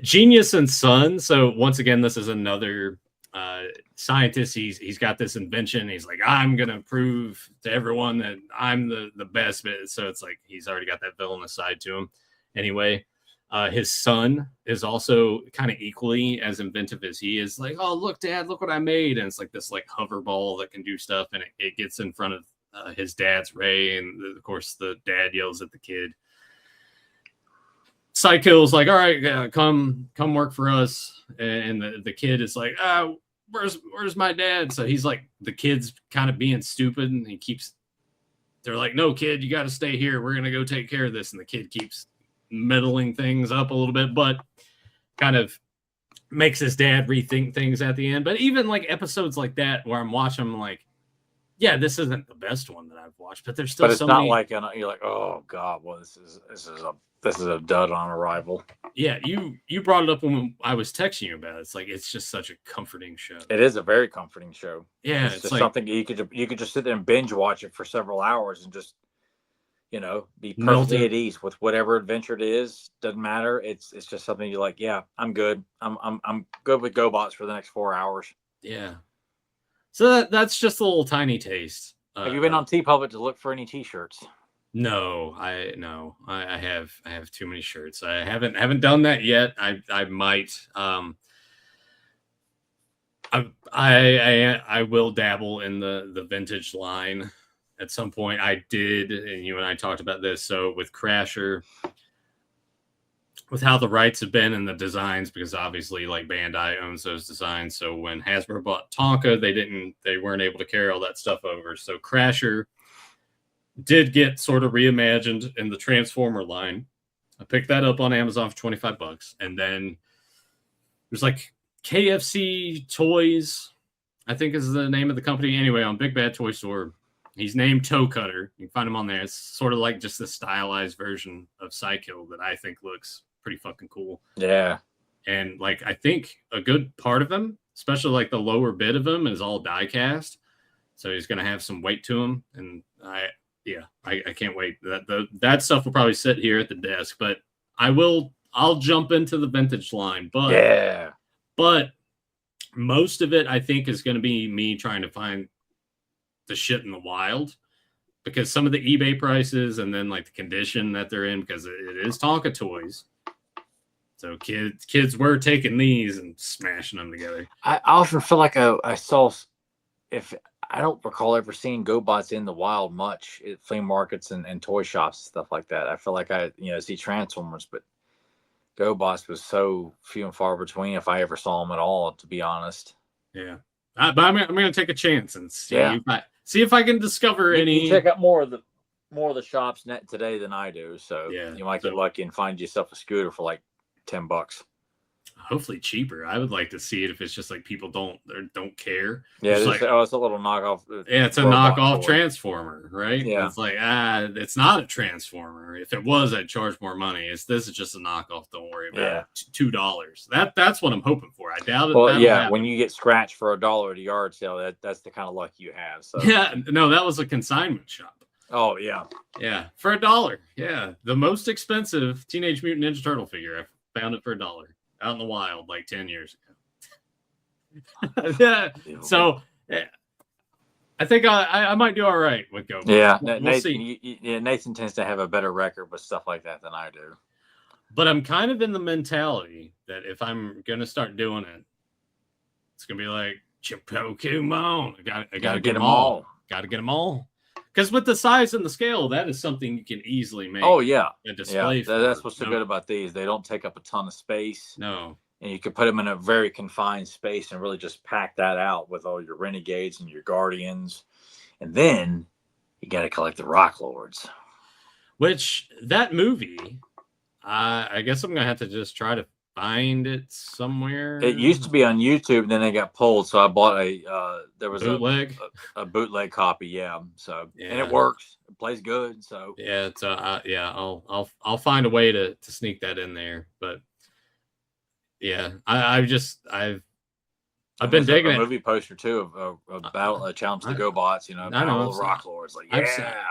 Genius and Son. So once again, this is another scientist. He's got this invention. He's like, I'm gonna prove to everyone that I'm the best. So it's like he's already got that villainous side to him. Anyway, his son is also kind of equally as inventive as he is. Like, oh look, Dad, look what I made! And it's like this like hover ball that can do stuff, and it gets in front of his dad's Ray, and of course the dad yells at the kid. Psycho's like, all right, come work for us, and the kid is like, where's my dad? So he's like, the kid's kind of being stupid, and they're like, no kid, you got to stay here, we're gonna go take care of this, and the kid keeps meddling things up a little bit, but kind of makes his dad rethink things at the end. But even like episodes like that where I'm watching, I'm like, yeah, this isn't the best one that I've watched, but there's still But it's so not many... like you're like, oh god, well this is a dud on arrival. Yeah, you brought it up when I was texting you about it. It's like it's just such a comforting show. It is a very comforting show. Yeah, it's just like something you could just sit there and binge watch it for several hours and just be perfectly at ease with whatever adventure it is. Doesn't matter. It's just something you're like, yeah, I'm good. I'm good with GoBots for the next 4 hours. Yeah. So that's just a little tiny taste. Have you been on TeePublic to look for any T-shirts? No, I have too many shirts. I haven't done that yet. I might. I will dabble in the vintage line at some point. I did, and you and I talked about this. So with Crasher, with how the rights have been and the designs, because obviously like Bandai owns those designs. So when Hasbro bought Tonka, they weren't able to carry all that stuff over. So Crasher did get sort of reimagined in the Transformer line. I picked that up on Amazon for $25. And then there's like KFC Toys, I think is the name of the company. Anyway, on Big Bad Toy Store, he's named Toe Cutter. You can find him on there. It's sort of like just a stylized version of Psycho that I think looks pretty fucking cool. Yeah. And like, I think a good part of him, especially like the lower bit of him, is all die cast. So he's going to have some weight to him. And I can't wait. That stuff will probably sit here at the desk, but I'll jump into the vintage line. But most of it, I think, is going to be me trying to find the shit in the wild, because some of the eBay prices and then like the condition that they're in, because it is Tonka toys. So kids were taking these and smashing them together. I often feel like I saw, if I don't recall ever seeing GoBots in the wild much at flea markets and toy shops, stuff like that. I feel like I see Transformers, but GoBots was so few and far between if I ever saw them at all, to be honest. Yeah. But I'm going to take a chance and see if I can discover any. You check out more of the shops today than I do. So yeah, you might get lucky and find yourself a scooter for like $10. Hopefully cheaper. I would like to see it if it's just like people don't care. Yeah, it's a little knockoff. Yeah, it's a knockoff Transformer, right? Yeah, it's like it's not a Transformer. If it was, I'd charge more money. This is just a knockoff. Don't worry about it. $2. That's what I'm hoping for. I doubt it. Well, yeah, when you get scratched for $1 at a yard sale, that's the kind of luck you have. So yeah, no, that was a consignment shop. Oh yeah, for $1. Yeah, the most expensive Teenage Mutant Ninja Turtle figure. I found it for $1. Out in the wild like 10 years ago. Yeah. So I think I might do all right with GoBots. Yeah. We'll see. Nathan tends to have a better record with stuff like that than I do. But I'm kind of in the mentality that if I'm going to start doing it, it's going to be like, Pokemon. I got to get them all. Got to get them all. Because with the size and the scale, that is something you can easily make. Oh, yeah. A display. Yeah, that's what's so good about these. They don't take up a ton of space. No. And you can put them in a very confined space and really just pack that out with all your Renegades and your Guardians. And then you got to collect the Rock Lords. Which, that movie, I guess I'm going to have to just try to find it somewhere. It used to be on YouTube, and then they got pulled. So I bought there was bootleg, a bootleg copy. Yeah. So and it works. It plays good. So yeah, it's I'll find a way to sneak that in there. But yeah, I've been digging a it. Movie poster too of a battle, a challenge to the GoBots. I know the Rock Lords. Like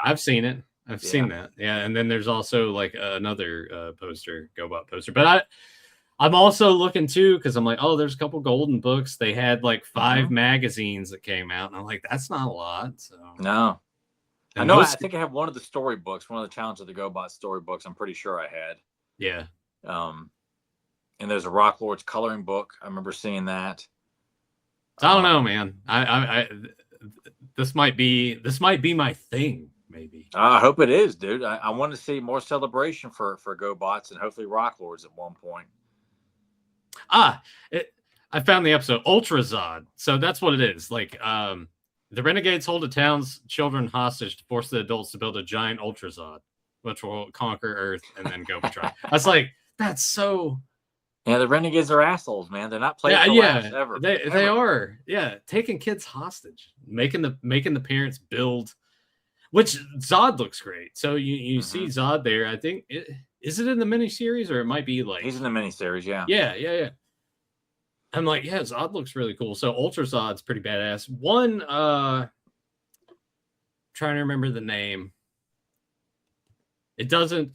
I've seen it. I've seen that. Yeah, and then there's also like another poster, GoBot poster. But I'm also looking too because I'm like, oh, there's a couple golden books. They had like 5 magazines that came out, and I'm like, that's not a lot. So no, and I know. I think I have one of the storybooks, one of the Challenge of the GoBot storybooks. I'm pretty sure I had. Yeah. And there's a Rock Lords coloring book. I remember seeing that. I don't know, man. I this might be my thing. Maybe. I hope it is, dude. I want to see more celebration for GoBots and hopefully Rock Lords at one point. I found the episode Ultra Zod. So that's what it is. Like, the Renegades hold the town's children hostage to force the adults to build a giant Ultra Zod, which will conquer Earth and then go patrol. I was like, that's so. Yeah, the Renegades are assholes, man. They're not playing ever. They are. Yeah, taking kids hostage, making the parents build. Which Zod looks great. So you see Zod there. I think is it in the miniseries or it might be like he's in the miniseries. Yeah. Yeah. I'm like, yeah, Zod looks really cool. So Ultra Zod's pretty badass. One, trying to remember the name. It doesn't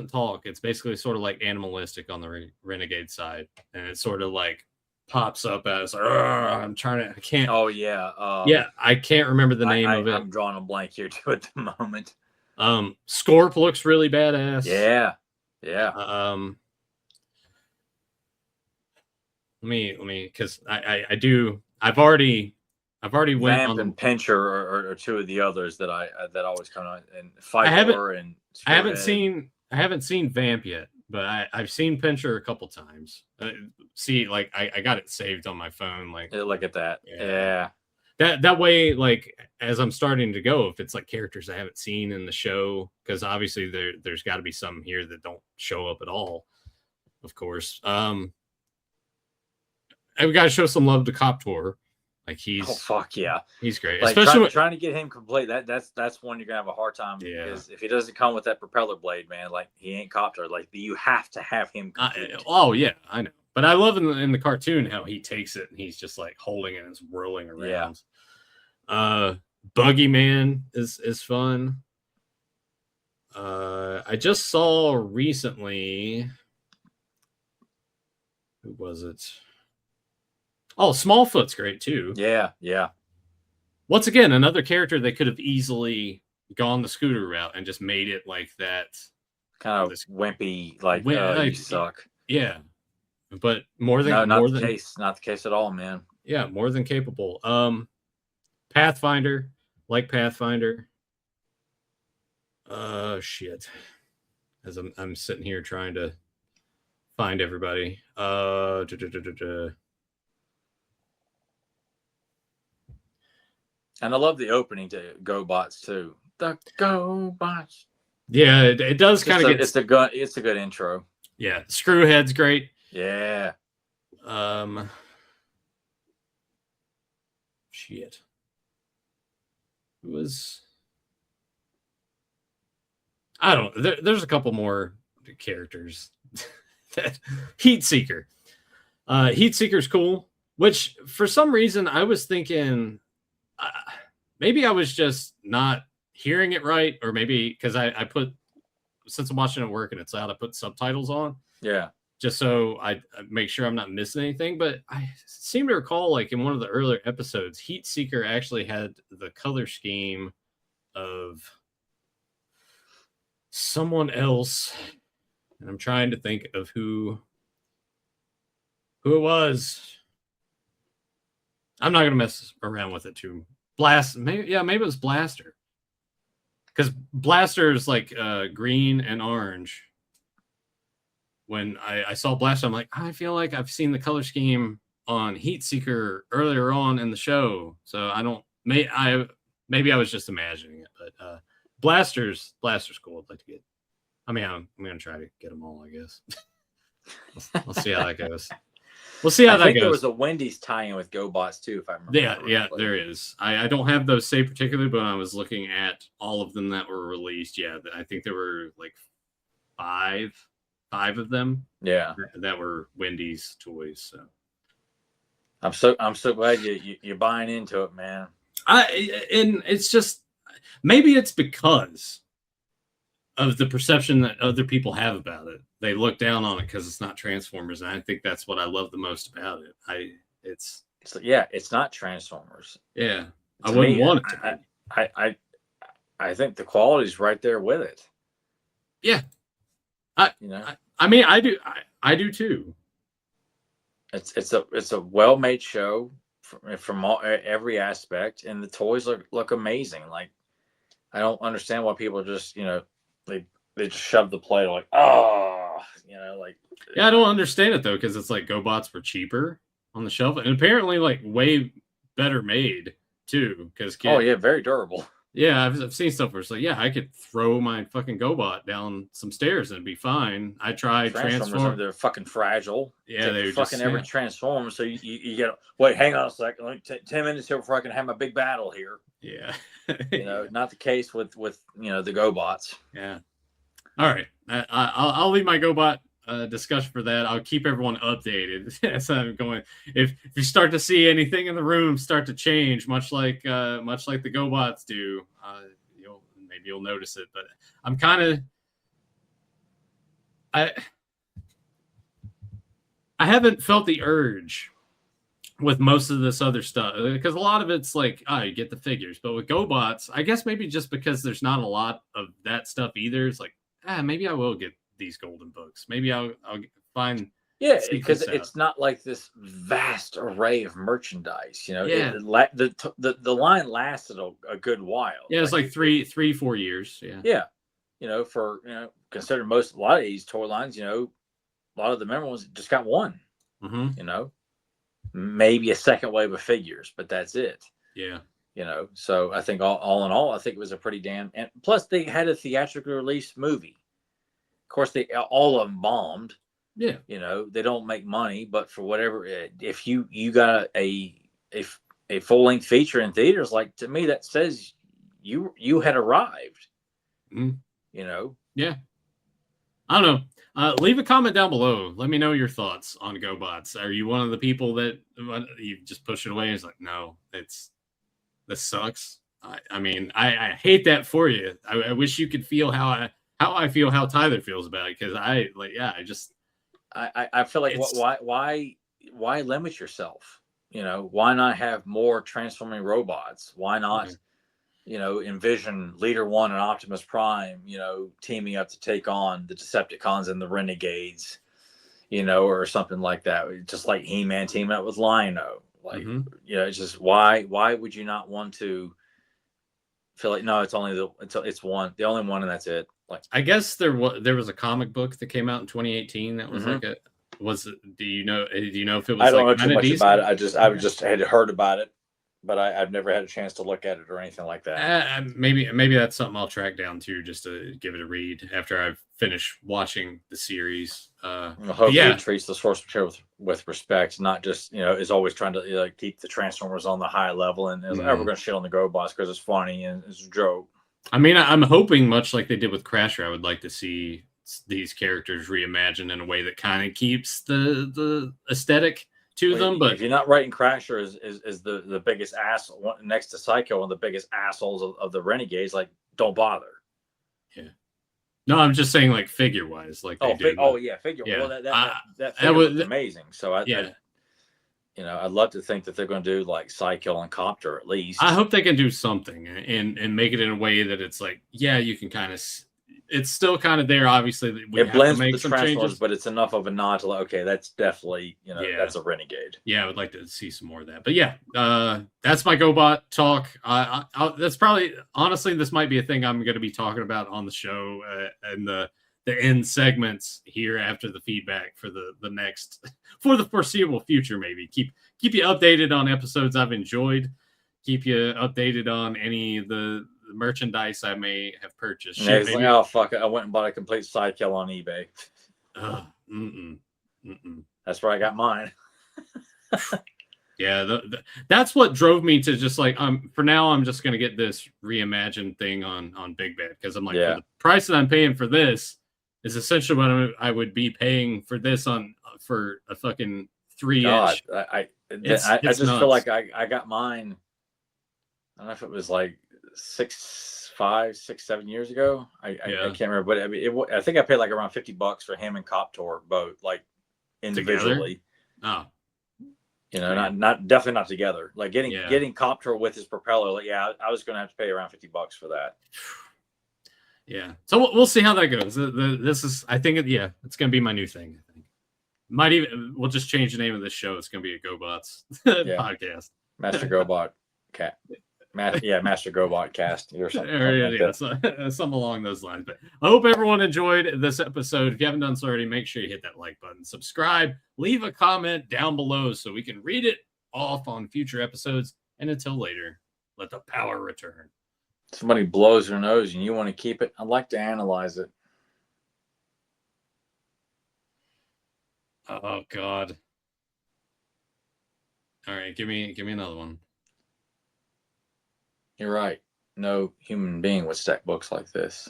talk. It's basically sort of like animalistic on the Renegade side, and it sort of like pops up as I can't. Oh yeah. I can't remember the name of it. I'm drawing a blank here too at the moment. Scorp looks really badass. Yeah. Let me because I've already went Vamp on and Pincher are two of the others that always come on, and Fighter and I haven't seen Vamp yet, but I've seen Pincher a couple times. Like I got it saved on my phone. Like look at that. Yeah. That way, like as I'm starting to go, if it's like characters I haven't seen in the show, because obviously there's got to be some here that don't show up at all. Of course, I've got to show some love to Cop Tour. Like he's he's great. Like especially trying to get him complete. That's one you're gonna have a hard time. Yeah. Because if he doesn't come with that propeller blade, man, like he ain't Copter. Like you have to have him complete. Oh yeah, I know. But I love in the cartoon how he takes it and he's just like holding it and it's whirling around. Yeah. Buggy Man is fun. I just saw recently. Who was it? Oh, Smallfoot's great too. Yeah. Once again, another character they could have easily gone the Scooter route and just made it like that. Kind of wimpy, like you suck. Yeah. But more than not the case at all, man. Yeah, more than capable. Pathfinder, like Pathfinder. Shit. As I'm sitting here trying to find everybody. And I love the opening to GoBots too. The GoBots. Yeah, it does kind of get. It's a good intro. Yeah, Screwhead's great. Yeah. Shit. Who was? I don't know. There's a couple more characters. Heat Seeker. Heat Seeker's cool. Which for some reason I was thinking. Maybe I was just not hearing it right, or maybe because I put, since I'm watching at work and it's loud, I put subtitles on. Yeah. Just so I make sure I'm not missing anything. But I seem to recall, like in one of the earlier episodes, Heat Seeker actually had the color scheme of someone else. And I'm trying to think of who it was. I'm not going to mess around with it too. Maybe it was Blaster. Because Blaster is like green and orange. When I saw Blaster, I'm like, I feel like I've seen the color scheme on Heat Seeker earlier on in the show. So maybe I was just imagining it. But Blaster's cool. I'd like to get. I mean, I'm going to try to get them all, I guess. We'll see how that goes. We'll see how that goes. There was a Wendy's tie-in with GoBots too, if I remember. Yeah, there is. I don't have those saved particularly, but I was looking at all of them that were released. Yeah, I think there were like five of them. Yeah, that were Wendy's toys. So I'm so glad you're buying into it, man. And it's just maybe it's because of the perception that other people have about it. They look down on it because it's not Transformers, and I think that's what I love the most about it. It's not Transformers. Yeah, I wouldn't want it to be. I think the quality's right there with it. Yeah, I mean, I do too. It's a well-made show from every aspect, and the toys look amazing. Like, I don't understand why people just they just shove the plate like, like. Yeah, I don't understand it though, because it's like GoBots were cheaper on the shelf, and apparently like way better made too. Because very durable. Yeah, I've seen stuff where it's like, I could throw my fucking GoBot down some stairs and it'd be fine. I tried Transformers. They're fucking fragile. Yeah, they're fucking ever transform. So you get, wait, hang on a second. Let me 10 minutes here before I can have my big battle here. Yeah. Not the case with the GoBots. Yeah. All right. I'll leave my GoBot discussion for that. I'll keep everyone updated as I'm going. If you start to see anything in the room start to change, much like the GoBots do, you'll notice it. But I'm kind of I haven't felt the urge with most of this other stuff, because a lot of it's like, you get the figures, but with GoBots, I guess maybe just because there's not a lot of that stuff either, it's like, maybe I will get these golden books. Maybe I'll find. Yeah, because it's not like this vast array of merchandise. The line lasted a good while. Yeah, it's like 3-4 years. Yeah. Yeah, for considering a lot of these toy lines, a lot of the memorable ones just got one. Mm-hmm. Maybe a second wave of figures, but that's it. Yeah. So I think all in all, I think it was a pretty damn. And plus, they had a theatrical release movie. Of course, all of them bombed. Yeah. They don't make money, but for whatever, if you got a full length feature in theaters, like, to me, that says you had arrived. Mm. Yeah. I don't know. Leave a comment down below. Let me know your thoughts on GoBots. Are you one of the people that you just push it away? It's like, no, this sucks. I mean, I hate that for you. I wish you could feel how I feel, how Tyler feels about it, because I feel like, why limit yourself? Why not have more transforming robots? Why not, envision Leader One and Optimus Prime, teaming up to take on the Decepticons and the Renegades, or something like that. Just like He-Man teaming up with Lion-O. Like, it's just, why would you not want to feel like, no, it's only the only one, and that's it. Like, I guess there was a comic book that came out in 2018 that was like do you know if it was, I don't know too much about it. I just had heard about it, but I've never had a chance to look at it or anything like that. Maybe that's something I'll track down too, just to give it a read after I've finished watching the series. Hopefully it treats the source material with respect, not just is always trying to keep the Transformers on the high level, and we're going to shit on the GoBots because it's funny and it's a joke. I mean, I'm hoping, much like they did with Crasher, I would like to see these characters reimagined in a way that kind of keeps the aesthetic to them. But if you're not writing Crasher is the biggest ass next to Psycho, one of the biggest assholes of the Renegades, like, don't bother. Yeah. No, I'm just saying, like, figure wise, like figure. Yeah. Well, that figure was amazing. So I'd love to think that they're going to do like Psycho and Copter at least. I hope they can do something and make it in a way that it's like, you can kind of. It's still kind of there, obviously. It blends with the Transformers, but it's enough of a nod to like, okay, that's definitely that's a Renegade. Yeah, I would like to see some more of that. But that's my GoBot talk. That's probably, honestly, this might be a thing I'm going to be talking about on the show and the end segments here after the feedback for the next, for the foreseeable future. Maybe keep you updated on episodes I've enjoyed. Keep you updated on any of the merchandise I may have purchased. Yeah, like, oh fuck it, I went and bought a complete Sidekill on eBay. That's where I got mine. Yeah, that's what drove me to just like, for now I'm just gonna get this reimagined thing on Big Bad, because I'm like, for the price that I'm paying for this is essentially what I would be paying for this for a fucking 3-inch. I just feel like I got mine. I don't know if it was like 5, 6, 7 years ago. I can't remember, but I mean, I think I paid like around $50 for him and Coptor both, like individually. Together? Oh, you know, not definitely not together. Like getting Coptor with his propeller. Like, I was going to have to pay around $50 for that. Yeah. So we'll see how that goes. This is, I think, it's going to be my new thing. I think we'll just change the name of this show. It's going to be a GoBots podcast. Master GoBot Cat. Master GoBot Cast or something. Something along those lines. But I hope everyone enjoyed this episode. If you haven't done so already, make sure you hit that like button, subscribe, leave a comment down below so we can read it off on future episodes. And until later, let the power return. Somebody blows their nose and you want to keep it. I'd like to analyze it. Oh God. All right, give me another one. You're right. No human being would stack books like this.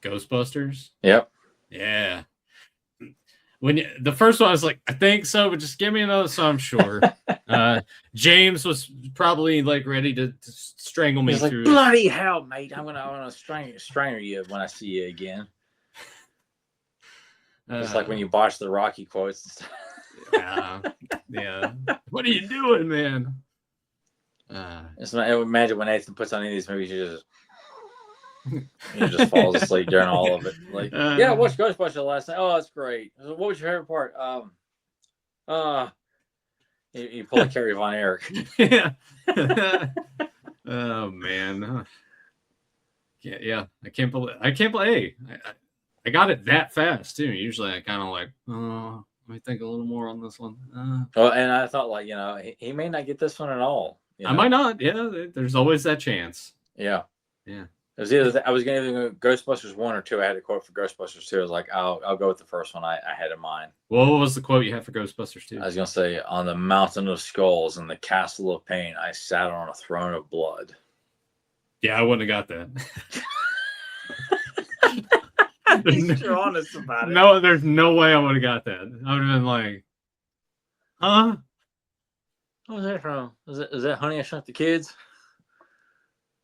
Ghostbusters? Yep. Yeah. The first one I was like, I think so, but just give me another so I'm sure. James was probably like ready to strangle me. He's like, bloody hell, mate. I'm gonna strangle you when I see you again. It's like when you botch the Rocky quotes. Yeah. What are you doing, man? Imagine when Nathan puts on any of these movies, he just falls asleep during all of it. Like, I watched Ghostbusters last night. Oh, that's great. What was your favorite part? You pull a Carrie Von Erich. Yeah. Oh man. Yeah. I can't believe. Hey, I got it that fast too. Usually I kind of like, let me think a little more on this one. Well, and I thought, like, he may not get this one at all. I might not. Yeah, there's always that chance. Yeah. It was either I was going to go Ghostbusters 1 or 2. I had a quote for Ghostbusters 2. I was like, I'll go with the first one I had in mind. Well, what was the quote you had for Ghostbusters 2? I was going to say, on the mountain of skulls and the castle of pain, I sat on a throne of blood. Yeah, I wouldn't have got that. You're honest about it. No, there's no way I would have got that. I would have been like, huh? What was that from? Is that Honey, I Shrunk the Kids?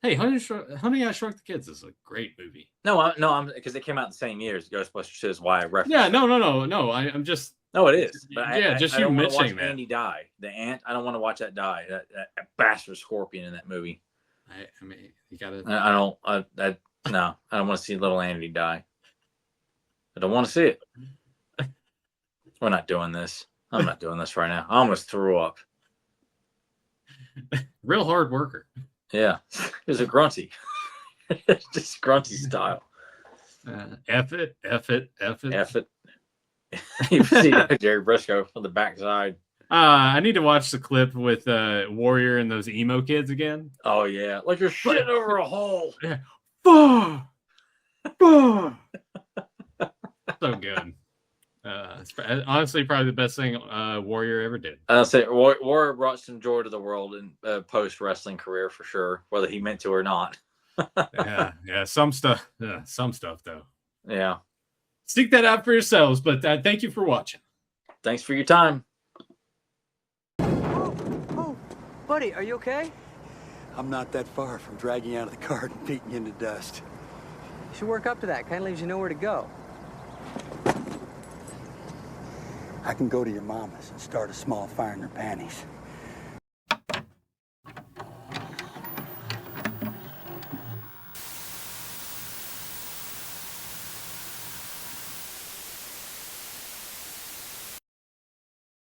Hey, Honey, I Shrunk the Kids is a great movie. No, I'm because they came out the same year as Ghostbusters 2 is why I referenced. Yeah, no. I'm just. No, it is. But I you mentioning that. Andy die. The ant. I don't want to watch that die. That bastard scorpion in that movie. I mean, you gotta. I don't want to see little Andy die. I don't want to see it. We're not doing this. I'm not doing this right now. I almost threw up. Real hard worker. Yeah. It was a grunty. Just grunty style. F it. You see Jerry Briscoe from the backside. I need to watch the clip with Warrior and those emo kids again. Oh, yeah. Like you're shitting over a hole. Yeah. So good. It's honestly probably the best thing Warrior ever did. I'll say Warrior brought some joy to the world in post wrestling career for sure, whether he meant to or not. yeah, some stuff though. Yeah, seek that out for yourselves. But thank you for watching. Thanks for your time. Oh, buddy, are you okay? I'm not that far from dragging you out of the cart and beating you into dust. You should work up to that. Kind of leaves you nowhere to go. I can go to your mama's and start a small fire in her panties.